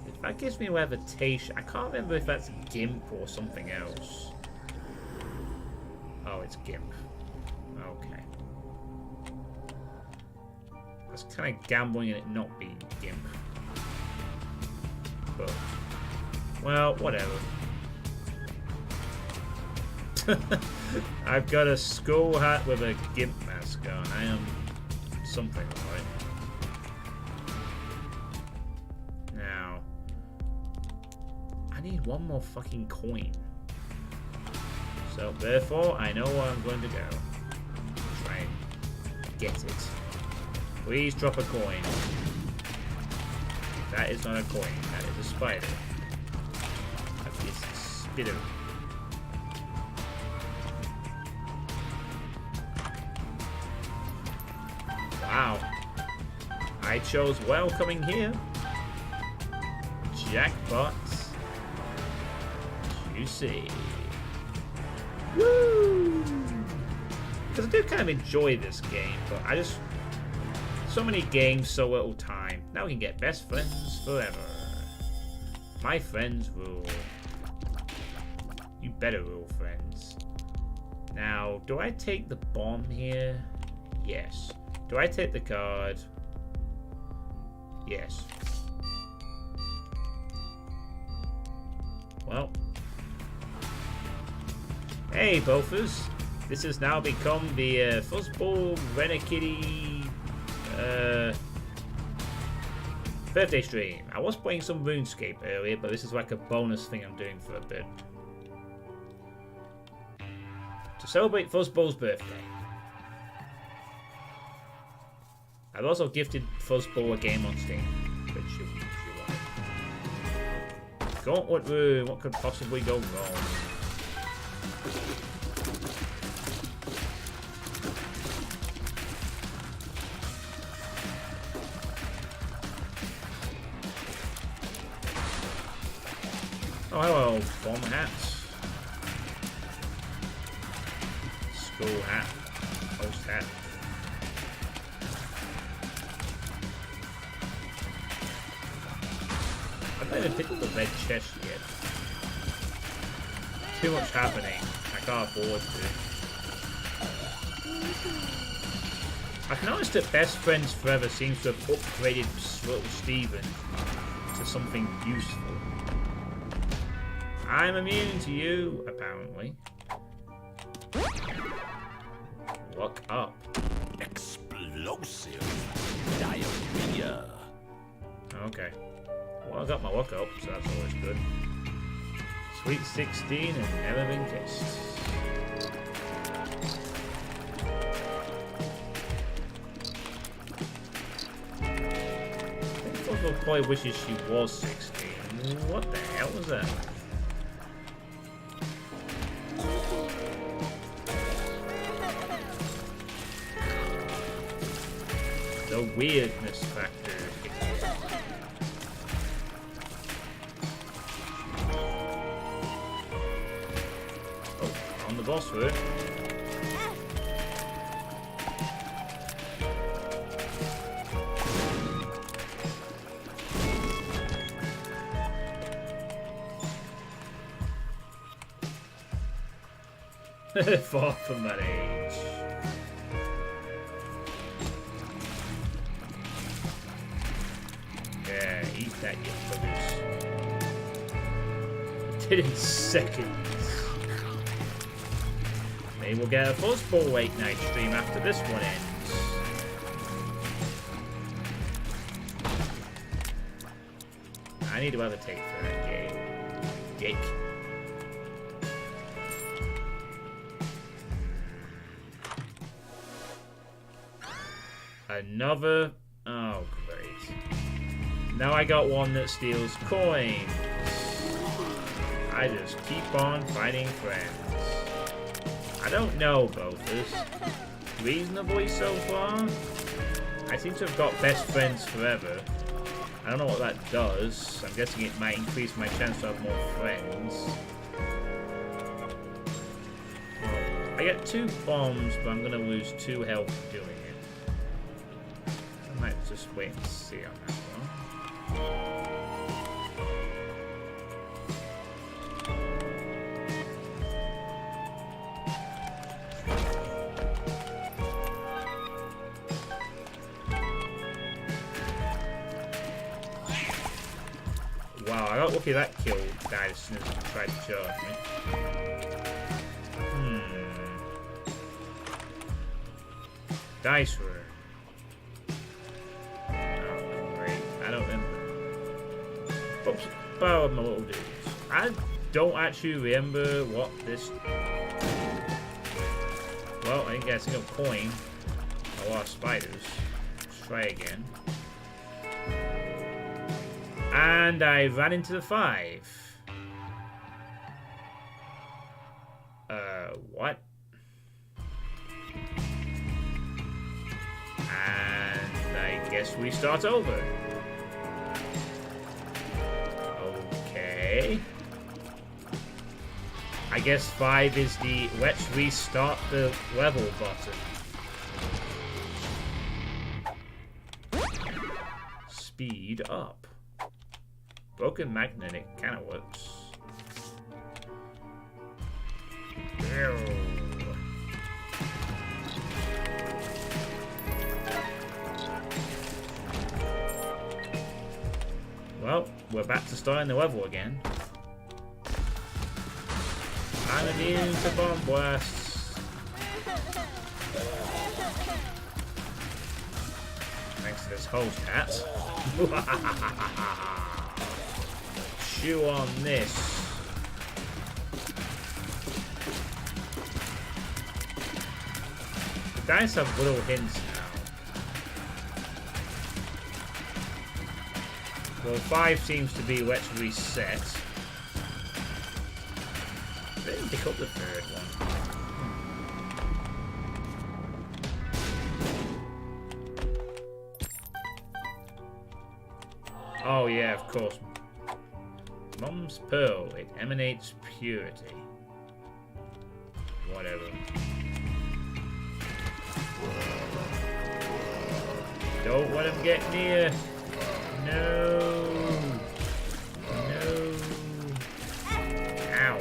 If that gives me levitation... I can't remember if that's GIMP or something else. Oh, it's GIMP. Okay. That's kind of gambling in it not being GIMP. But, well, whatever. I've got a skull hat with a GIMP mask on. I am something, right? Now, I need 1 more fucking coin. So, therefore, I know where I'm going to go. Try and get it. Please drop a coin. That is not a coin. That is a spider. That is a spitter. Wow. I chose well coming here. Jackpot. Juicy. Woo! Because I do kind of enjoy this game, but I just... So many games, so little time. Now we can get best friends forever. My friends rule. You better rule, friends. Now, do I take the bomb here? Yes. Do I take the card? Yes. Well. Hey, Bofers. This has now become the Fuzzball Renekitty birthday stream. I was playing some Runescape earlier, but this is like a bonus thing I'm doing for a bit. To celebrate Fuzzball's birthday. I've also gifted Fuzzball a game on Steam, which you like. Gauntlet room, what could possibly go wrong? Oh, hello, bomb hats. School hat. Host hat. I haven't even picked up the red chest yet. Too much happening. I can't afford to. I've noticed that Best Friends Forever seems to have upgraded little Steven to something useful. I'm immune to you, apparently. Look up. Explosive diarrhea. Okay. Well, I got my luck up, so that's always good. Sweet 16 and never been kissed. I think Fossil probably wishes she was 16. What the hell was that? The weirdness factor. Oh, on the boss route. Far from that age. Yeah, eat that, you buggers. Did in seconds. Maybe we'll get a Fuzzball Wake Night stream after this one ends. I need to have a take for that game. Dick. Another. Oh, great. Now I got one that steals coins. I just keep on fighting friends. I don't know, Bothers. Reasonably so far? I seem to have got best friends forever. I don't know what that does. I'm guessing it might increase my chance to have more friends. Well, I get 2 bombs, but I'm going to lose 2 health doing it. I might just wait and see on that one. Wow, I got lucky that kill died as soon as it tried to charge me. Dice room. I don't remember. Oops, borrowed my little dudes. I don't actually remember what this. Well, I didn't get a single coin. A lot of spiders. Let's try again. And I ran into the 5. What? And I guess we start over. Okay. I guess 5 is the let's restart the level button. Speed up. Broken magnetic kind of works. Ew. Well, we're back to starting the level again. I'm immune to bomb blasts. Thanks to this host hat. Chew on this. The dice have little hints now. Well, 5 seems to be let's reset. I didn't pick up the 3rd one. Oh yeah, of course. Mom's Pearl. It emanates purity. Whatever. Don't let him get near. No. No. Ow.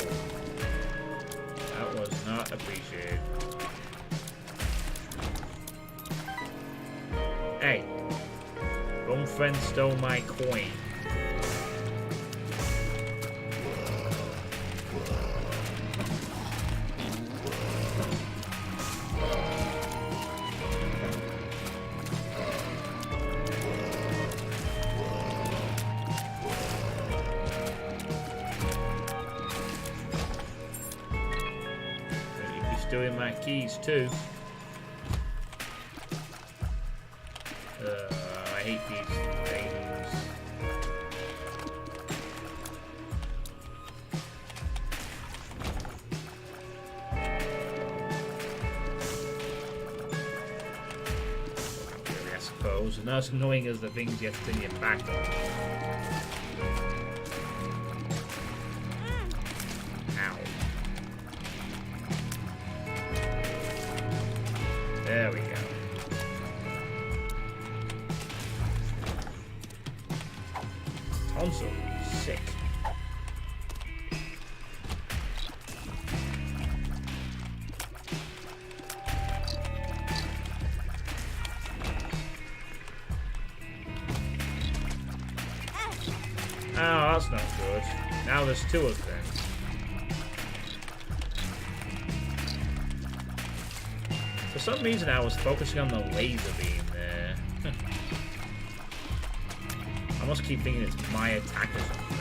That was not appreciated. Hey. Wrong friend stole my coin. doing my keys too. I hate these things. Really, I suppose. And not as annoying as the things you have to turn your back on. Ow. There we go. Tonsil, sick. Oh, that's not good. Now there's two of them. For some reason I was focusing on the laser beam there. I must keep thinking it's my attack or something.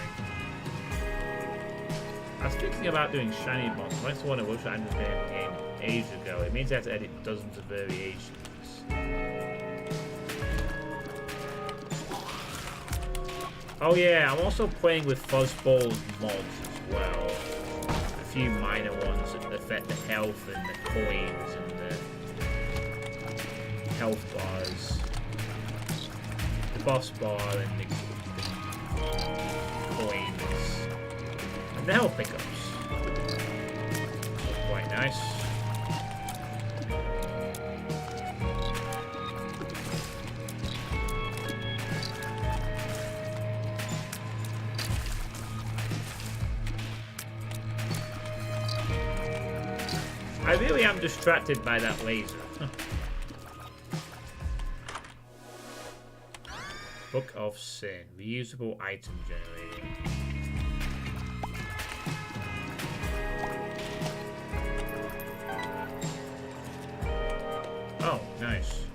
I was thinking about doing shiny bombs. That's the one I wish I had game ages ago. It means I have to edit dozens of variations. Oh yeah, I'm also playing with Fuzzball's mods as well. A few minor ones that affect the health and the coins and the health bars. The boss bar and the coins. And the health pickups. Quite nice. I really am distracted by that laser. Book of Sin. Reusable item generating. Oh, nice.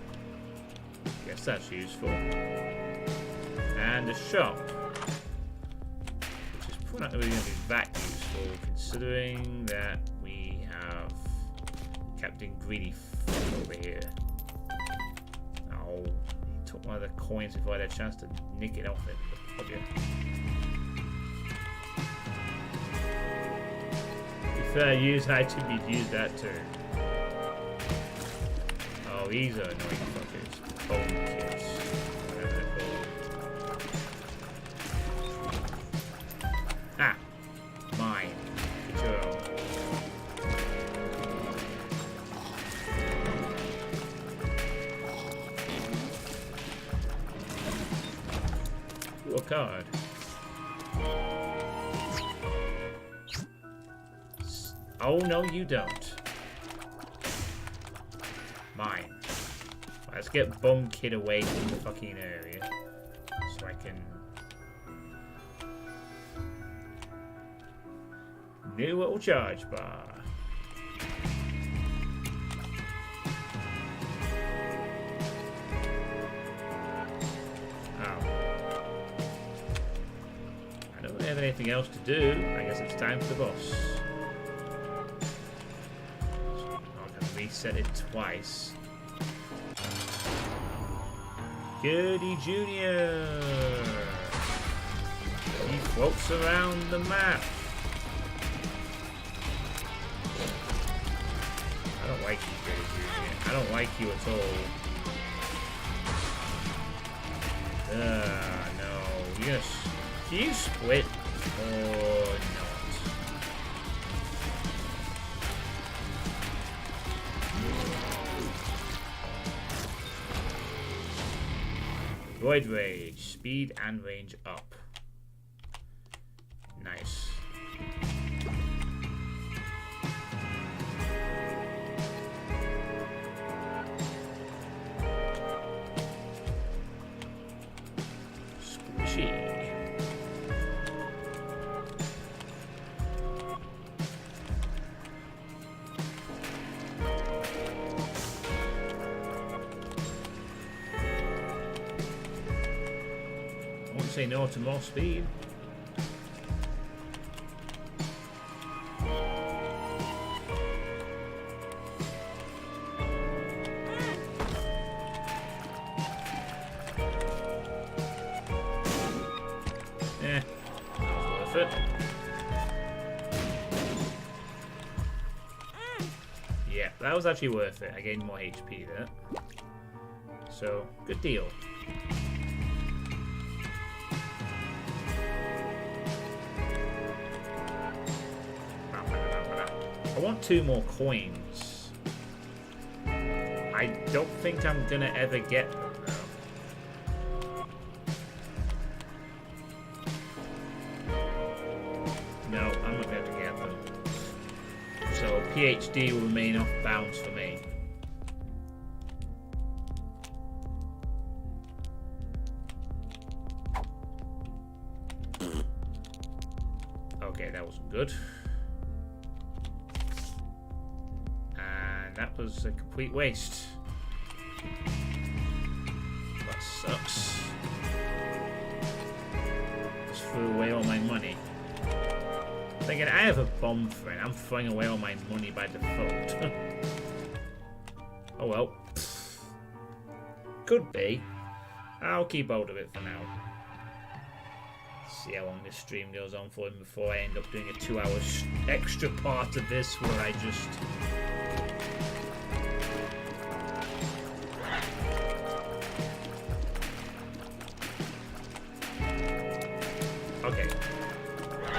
Guess that's useful. And a shop. Which is probably not really going to be that useful, considering that we have Captain Greedy over here. Oh, he took one of the coins before I had a chance to nick it off it. Okay. If I use item, you'd use that too. Oh, these are annoying fuckers. Bone kits. Whatever they're called. Ah! Mine. Get your own. Ooh, a card. Oh, no, you don't. Mine. Let's get Bum Kid away from the fucking area. So I can... New little charge bar. Oh. I don't really have anything else to do. I guess it's time for the boss. Reset it twice. Goody Junior. He floats around the map. I don't like you, Goody Junior. I don't like you at all. No. Yes. Can you split or not? Void Rage, speed and range up. Nice. Squishy. Say no to more speed. worth it. Yeah, that was actually worth it. I gained more HP there. So, good deal. I want 2 more coins. I don't think I'm gonna ever get them though. No, I'm not gonna get them. So PhD will remain off bounds for me. Okay, that wasn't good. And that was a complete waste. That sucks. Just threw away all my money. Thinking I have a bomb threat. I'm throwing away all my money by default. Oh well. Could be. I'll keep hold of it for now. See how long this stream goes on for before I end up doing a 2-hour extra part of this where I just... Okay.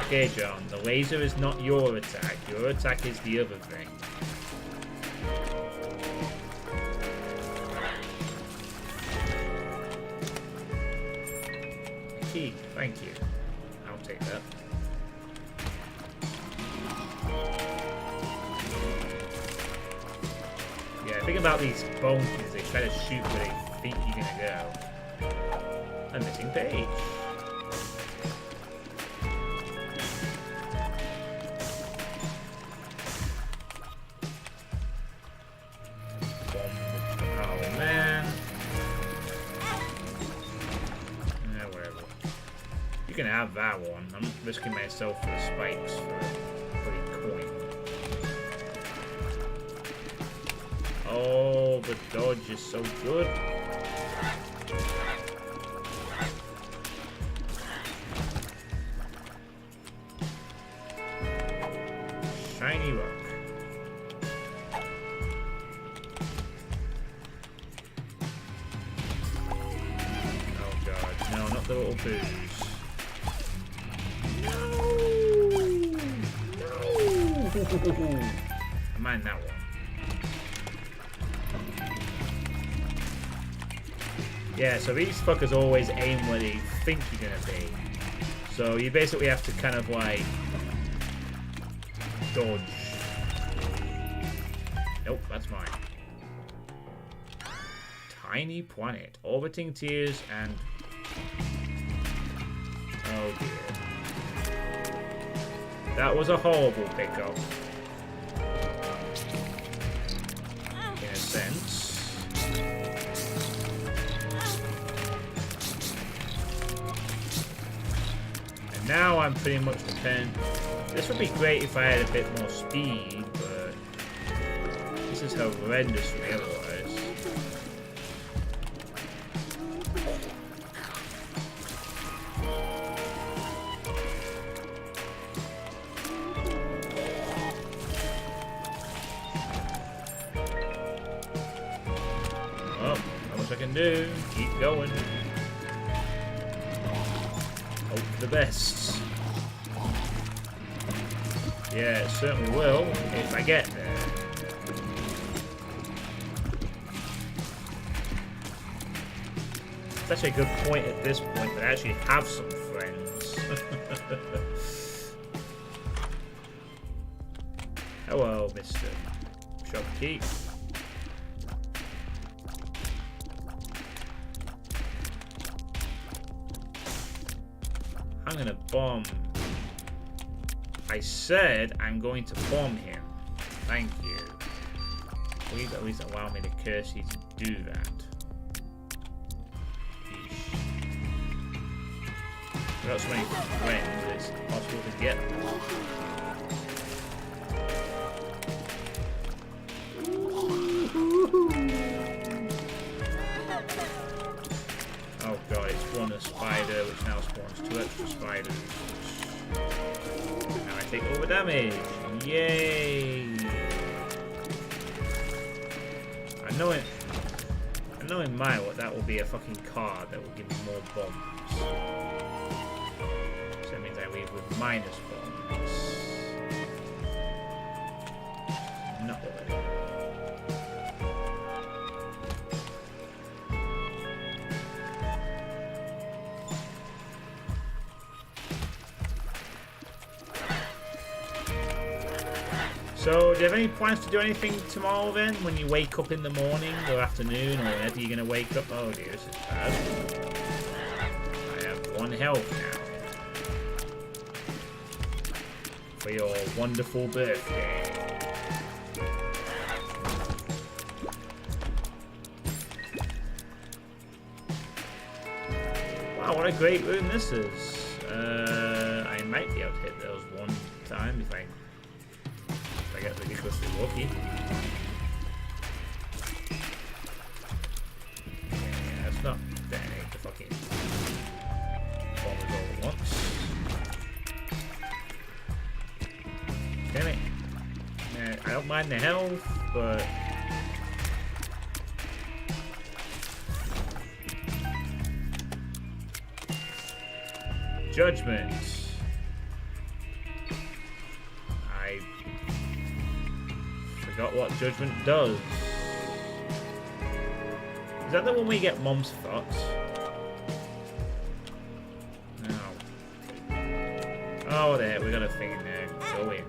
Okay, John, the laser is not your attack. Your attack is the other thing. Key, thank you. I'll take that. Yeah, think about these bonkies. They try to shoot where they think you're gonna go. A missing page. Oh man. Whatever. You can have that one. I'm risking myself for the spikes for a coin. Oh, the dodge is so good. Shiny rock. Oh god, no, not the little booze. No! I mind that one. Yeah, so these fuckers always aim where they think you're gonna be. So you basically have to kind of like dodge. Nope, that's mine. Tiny planet, orbiting tears and... Oh dear. That was a horrible pickup. In a sense. And now I'm pretty much dependent. This would be great if I had a bit more speed, but this is horrendous for me otherwise. Well, not much I can do. Keep going. Hope for the best. Yeah, it certainly will if I get there. It's actually a good point at this point that I actually have some friends. Hello, Mr. Shopkeep. I'm gonna bomb. I said I'm going to bomb him. Thank you. Please at least allow me to curse you to do that. Yeesh. Without so many friends, it's possible to get them. Oh god, it's spawn a spider, which now spawns 2 extra spiders. Now I take all the damage. Yay! I know in my what that will be a fucking card that will give me more bombs. So that means I leave with minus bombs. Not what I want. So, do you have any plans to do anything tomorrow then? When you wake up in the morning or afternoon or whenever you're going to wake up? Oh dear, this is bad. I have 1 health now. For your wonderful birthday. Wow, what a great room this is. I might be able to hit those 1 time if I get ridiculously lucky. Yeah, let's not detonate the fucking bombers all at once. Damn it. I don't mind the health, but judgment. Forgot what judgment does. Is that the one we get mom's thoughts? No. Oh, there, we got a thing in there. Go in.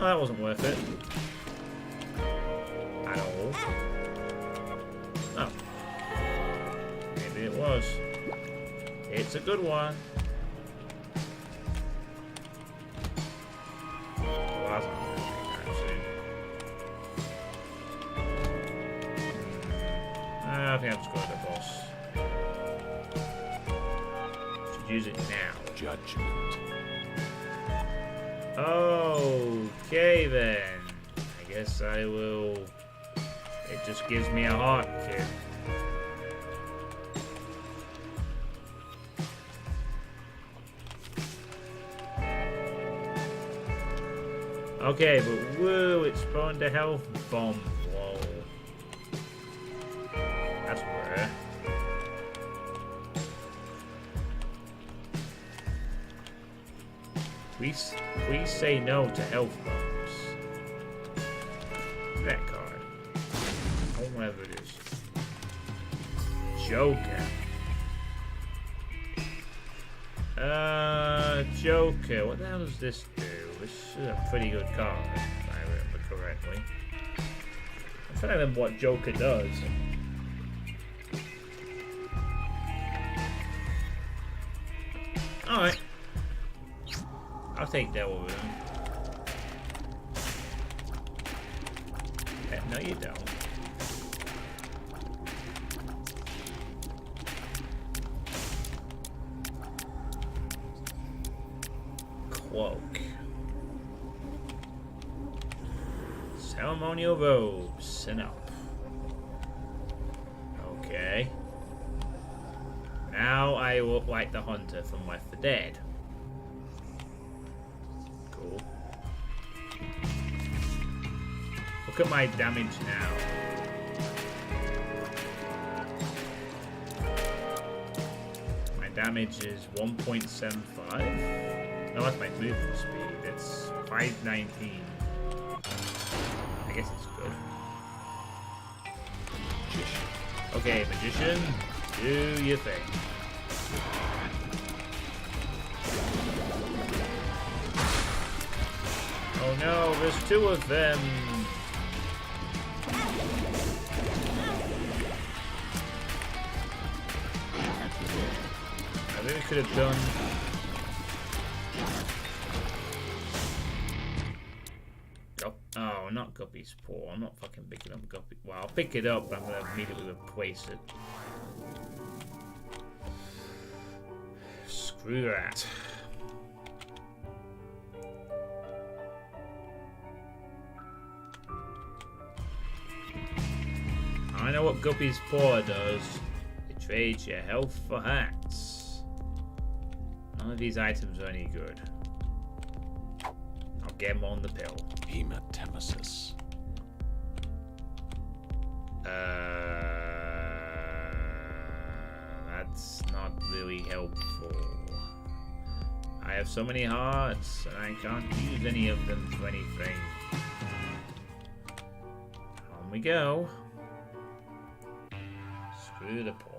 Oh, that wasn't worth it. At all. Oh. Maybe it was. It's a good one. I think I'm just going to the boss. Should use it now. Judgment. Okay then. I guess I will. It just gives me a heart kick. Okay, but woo, it spawned a health bomb. Whoa. That's rare. Please say no to health bombs. That card. Or whatever it is. Joker. Joker. What the hell does this do? This is a pretty good card, if I remember correctly. I'm trying to remember what Joker does. Alright. I'll take Devil Room. No, you don't. Cloak. Ceremonial robes. Sit up. Okay. Now I look like the hunter from Left 4 Dead. Cool. Look at my damage now. My damage is 1.75. No, that's my movement speed. It's 519. I guess it's good. Okay, magician, do your thing. Oh no, there's 2 of them. I really could have done. Oh, not Guppy's paw. I'm not fucking picking up Guppy. Well, I'll pick it up, but I'm gonna immediately replace it. Screw that. I know what Guppy's paw does. Trade your health for hats. None of these items are any good. I'll get them on the pill. Hematemesis. That's not really helpful. I have so many hearts, and I can't use any of them for anything. On we go. Screw the poor.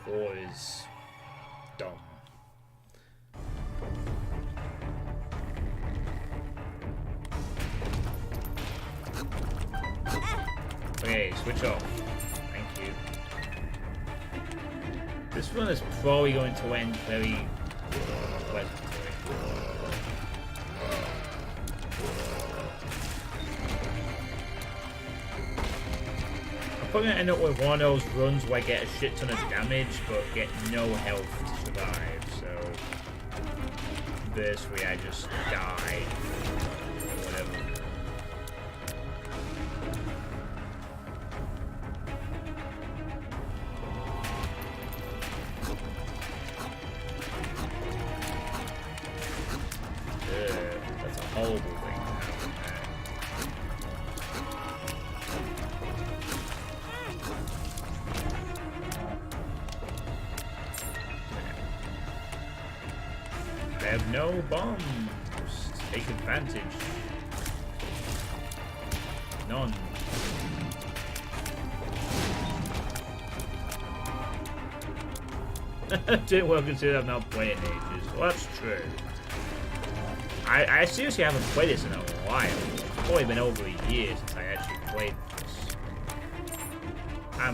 Poor is dumb. Okay, switch off. Thank you. This one is probably going to end very pleasantly. I'm probably going to end up with one of those runs where I get a shit ton of damage but get no health to survive, so this way I just die or whatever. That's a horrible thing to happen there. I have no bombs. Take advantage. None. Didn't well consider I've not played in ages. Well, that's true. I seriously haven't played this in a while. It's probably been over a year since I actually played this. I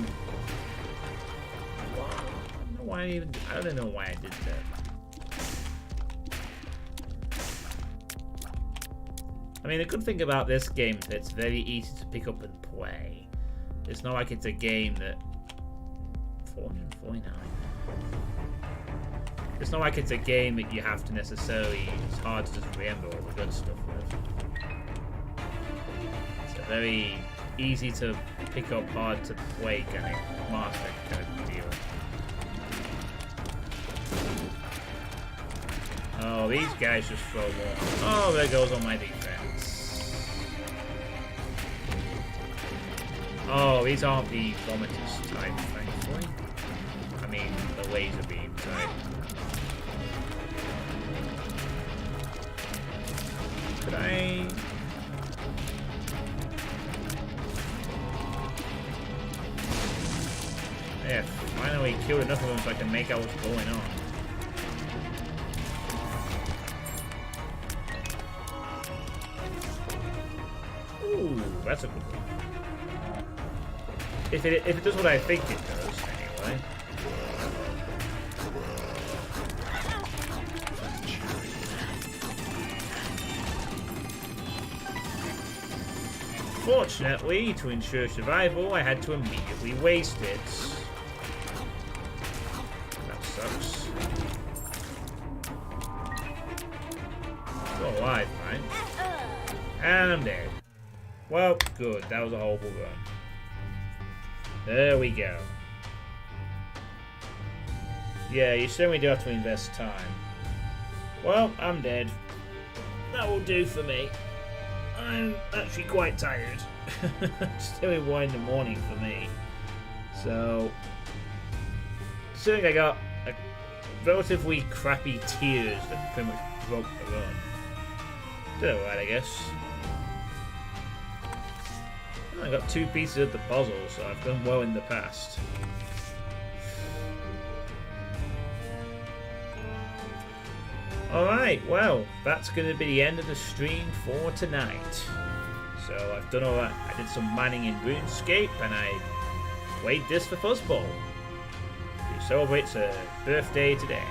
don't know why I did that. I mean, the good thing about this game is that it's very easy to pick up and play. It's not like it's a game that... 449. It's not like it's a game that you have to necessarily... It's hard to just remember all the good stuff with. It's a very easy to pick up, hard to play kind of master kind of deal. Oh, these guys just throw more. Oh, there goes all my defense. Oh, these aren't the vomitous type, thankfully. I mean, the laser beam type. Could I... Yeah, finally killed enough of them so I can make out what's going on. Ooh, that's a good one. If it does what I think it does, anyway. Fortunately, to ensure survival, I had to immediately waste it. That sucks. Still alive, right? And I'm dead. Well, good. That was a horrible run. There we go. Yeah, you certainly do have to invest time. Well, I'm dead. That will do for me. I'm actually quite tired. It's only 1 in the morning for me. So, considering I got a relatively crappy tiers that pretty much broke the run. Did alright, I guess. I got 2 pieces of the puzzle, so I've done well in the past. Alright, well, that's going to be the end of the stream for tonight. So I've done all that. I did some mining in Runescape, and I played this for Fuzzball, who celebrates her birthday today.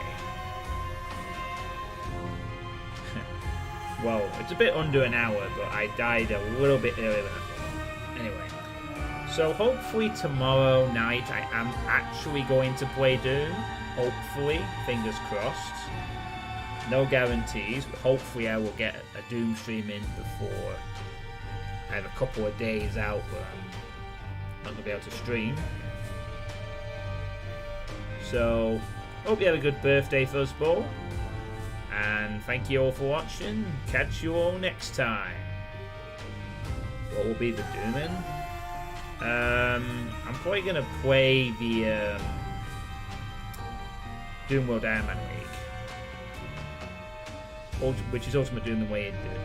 Well, it's a bit under an hour, but I died a little bit earlier than I thought. Anyway, so hopefully tomorrow night I am actually going to play Doom. Hopefully, fingers crossed. No guarantees, but hopefully I will get a Doom stream in before I have a couple of days out where I'm not going to be able to stream. So, hope you have a good birthday, Fuzzball. And thank you all for watching. Catch you all next time. What will be the Doomin? I'm probably going to play the Doom World Iron Man League, which is Ultimate Doom the way it did.